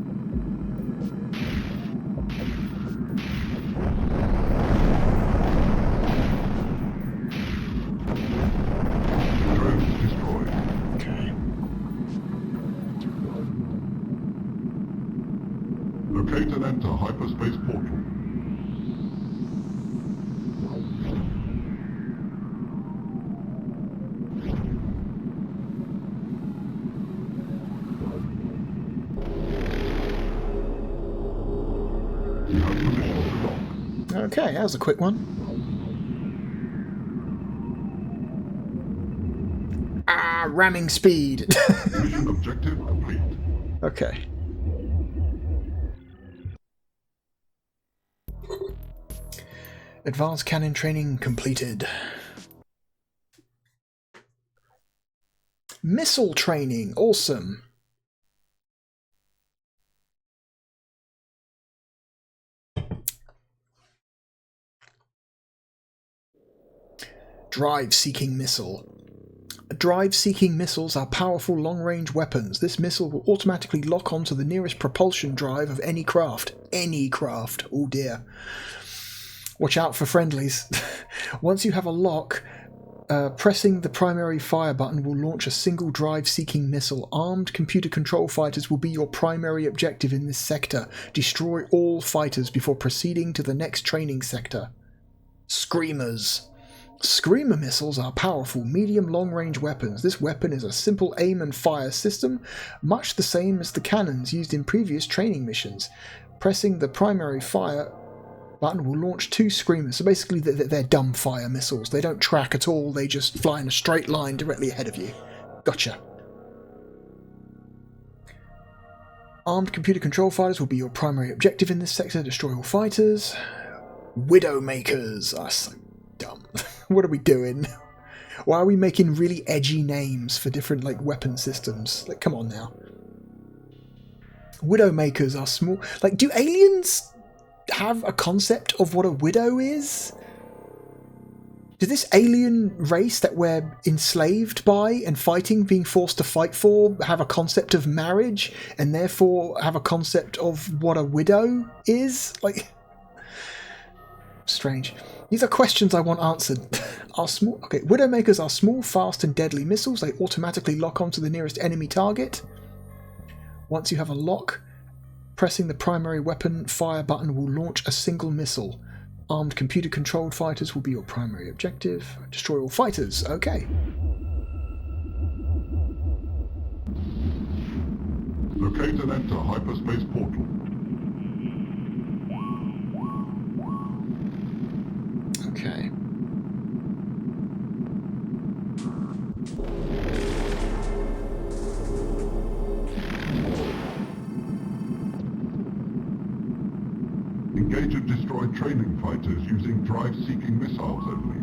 Drones destroyed. Okay. Locate and enter hyperspace portal. Okay, that was a quick one. Ramming speed. Mission objective complete. Okay. Advanced cannon training completed. Missile training, awesome. Drive-seeking missile. Drive-seeking missiles are powerful long-range weapons. This missile will automatically lock onto the nearest propulsion drive of any craft. Any craft. Oh dear. Watch out for friendlies. Once you have a lock, pressing the primary fire button will launch a single drive-seeking missile. Armed computer control fighters will be your primary objective in this sector. Destroy all fighters before proceeding to the next training sector. Screamers. Screamer missiles are powerful, medium long-range weapons. This weapon is a simple aim and fire system, much the same as the cannons used in previous training missions. Pressing the primary fire button will launch 2 screamers. So basically they're dumb fire missiles. They don't track at all, they just fly in a straight line directly ahead of you. Gotcha. Armed computer control fighters will be your primary objective in this sector. Destroy all fighters. Widowmakers are so dumb. What are we doing? Why are we making really edgy names for different weapon systems? Come on now. Widowmakers are small. Do aliens have a concept of what a widow is? Did this alien race that we're enslaved by and fighting, being forced to fight for, have a concept of marriage and therefore have a concept of what a widow is? Strange. These are questions I want answered. Widowmakers are small, fast and deadly missiles. They automatically lock onto the nearest enemy target. Once you have a lock, pressing the primary weapon fire button will launch a single missile. Armed computer-controlled fighters will be your primary objective. Destroy all fighters. Okay. Locate and enter hyperspace portal. Okay. Engage and destroy training fighters using drive-seeking missiles only.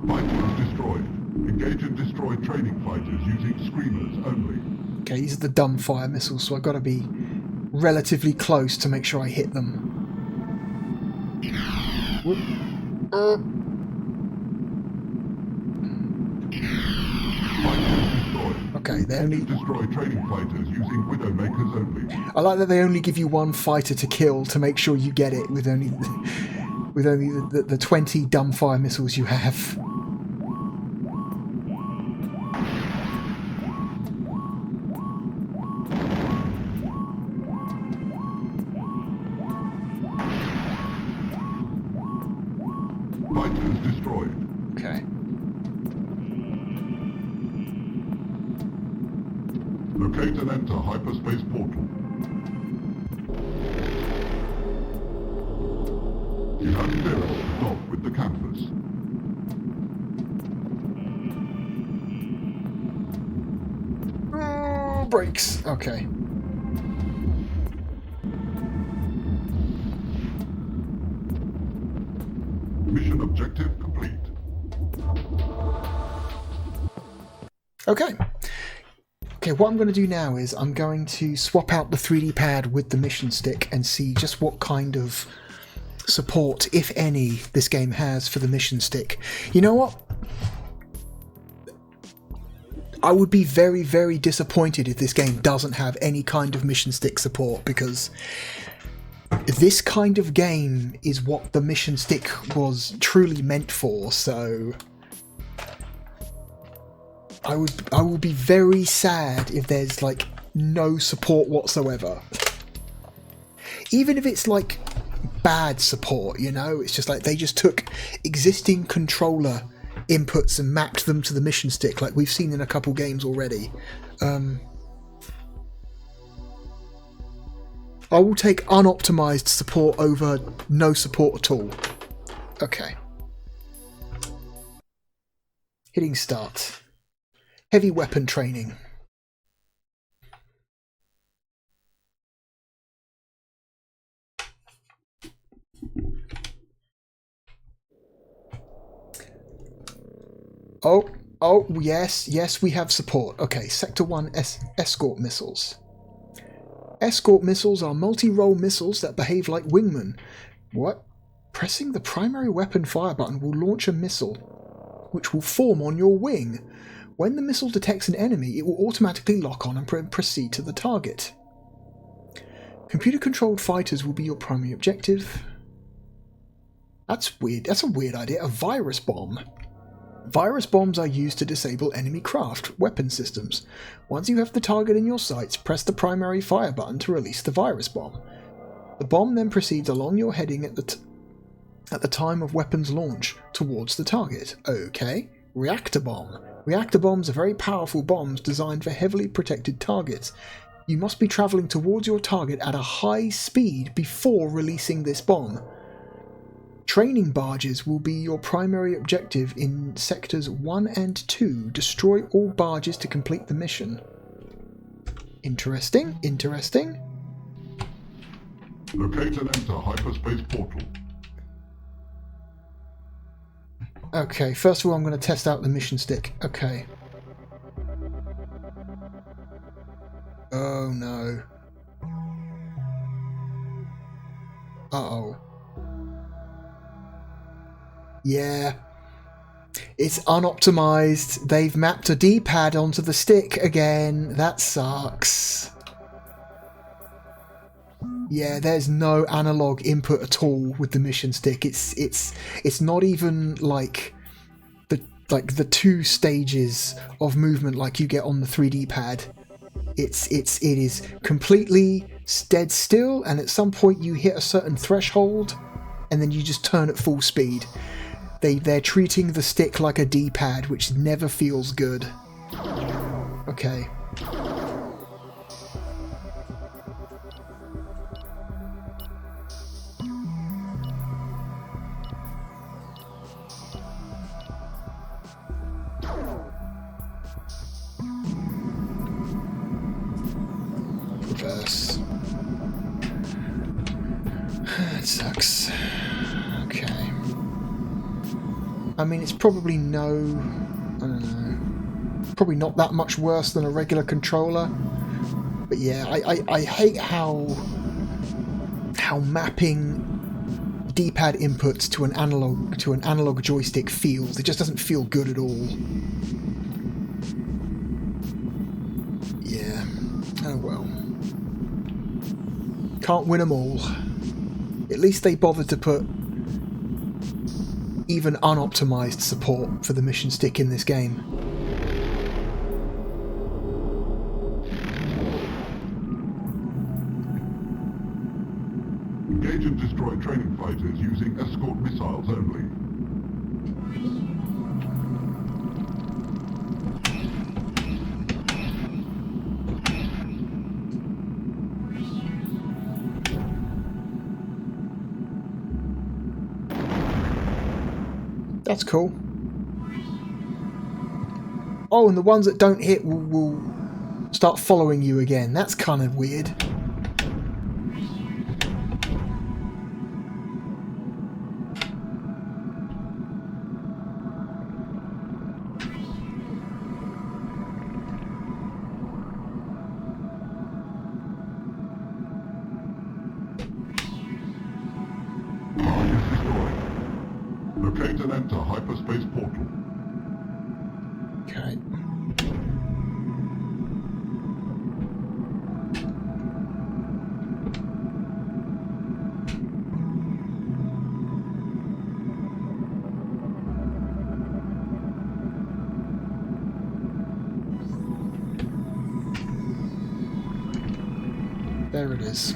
Fighters destroyed. Engage and destroy training fighters using screamers only. Okay, these are the dumb fire missiles, so I've got to be relatively close to make sure I hit them. Whoop. Okay, they only destroy training fighters using Widowmakers only. I like that they only give you one fighter to kill to make sure you get it with only the 20 dumb fire missiles you have. Fighters destroyed. Okay. Locate and enter hyperspace portal. You have clearance to dock with the campus. Brakes. Okay. Mission objective complete. Okay. Okay, what I'm going to do now is I'm going to swap out the 3D pad with the mission stick and see just what kind of support, if any, this game has for the mission stick. You know what? I would be very, very disappointed if this game doesn't have any kind of mission stick support, because this kind of game is what the mission stick was truly meant for, so I will be very sad if there's no support whatsoever. Even if it's bad support, you know? It's just like they just took existing controller inputs and mapped them to the mission stick, like we've seen in a couple games already. I will take unoptimized support over no support at all. Okay. Hitting start. Heavy weapon training. Oh, yes, we have support. Okay, Sector 1 escort missiles. Escort missiles are multi-role missiles that behave like wingmen. What? Pressing the primary weapon fire button will launch a missile, which will form on your wing. When the missile detects an enemy, it will automatically lock on and proceed to the target. Computer-controlled fighters will be your primary objective. That's weird. That's a weird idea. A virus bomb. Virus bombs are used to disable enemy craft weapon systems. Once you have the target in your sights, press the primary fire button to release the virus bomb. The bomb then proceeds along your heading at the time of weapon's launch towards the target. Okay. Reactor bomb. Reactor bombs are very powerful bombs designed for heavily protected targets. You must be travelling towards your target at a high speed before releasing this bomb. Training barges will be your primary objective in Sectors 1 and 2. Destroy all barges to complete the mission. Interesting. Locate and enter hyperspace portal. Okay, first of all I'm going to test out the mission stick. Okay. Oh no. Uh-oh. Yeah. It's unoptimized. They've mapped a D-pad onto the stick again. That sucks. Yeah, there's no analog input at all with the mission stick. It's not even like the 2 stages of movement like you get on the 3D pad. It is completely dead still, and at some point you hit a certain threshold and then you just turn at full speed. They're treating the stick like a D-pad, which never feels good. Okay. Reverse. That sucks. Okay. I mean, it's probably probably not that much worse than a regular controller. But yeah, I hate how mapping D-pad inputs to an analog joystick feels. It just doesn't feel good at all. Yeah. Oh well. Can't win them all. At least they bothered to put even unoptimized support for the mission stick in this game. Engage and destroy training fighters using escort missiles only. That's cool. Oh, and the ones that don't hit will start following you again. That's kind of weird. Target destroyed. Locate and enter hyperspace portal. Okay. There it is.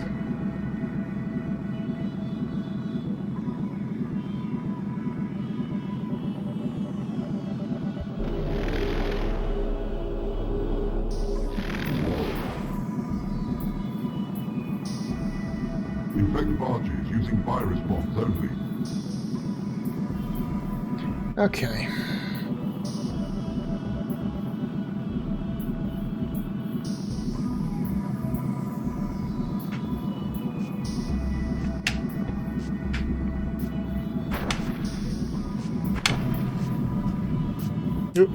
Inspect barges using virus bombs only. Okay. Yep.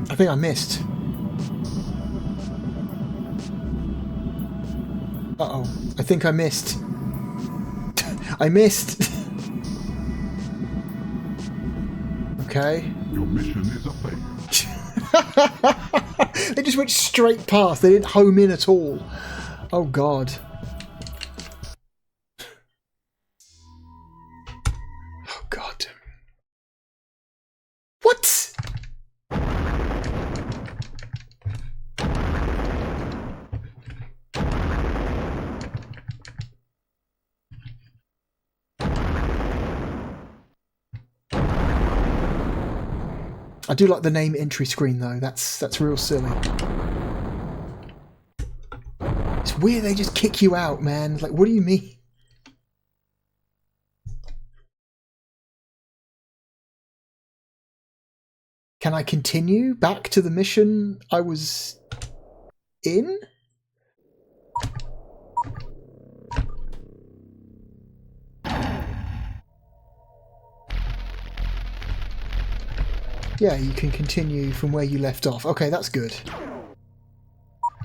I think I missed. Uh-oh. I think I missed. I missed. Okay. Your mission is a failure. They just went straight past. They didn't home in at all. Oh, God. Oh, God. What? I do like the name entry screen though. That's real silly. It's weird they just kick you out, man. Like, what do you mean? Can I continue back to the mission I was in? Yeah, you can continue from where you left off. Okay, that's good.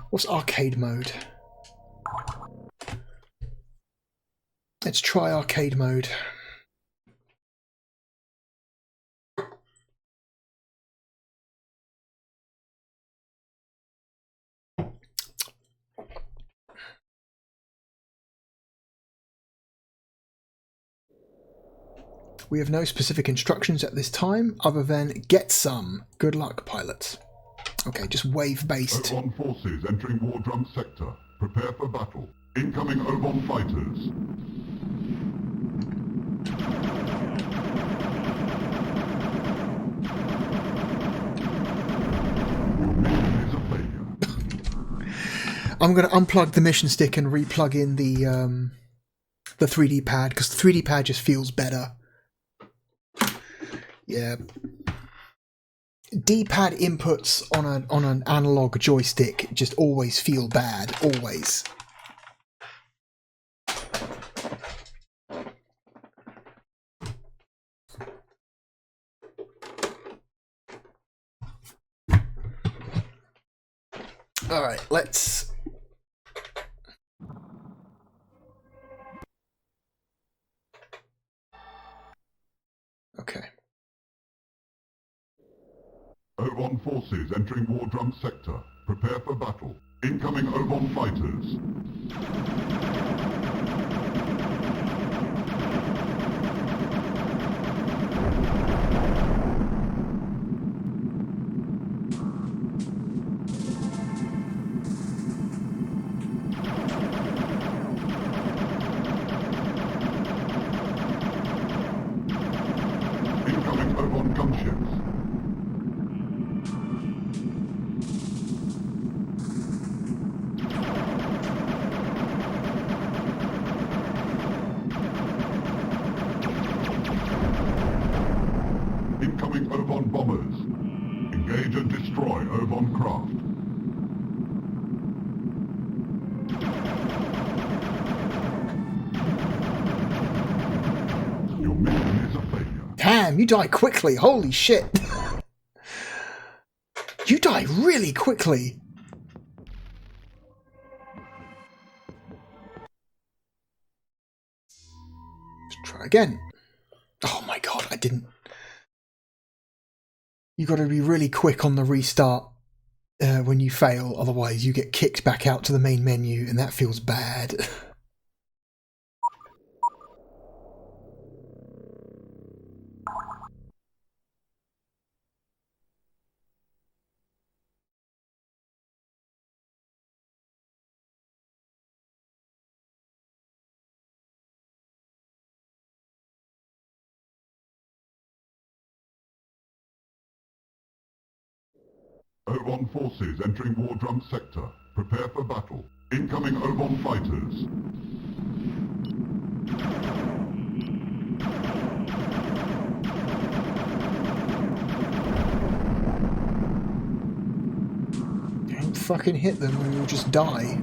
What's arcade mode? Let's try arcade mode. We have no specific instructions at this time other than get some. Good luck, pilots. Okay, just wave-based. O1 forces entering War Drum sector. Prepare for battle. Incoming O1 fighters. Your mission is a failure. I'm going to unplug the mission stick and re-plug in the 3D pad, because the 3D pad just feels better. Yeah. D-pad inputs on an analog joystick just always feel bad. Always. Alright, let's... Okay. O1 forces entering War Drum sector. Prepare for battle. Incoming O1 fighters. Incoming O1 gunships. Incoming O1 bombers. Engage and destroy O1 craft. Your mission is a failure. Damn, you die quickly. Holy shit. You die really quickly. Let's try again. Oh my god, I didn't... You got to be really quick on the restart when you fail, otherwise you get kicked back out to the main menu and that feels bad. OVON forces entering War Drum sector. Prepare for battle. Incoming OVON fighters. Don't fucking hit them or you'll just die.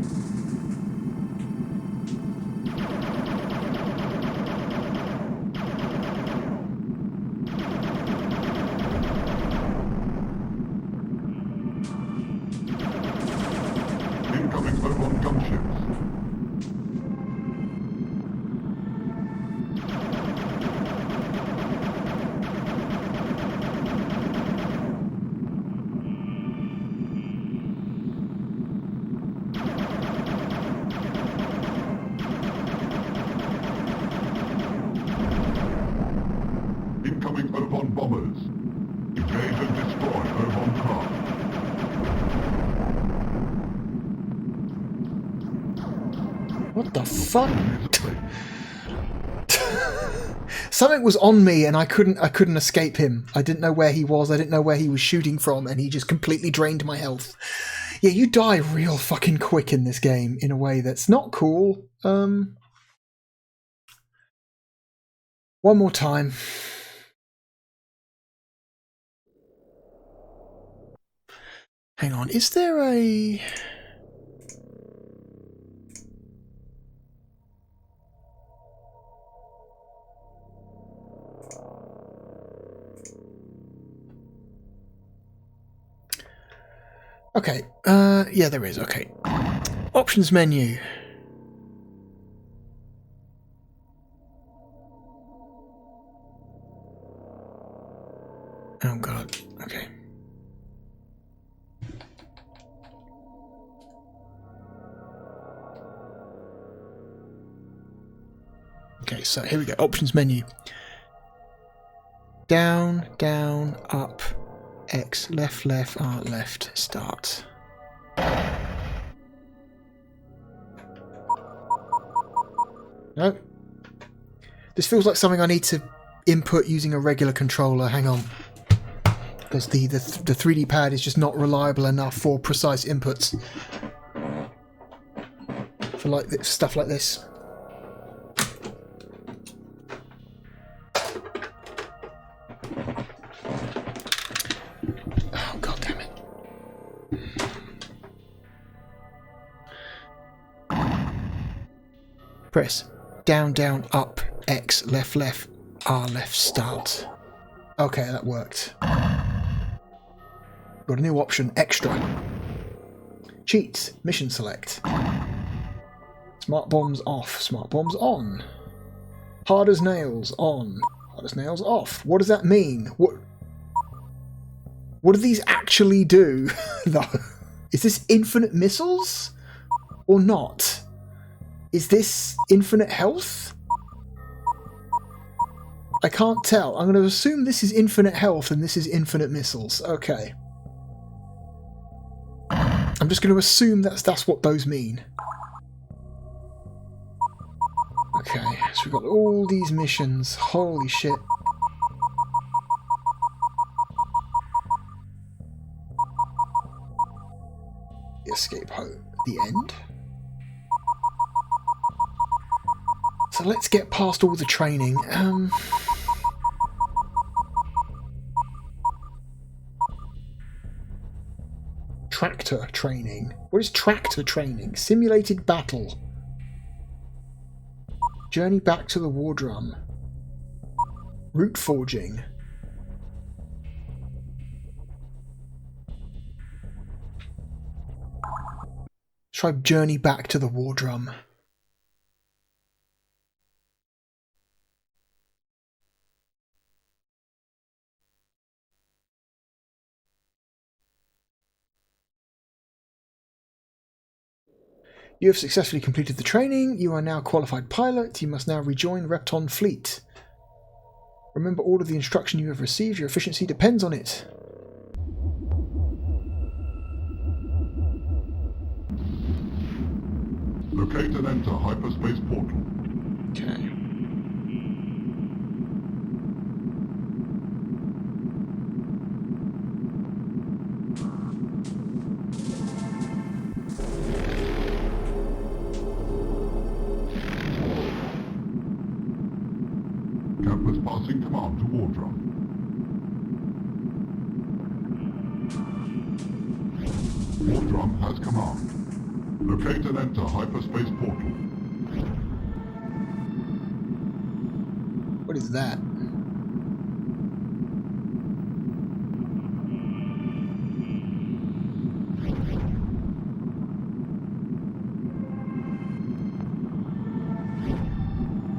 Incoming OVON gunships. Incoming OVON bombers. Engage and destroy OVON craft. What the fuck? Something was on me and I couldn't escape him. I didn't know where he was, I didn't know where he was shooting from, and he just completely drained my health. Yeah, you die real fucking quick in this game in a way that's not cool. One more time. Hang on, is there a... Okay, yeah, there is, okay. Options menu. Oh god, okay. Okay, so here we go, options menu. Down, down, up, X, left, left, R, left, start. No. This feels like something I need to input using a regular controller, hang on. Because the 3D pad is just not reliable enough for precise inputs. For like this, stuff like this. Oh god damn it. Press down, down, up, X, left, left, R, left, start. Okay, that worked. Got a new option, extra. Cheats, mission select. Smart bombs off, smart bombs on. Hard as nails on, hard as nails off. What does that mean? What do these actually do, though? Is this infinite missiles? Or not? Is this infinite health? I can't tell. I'm going to assume this is infinite health and this is infinite missiles. Okay. I'm just going to assume that's what those mean. Okay, so we've got all these missions. Holy shit. Escape home. The end. So let's get past all the training. Tractor training. What is tractor training? Simulated battle. Journey back to the war drum. Route forging. Try journey back to the war drum. You have successfully completed the training. You are now qualified pilot. You must now rejoin Repton Fleet. Remember all of the instruction you have received. Your efficiency depends on it. Locate and enter hyperspace portal. Okay. command to Wardrum. Wardrum has command. Locate and enter hyperspace portal. What is that?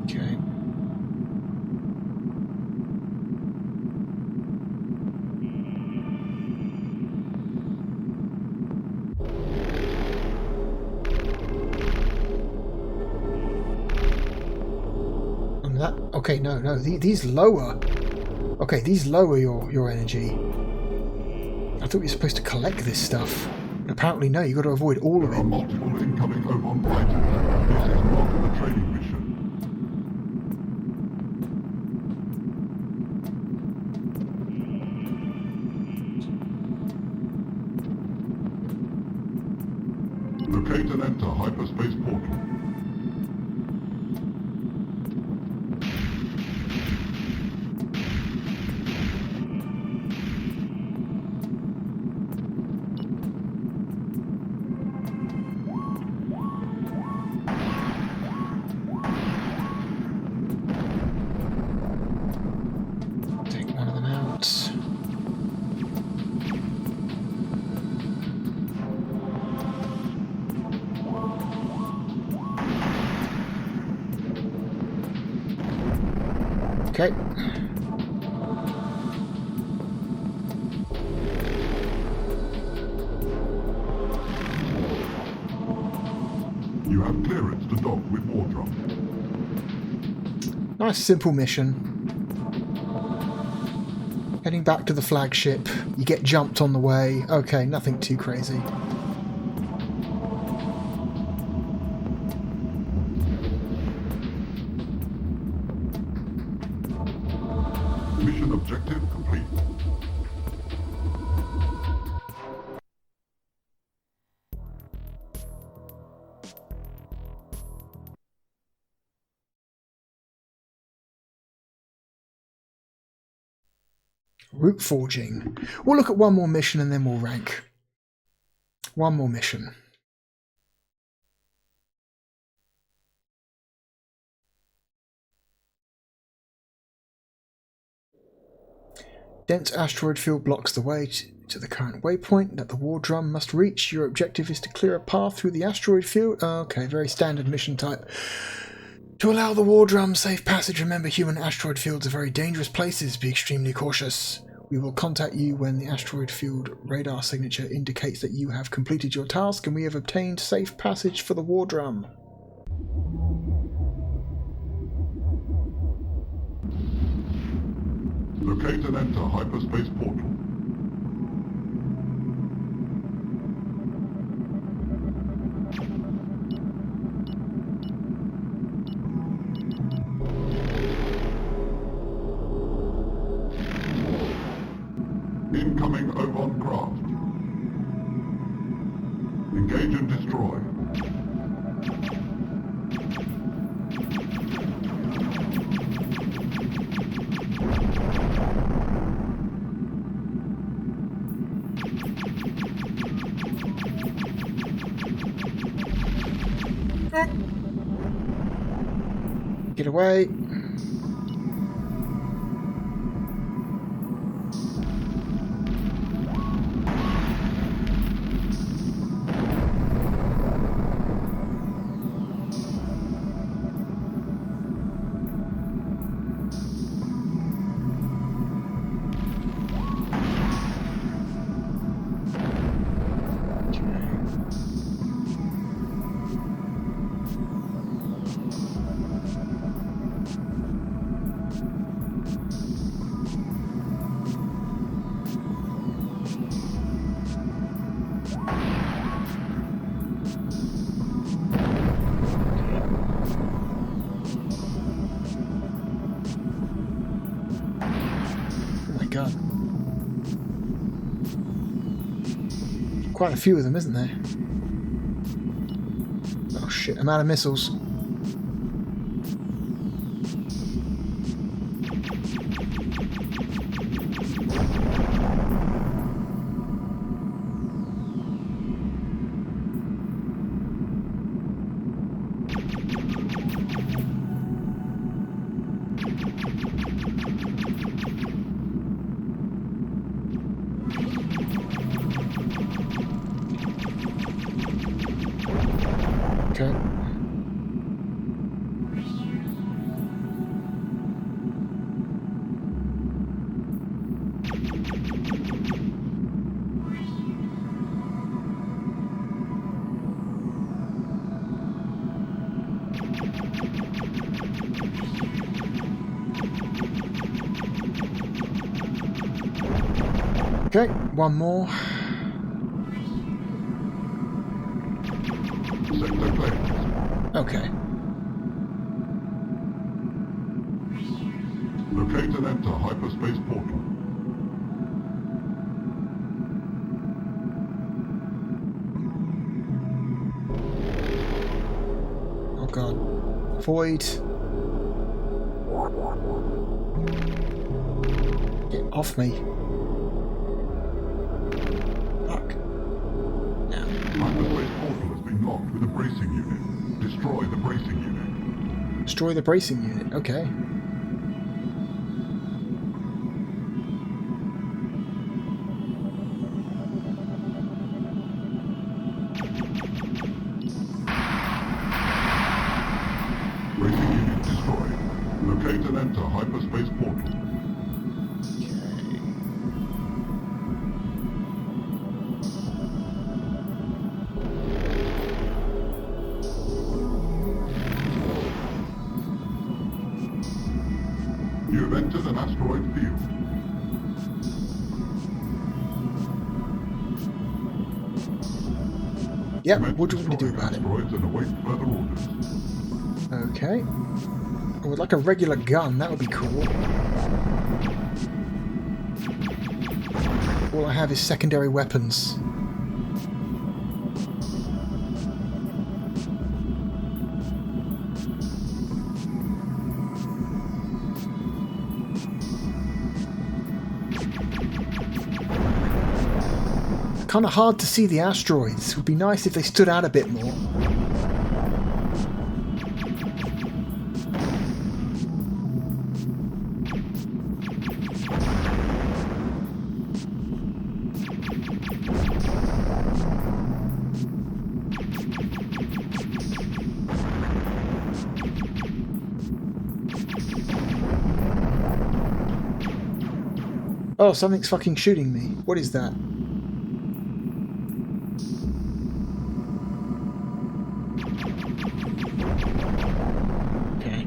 Okay. That, okay, no, these lower. Okay, these lower your energy. I thought you were supposed to collect this stuff. Apparently, no. You got to avoid all of There are it. multiple incoming OVON fighters. This is part of the training mission. Locate and enter hyperspace portal. Take one of them out. Okay. You have clearance to dock with Wardrum. Nice simple mission. Heading back to the flagship. You get jumped on the way. Okay, nothing too crazy. Mission objective complete. Route forging. We'll look at one more mission and then we'll rank. One more mission. Dense asteroid field blocks the way to the current waypoint that the war drum must reach. Your objective is to clear a path through the asteroid field. Okay, very standard mission type. To allow the war drum safe passage, remember human asteroid fields are very dangerous places. Be extremely cautious. We will contact you when the asteroid field radar signature indicates that you have completed your task and we have obtained safe passage for the war drum. Locate and enter hyperspace portal. Incoming OVON craft. Engage and destroy. Get away. God. Quite a few of them, isn't there? Oh shit, I'm out of missiles. Okay. Okay, one more. Sector cleared. Okay. Locate and enter hyperspace portal. Oh god. Void. Get off me. Fuck. Now. Hyperspace portal has been locked with a bracing unit. Destroy the bracing unit. Destroy the bracing unit. Okay. Bracing unit destroyed. Locate and enter hyperspace portal. You have entered an asteroid field. Yep, Commence what do you want me to do destroying about it? asteroids and await further orders. Okay. I would like a regular gun, that would be cool. All I have is secondary weapons. Kind of hard to see the asteroids. It would be nice if they stood out a bit more. Oh, something's fucking shooting me. What is that? Okay.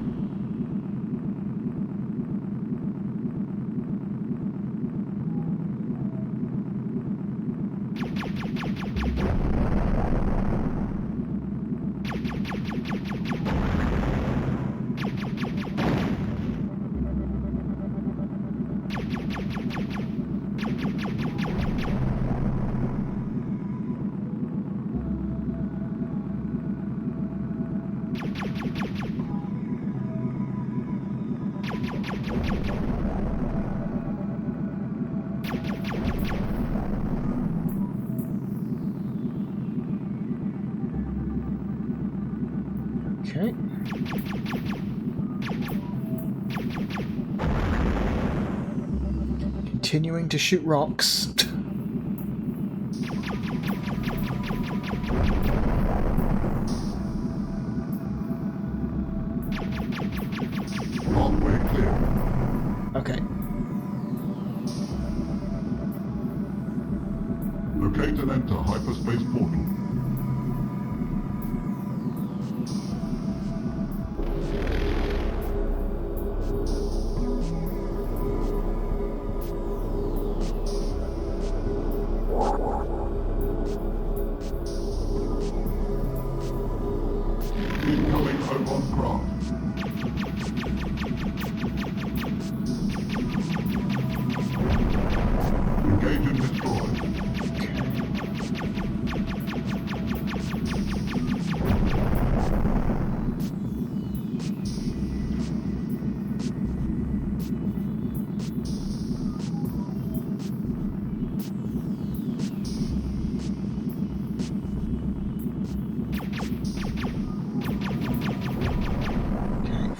Okay. Continuing to shoot rocks. Pathway clear. Okay. Locate and enter hyperspace portal. Incoming Obon craft. Engage and destroy.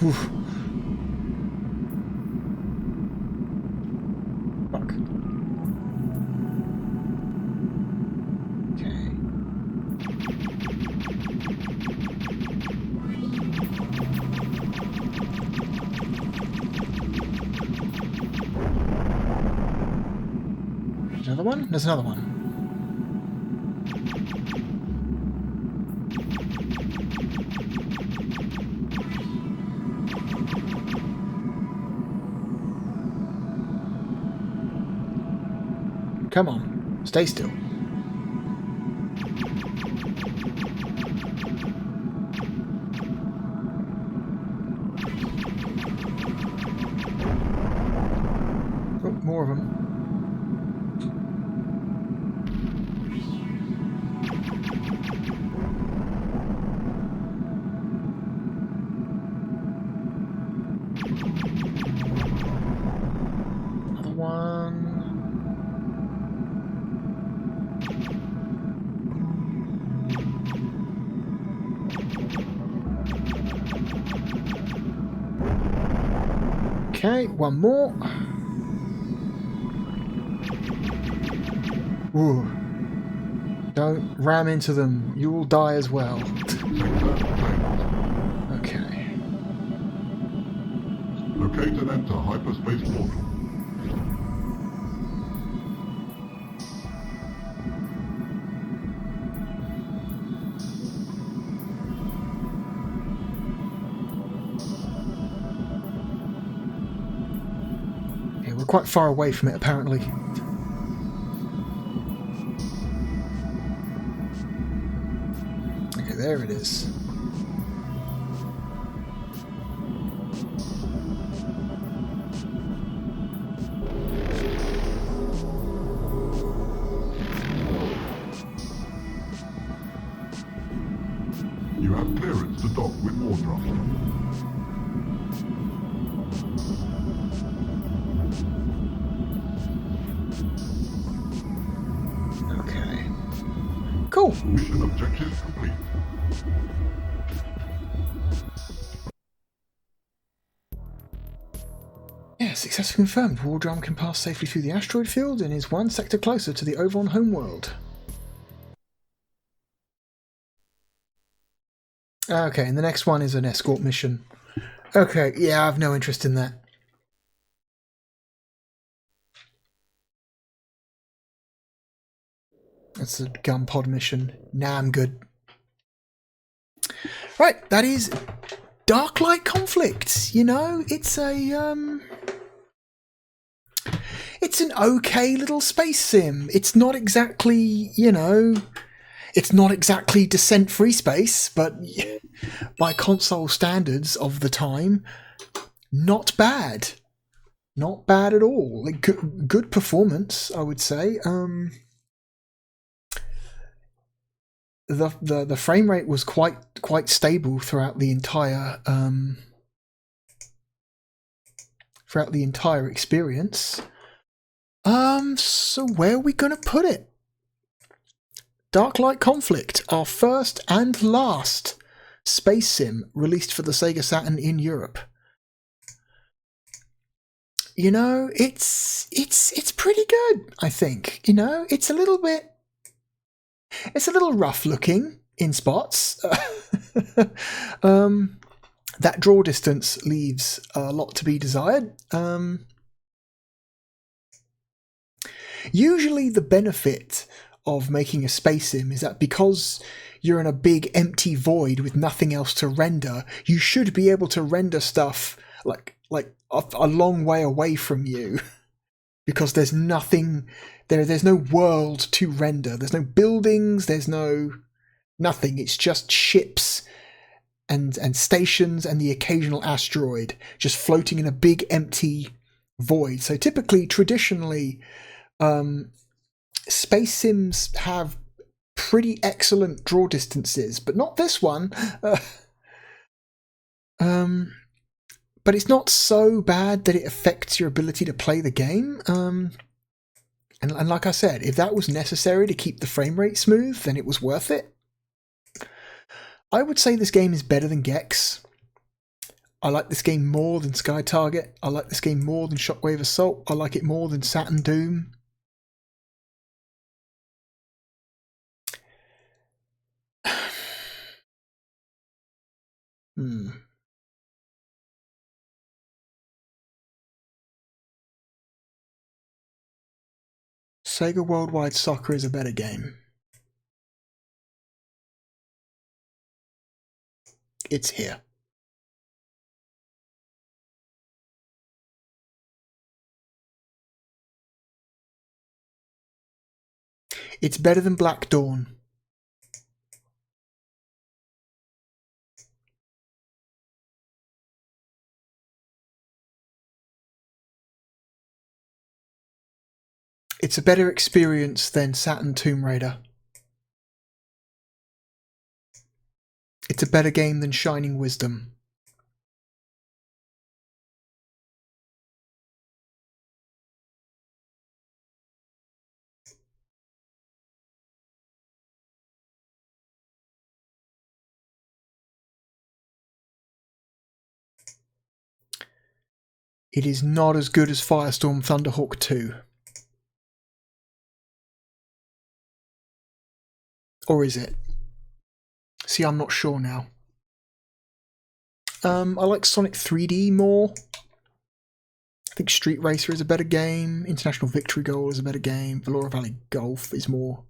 Oof. Fuck. Okay. Another one? There's another one. Come on, stay still. Oh, more of them. Another one. Okay, one more. Ooh. Don't ram into them. You will die as well. Okay. Locate and enter hyperspace portal. Yeah, we're quite far away from it, apparently. Okay, there it is. You have clearance to dock with Wardrop. Okay. Cool. Mission objectives complete. Yeah, success confirmed. Wardrum can pass safely through the asteroid field and is one sector closer to the Ovon homeworld. Okay, and the next one is an escort mission. Okay, yeah, I have no interest in that. That's a gun pod mission. Nah, I'm good. Right, that is Darklight Conflict. You know, it's a it's an okay little space sim. It's not exactly, you know, it's not exactly Descent Free Space, but by console standards of the time, not bad. Not bad at all. Like, good performance, I would say. The frame rate was quite stable throughout the entire experience. So where are we gonna put it? Darklight Conflict, our first and last space sim released for the Sega Saturn in Europe. You know, it's pretty good, I think. You know, it's a little rough looking in spots. That draw distance leaves a lot to be desired. Usually the benefit of making a space sim is that because you're in a big empty void with nothing else to render, you should be able to render stuff like a long way away from you, because there's nothing there's no world to render. There's no buildings, there's nothing. It's just ships and stations and the occasional asteroid just floating in a big empty void. So typically, traditionally, space sims have pretty excellent draw distances, but not this one. But it's not so bad that it affects your ability to play the game. And like I said, if that was necessary to keep the frame rate smooth, then it was worth it. I would say this game is better than Gex. I like this game more than Sky Target. I like this game more than Shockwave Assault. I like it more than Saturn Doom. Sega Worldwide Soccer is a better game. It's here. It's better than Black Dawn. It's a better experience than Saturn Tomb Raider. It's a better game than Shining Wisdom. It is not as good as Firestorm Thunderhawk 2. Or is it? See, I'm not sure now. I like Sonic 3D more. I think Street Racer is a better game. International Victory Goal is a better game. Valora Valley Golf is more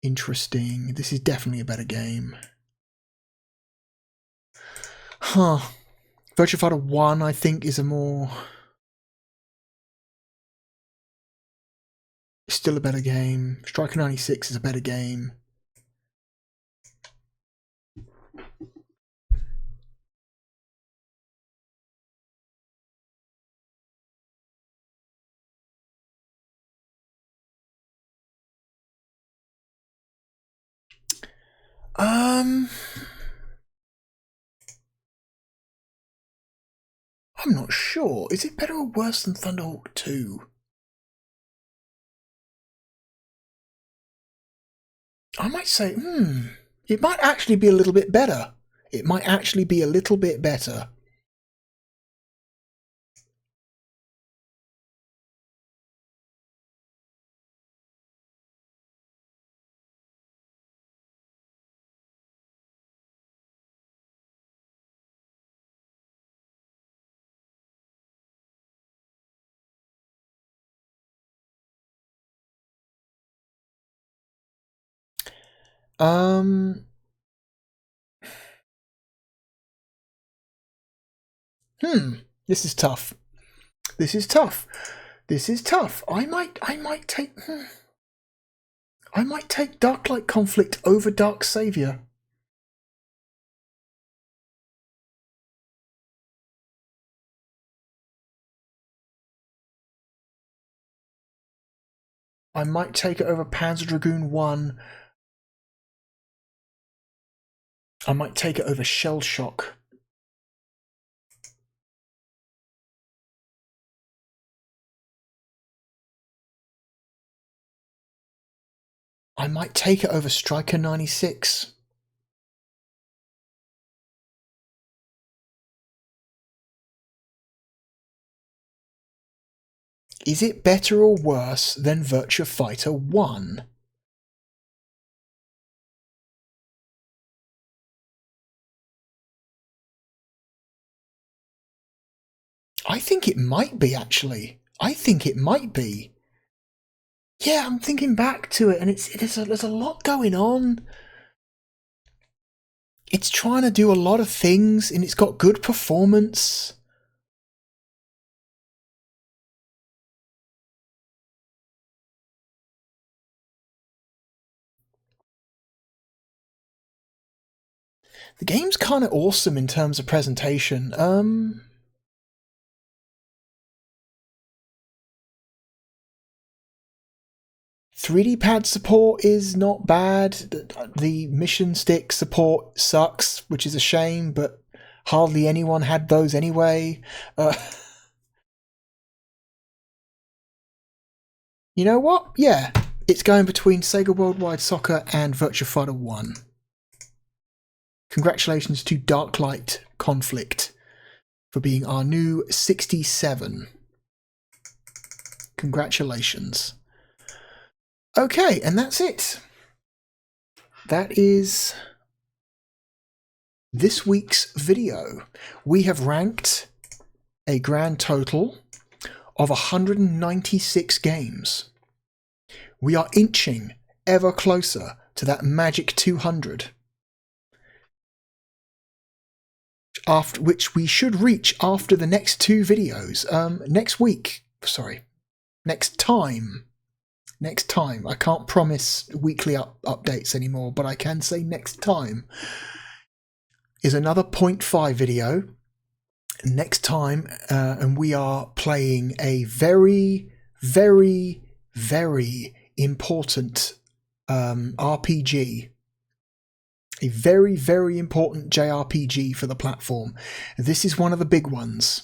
interesting. This is definitely a better game. Huh. Virtua Fighter 1, I think, is a more... still a better game. Striker 96 is a better game. I'm not sure. Is it better or worse than Thunderhawk 2? I might say, it might actually be a little bit better. It might actually be a little bit better. This is tough. This is tough. This is tough. I might take Darklight Conflict over Dark Savior. I might take it over Panzer Dragoon 1. I might take it over Shell Shock. I might take it over Striker 96. Is it better or worse than Virtua Fighter 1? I think it might be, actually. I think it might be. Yeah, I'm thinking back to it, and there's a lot going on. It's trying to do a lot of things, and it's got good performance. The game's kind of awesome in terms of presentation. 3D pad support is not bad. The mission stick support sucks, which is a shame, but hardly anyone had those anyway. You know what? Yeah, it's going between Sega Worldwide Soccer and Virtua Fighter 1. Congratulations to Darklight Conflict for being our new 67. Congratulations. Okay, and that's it. That is this week's video. We have ranked a grand total of 196 games. We are inching ever closer to that magic 200, after which we should reach after the next 2 videos. Next time. I can't promise weekly updates anymore, but I can say next time is another 0.5 video. Next time, and we are playing a very, very, very important RPG. A very, very important JRPG for the platform. This is one of the big ones.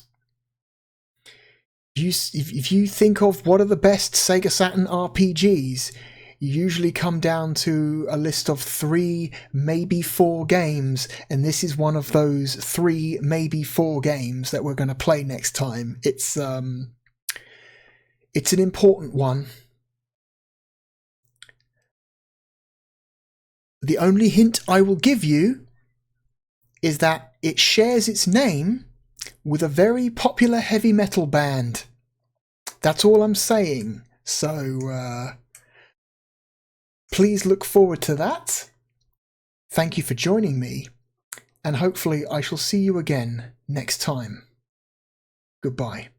If you think of what are the best Sega Saturn RPGs, you usually come down to a list of 3, maybe 4 games, and this is one of those 3, maybe 4 games that we're going to play next time. It's an important one. The only hint I will give you is that it shares its name with a very popular heavy metal band. That's all I'm saying. So please look forward to that. Thank you for joining me, and hopefully I shall see you again next time. Goodbye.